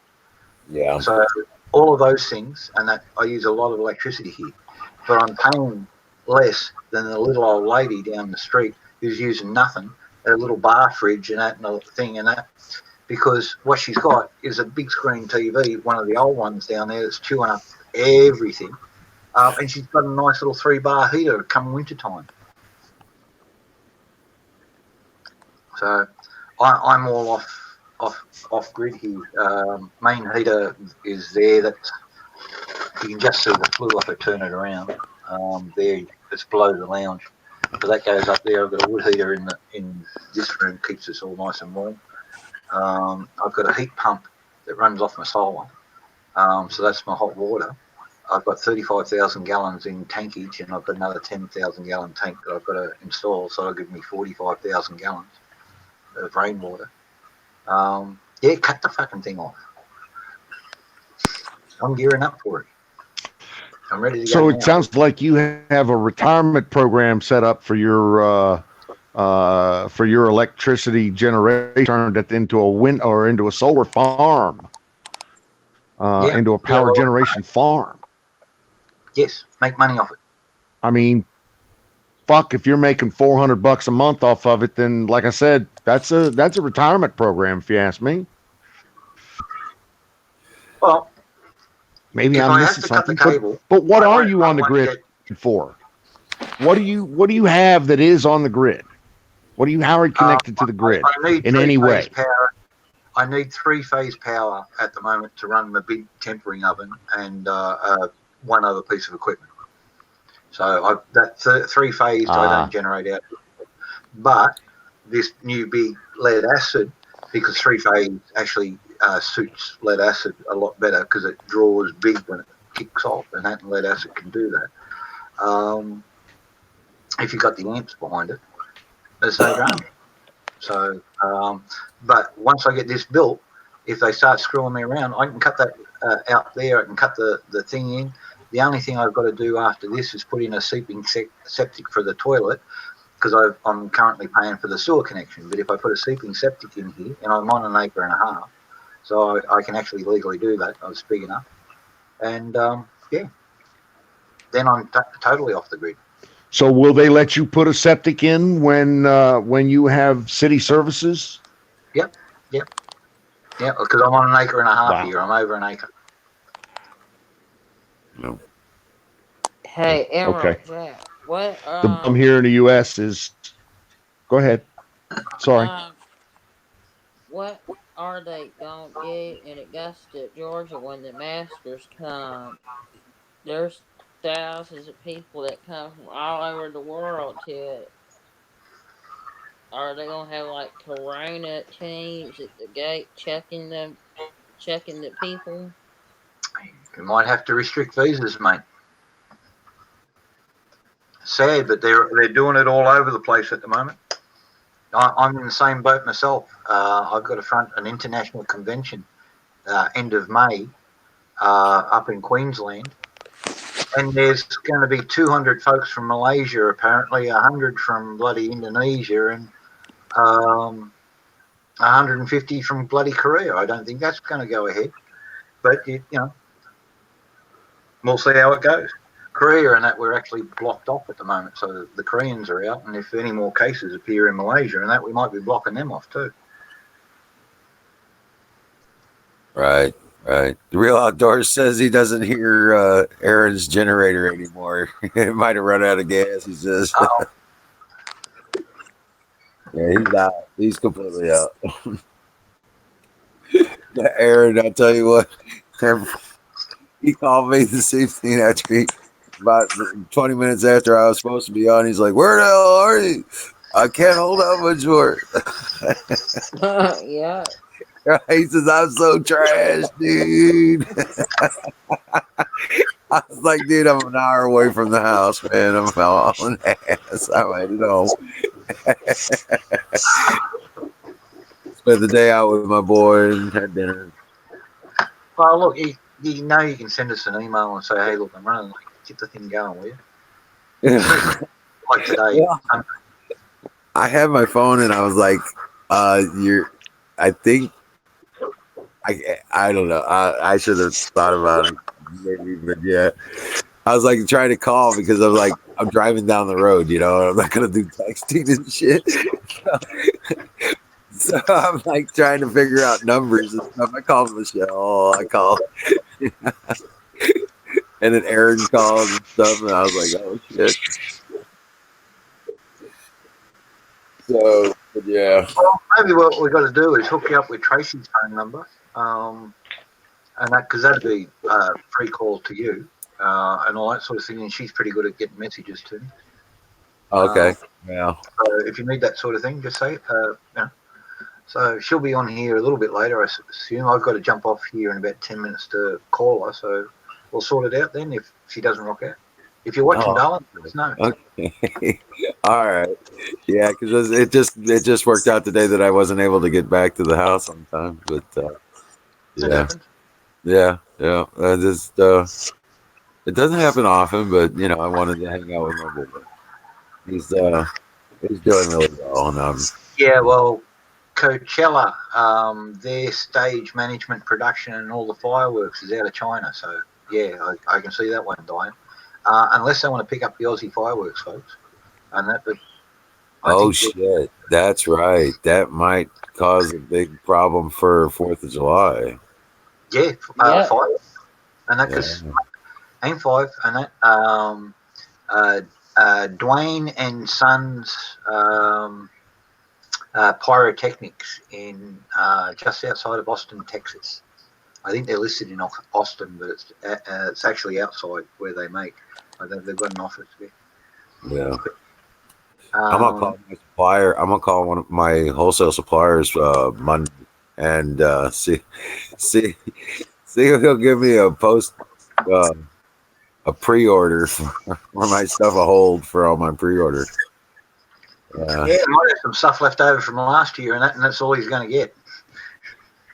A: Yeah.
B: So all of those things, and that I use a lot of electricity here, but I'm paying less than the little old lady down the street who's using nothing, a little bar fridge and that and a thing and that, because what she's got is a big screen TV, one of the old ones down there that's chewing up everything, and she's got a nice little 3-bar heater come winter time. So I'm all off grid here. Main heater is there. That you can just see the flue if I turn it around. There, it's below the lounge. So that goes up there. I've got a wood heater in this room, keeps us all nice and warm. I've got a heat pump that runs off my solar. So that's my hot water. I've got 35,000 gallons in tankage, and I've got another 10,000 gallon tank that I've got to install. So it'll give me 45,000 gallons of rainwater. Yeah, cut the fucking thing off. I'm gearing up for it. I'm ready to go.
I: So
B: now.
I: it sounds like you have a retirement program set up for your electricity generation, turned it into a wind or into a solar farm, into a power generation farm.
B: Yes, make money off it.
I: I mean, fuck, if you're making $400 a month off of it, then like I said, that's a retirement program, if you ask me.
B: Well,
I: maybe
B: if
I: I'm
B: I have
I: missing
B: to cut the
I: something.
B: cable,
I: But what
B: I
I: are
B: won't-
I: you
B: I
I: on the
B: won't
I: grid
B: get-
I: for? What do you have that is on the grid? How are you connected to the grid
B: I need
I: in any way?
B: power. I need 3-phase power at the moment to run my big tempering oven and one other piece of equipment. So that 3-phase I don't generate out. But this new big lead acid because three-phase actually suits lead acid a lot better because it draws big when it kicks off, and that lead acid can do that. If you've got the amps behind it, there's no drama. So, but once I get this built, if they start screwing me around, I can cut that out there. I can cut the thing in. The only thing I've got to do after this is put in a seeping septic for the toilet, because I'm currently paying for the sewer connection. But if I put a seeping septic in here, and I'm on 1.5 acres, so I can actually legally do that. I was big enough. And, yeah, then I'm totally off the grid.
I: So will they let you put a septic in when you have city services?
B: Yep, because I'm on 1.5 acres
I: Wow.
B: here. I'm over an acre.
A: No.
H: Hey, Emerald
I: Okay.
H: Jack, what
I: The bomb here in the U.S. is. Go ahead. Sorry.
H: What are they gonna do in Augusta, Georgia, when the Masters come? There's thousands of people that come from all over the world to it. Are they gonna have like corona teams at the gate checking the people?
B: We might have to restrict visas, mate. Sad, but they're doing it all over the place at the moment. I'm in the same boat myself. I've got to front an international convention end of May up in Queensland, and there's going to be 200 folks from Malaysia, apparently 100 from bloody Indonesia, and 150 from bloody Korea. I don't think that's going to go ahead, but you know, we'll see how it goes. Korea and that we're actually blocked off at the moment, so the Koreans are out, and if any more cases appear in Malaysia and that, we might be blocking them off too.
A: Right. The Real Outdoors says he doesn't hear Aaron's generator anymore. It might have run out of gas, he says. Yeah, he's out. He's completely out. Aaron, I'll tell you what, he called me this evening after about 20 minutes after I was supposed to be on. He's like, "Where the hell are you? I can't hold out much more."
H: Yeah.
A: He says, "I'm so trash, dude." I was like, "Dude, I'm an hour away from the house, man. I'm hauling ass. I made it home." Spent the day out with my boy and had dinner.
B: Well, look, you know you can send us an email and say, "Hey, look, I'm running late. Get the thing going, will you?" Like today.
A: Yeah. I had my phone and I was like, I think I don't know. I should have thought about it maybe, but yeah. I was like trying to call because I'm like, I'm driving down the road, you know, and I'm not gonna do texting and shit. So I'm like trying to figure out numbers and stuff. I called Michelle, I called and then Aaron called and stuff, and I was like, oh shit. So, but yeah.
B: Well, maybe what we've got to do is hook you up with Tracy's phone number, and that, because that'd be free call to you, and all that sort of thing. And she's pretty good at getting messages to me.
A: Okay. Yeah.
B: So if you need that sort of thing, just say it. You know. So she'll be on here a little bit later, I assume. I've got to jump off here in about 10 minutes to call her, so we'll sort it out then if she doesn't rock out. If you're watching, darling, let us know.
A: Okay. All right. Yeah, because it just worked out today that I wasn't able to get back to the house on time. But yeah. It doesn't happen often, but you know, I wanted to hang out with my boy. He's doing really well, and
B: yeah, well, Coachella, their stage management, production, and all the fireworks is out of China. So yeah, I can see that one dying. Unless they want to pick up the Aussie fireworks, folks, and that. But
A: shit, that's right. That might cause a big problem for 4th of July.
B: Yeah, 5, and that because AIM 5 and that. Dwayne and Sons Pyrotechnics in just outside of Austin, Texas. I think they're listed in Austin, but it's actually outside where they make. They've got an office there.
A: Yeah. I'm gonna call my supplier. I'm gonna call one of my wholesale suppliers Monday and see if he'll give me a pre-order for my stuff, a hold for all my pre-orders.
B: Yeah, I might have some stuff left over from last year, and that's all he's going to get.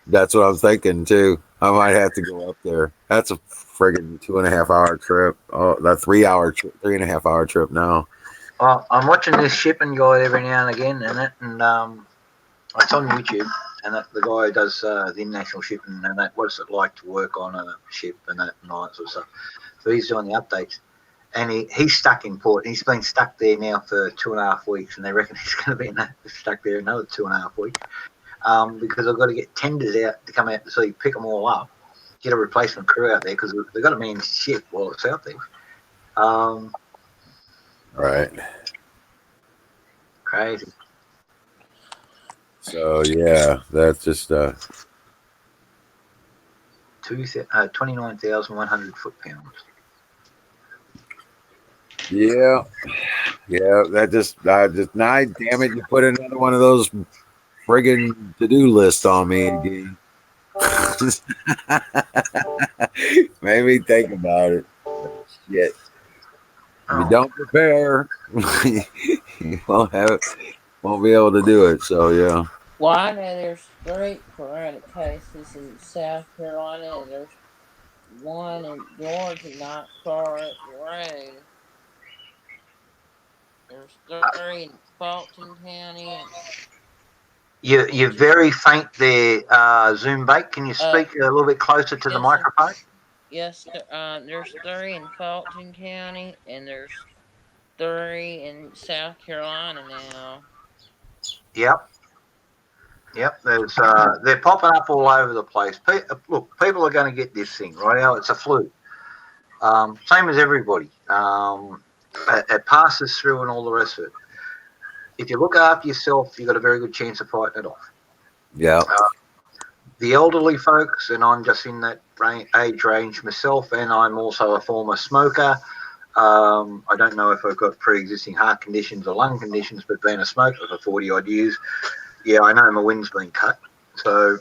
A: That's what I'm thinking too. I might have to go up there. That's a friggin' 2.5 hour trip. Oh, that 3 hour, 3.5 hour trip now.
B: Well, I'm watching this shipping guide every now and again, and it's on YouTube, and the guy does the international shipping and that. What's it like to work on a ship and that and all that sort of stuff. So he's doing the updates, and he's stuck in port. He's been stuck there now for 2.5 weeks, and they reckon he's going to be stuck there another 2.5 weeks because I've got to get tenders out to come out to see, pick them all up, get a replacement crew out there because they've got to man ship while it's out there.
A: Right.
B: Crazy.
A: So yeah, that's just
B: 29,100 foot-pounds.
A: yeah. That just now, damn it, you put another one of those friggin' to-do lists on me again. Made me think about it. Shit. If you don't prepare, you won't be able to do it. So yeah.
H: Well, I know there's 3 corona cases in South Carolina, and there's 1 in Georgia, not far up the road. There's 3 in Fulton County.
B: You're very faint there, Zoom bait. Can you speak a little bit closer to the microphone?
H: Yes, there's 3 in Fulton County, and there's 3 in South Carolina now.
B: Yep. There's they're popping up all over the place. Look, people are going to get this thing right now. It's a flu. Same as everybody. It passes through and all the rest of it. If you look after yourself, you've got a very good chance of fighting it off.
A: Yeah.
B: The elderly folks, and I'm just in that age range myself, and I'm also a former smoker. I don't know if I've got pre-existing heart conditions or lung conditions, but being a smoker for 40 odd years, yeah, I know my wind's been cut. So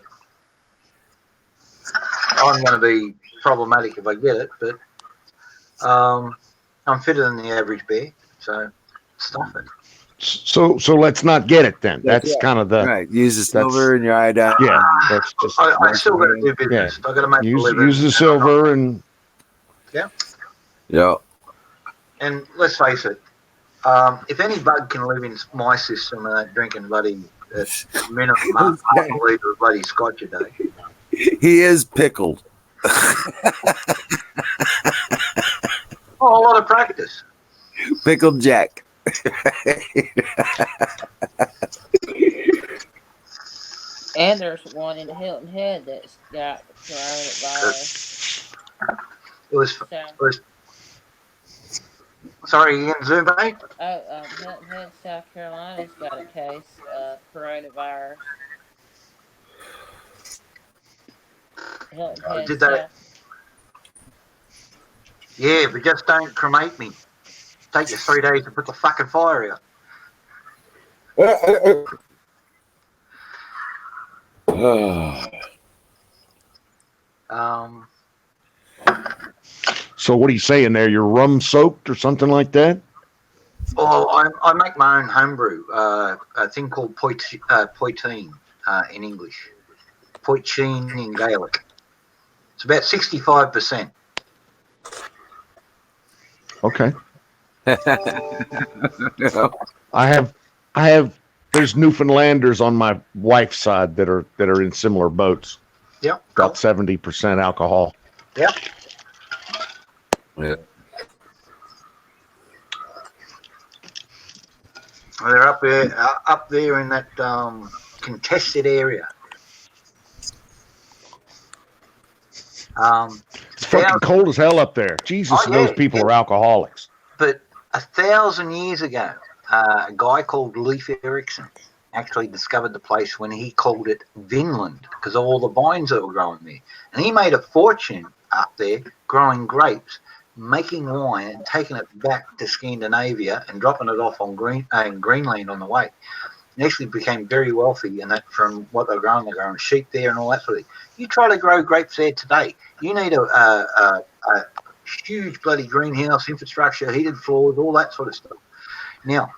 B: I'm going to be problematic if I get it, but I'm fitter than the average bear, so stuff it.
I: So let's not get it then. That's kind of the
A: right. Use the silver and your iodine.
I: Yeah, that's just.
B: I still got to do business. I got to make a living.
I: Use the silver and.
B: Yeah.
A: Yeah.
B: And let's face it, if any bug can live in my system and that drinking bloody minimum half a litre of bloody scotch a day.
A: He is pickled.
B: A lot of practice.
A: Pickled Jack.
H: And there's 1 in Hilton Head that's got coronavirus.
B: It was sorry, again, Zoom bait?
H: Hilton Head, South Carolina's got a case of coronavirus. Hilton Head,
B: Did they? Yeah, but just don't cremate me. Take you 3 days to put the fucking fire out.
I: So what are you saying there? You're rum soaked or something like that?
B: Well, I make my own homebrew, a thing called poitín in English. Poitín in Gaelic. It's about 65%.
I: Okay. I have there's Newfoundlanders on my wife's side that are in similar boats.
B: Yep.
I: About 70% alcohol.
B: Yep.
A: Yeah.
B: They're up there in that contested area.
I: It's fucking cold as hell up there. Jesus, those people are alcoholics.
B: But 1,000 years ago, a guy called Leif Erikson actually discovered the place when he called it Vinland because of all the vines that were growing there. And he made a fortune up there growing grapes, making wine and taking it back to Scandinavia and dropping it off on Greenland on the way. and actually became very wealthy, and that from what they're growing sheep there and all that sort of thing. You try to grow grapes there today, you need a huge bloody greenhouse infrastructure, heated floors, all that sort of stuff. Now,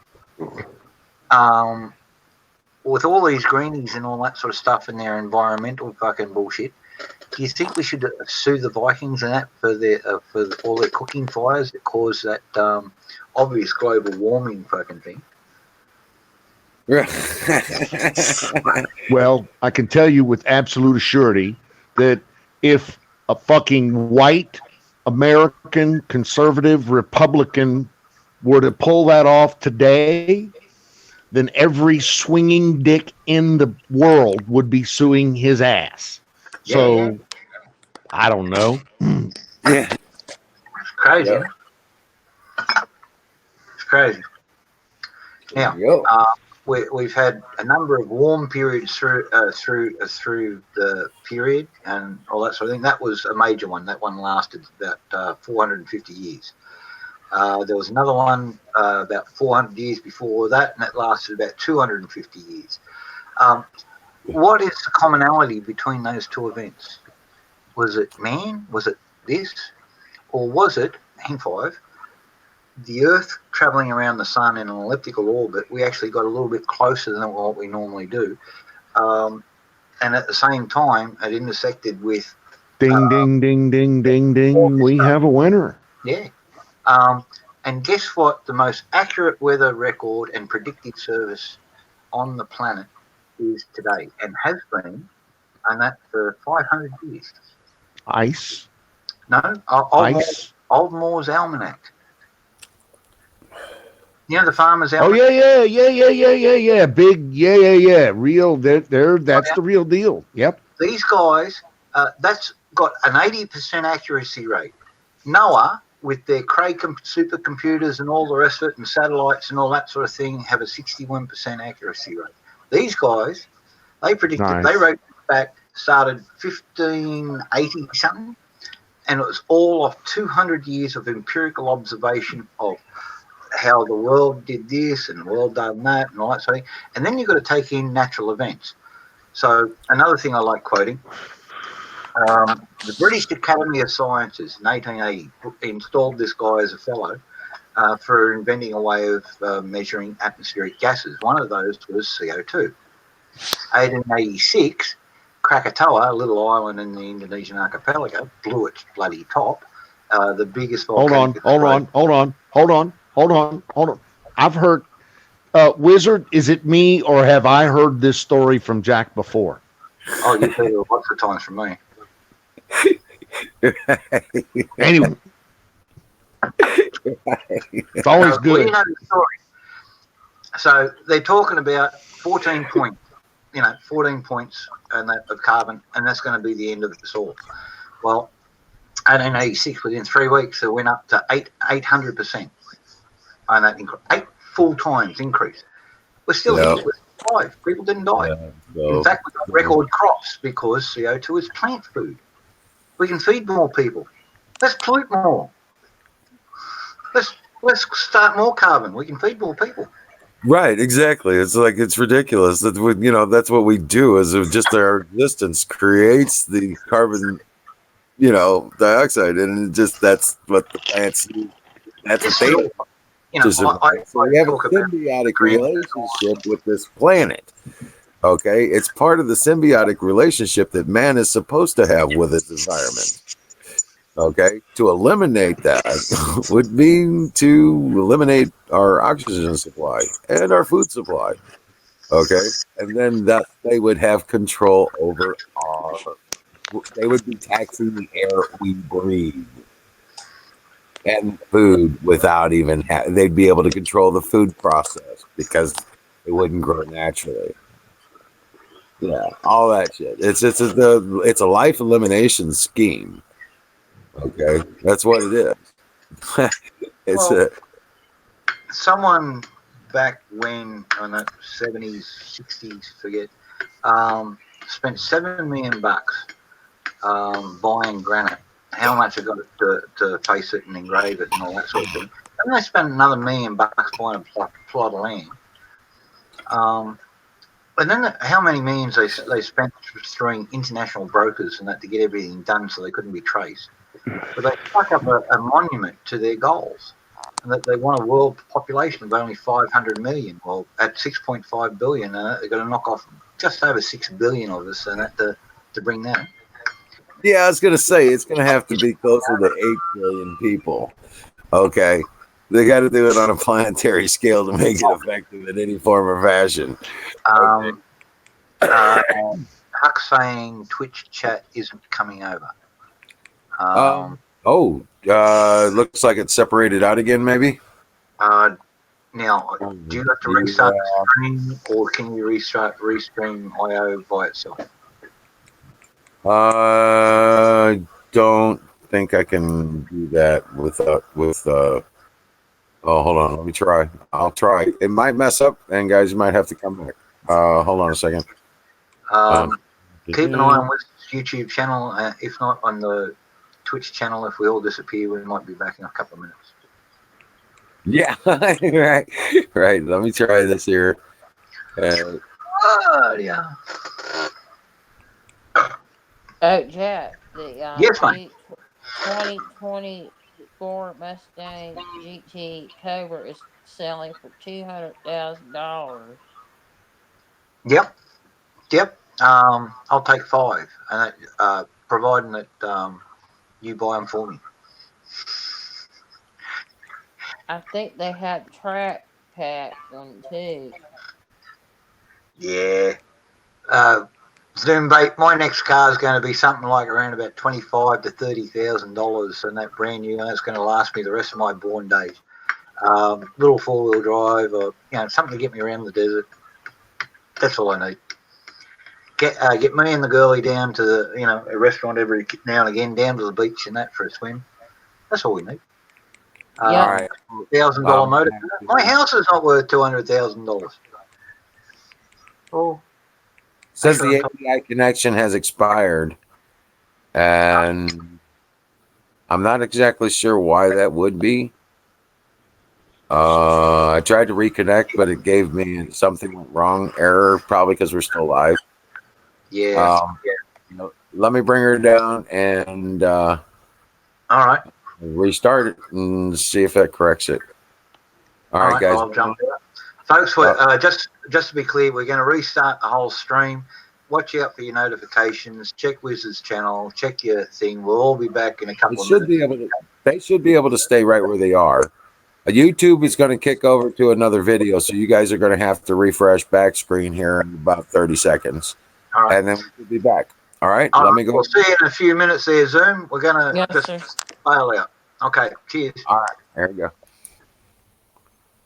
B: with all these greenies and all that sort of stuff and their environmental fucking bullshit, do you think we should sue the Vikings and that for their for all their cooking fires that cause that obvious global warming fucking thing?
I: Well, I can tell you with absolute surety that if a fucking white American conservative Republican were to pull that off today, then every swinging dick in the world would be suing his ass. So, I don't know.
A: Yeah.
B: It's crazy.
A: Yep.
B: It's crazy. Now, we've had a number of warm periods through the period and all that sort of thing. That was a major one. That one lasted about 450 years. There was another one about 400 years before that, and that lasted about 250 years. What is the commonality between those two events? Was it man? Was it this? Or was it, hang five, the Earth travelling around the sun in an elliptical orbit? We actually got a little bit closer than what we normally do. And at the same time, it intersected with...
I: Ding, ding, ding, ding, ding, ding. We have a winner.
B: Yeah. And guess what? The most accurate weather record and predictive service on the planet is today and has been, and that for 500 years.
I: Ice.
B: No, Old Moore's Almanac. You know the farmer's almanac?
I: Oh yeah. Big, yeah. Real. That's the real deal. Yep.
B: These guys, that's got an 80% accuracy rate. Noah, with their Cray supercomputers and all the rest of it, and satellites and all that sort of thing, have a 61% accuracy rate. These guys, they predicted, they wrote back, started 1580 something, and it was all off 200 years of empirical observation of how the world did this and the world done that and all that sort of thing. And then you've got to take in natural events. So another thing I like quoting, the British Academy of Sciences in 1880 installed this guy as a fellow for inventing a way of measuring atmospheric gases. One of those was CO2. 1886, Krakatoa, a little island in the Indonesian archipelago, blew its bloody top. The biggest volcano. Hold on.
I: I've heard, Wizard, is it me or have I heard this story from Jack before?
B: Oh, you've heard it lots of times from me.
I: Anyway, it's always good.
B: Well, you know the story. So they're talking about 14 points, 14 points and that of carbon, and that's going to be the end of this all. Well, 1886, within 3 weeks, it went up to 800%. And that 8 full times increase. We're still here. We're alive. People didn't die. In fact, we got record crops because CO2 is plant food. We can feed more people. Let's pollute more. Let's start more carbon. We can feed more people.
A: Right, exactly. It's like, it's ridiculous that that's what we do. Is just our existence creates the carbon, dioxide, and that's what the plants do. That's what they do. So we have a symbiotic relationship with this planet. Okay, it's part of the symbiotic relationship that man is supposed to have with its environment. Okay, to eliminate that would mean to eliminate our oxygen supply and our food supply. Okay, and then that they would have control over they would be taxing the air we breathe and food without even they'd be able to control the food process because it wouldn't grow naturally. Yeah, all that shit. It's a life elimination scheme. Okay, that's what it is.
B: Someone back when on the 70s, 60s, forget, spent $7 million buying granite. How much I got to face it and engrave it and all that sort of thing. And they spent another $1 million buying a plot of land. And then how many millions they spent throwing international brokers and that to get everything done so they couldn't be traced. But they stuck up a monument to their goals, and that they want a world population of only 500 million. Well, at 6.5 billion, they're going to knock off just over 6 billion of us, and that to bring that.
A: Yeah, I was gonna say it's gonna have to be closer to 8 billion people. Okay, they got to do it on a planetary scale to make it effective in any form or fashion.
B: Huck saying Twitch chat isn't coming over.
A: Looks like it's separated out again. Maybe.
B: Now, do you have to restart the stream, or can you restream IO by itself?
A: Don't think I can do that with. Oh, hold on. Let me try. I'll try. It might mess up, and guys, you might have to come back. Hold on a second.
B: Keep an eye on Wes's YouTube channel. If not, on the Twitch channel. If we all disappear, we might be back in a couple of minutes.
A: Yeah, right. Let me try this here.
B: Yeah.
H: Oh, Jack, the
B: Yes, mate.
H: 2024 Mustang GT Cobra is selling for $200,000.
B: Yep. I'll take 5, and providing that you buy them for me.
H: I think they have track packs on too.
B: Yeah. Zoom bait. My next car is going to be something like around about $25,000 to $30,000, and that brand new. It's going to last me the rest of my born days. Little 4-wheel drive, or something to get me around the desert. That's all I need. Get me and the girlie down to the a restaurant every now and again, down to the beach and that for a swim. That's all we need.
A: All right.
B: $1,000 motor. My house is not worth $200,000. Oh.
A: Says the API connection has expired, and I'm not exactly sure why that would be. I tried to reconnect, but it gave me something went wrong, error, probably because we're still live.
B: Yeah.
A: Let me bring her down and
B: all right,
A: restart it and see if that corrects it. All right, guys.
B: I'll jump out. Folks, just to be clear, we're going to restart the whole stream. Watch out for your notifications. Check Wiz's channel. Check your thing. We'll all be back in a couple of minutes.
A: They should be able to stay right where they are. YouTube is going to kick over to another video, so you guys are going to have to refresh back screen here in about 30 seconds.
B: All right.
A: And then we'll be back. All right,
B: let
A: me go.
B: We'll see you in a few minutes there, Zoom. We're going to just bail out. Okay, cheers.
A: All right, there we go.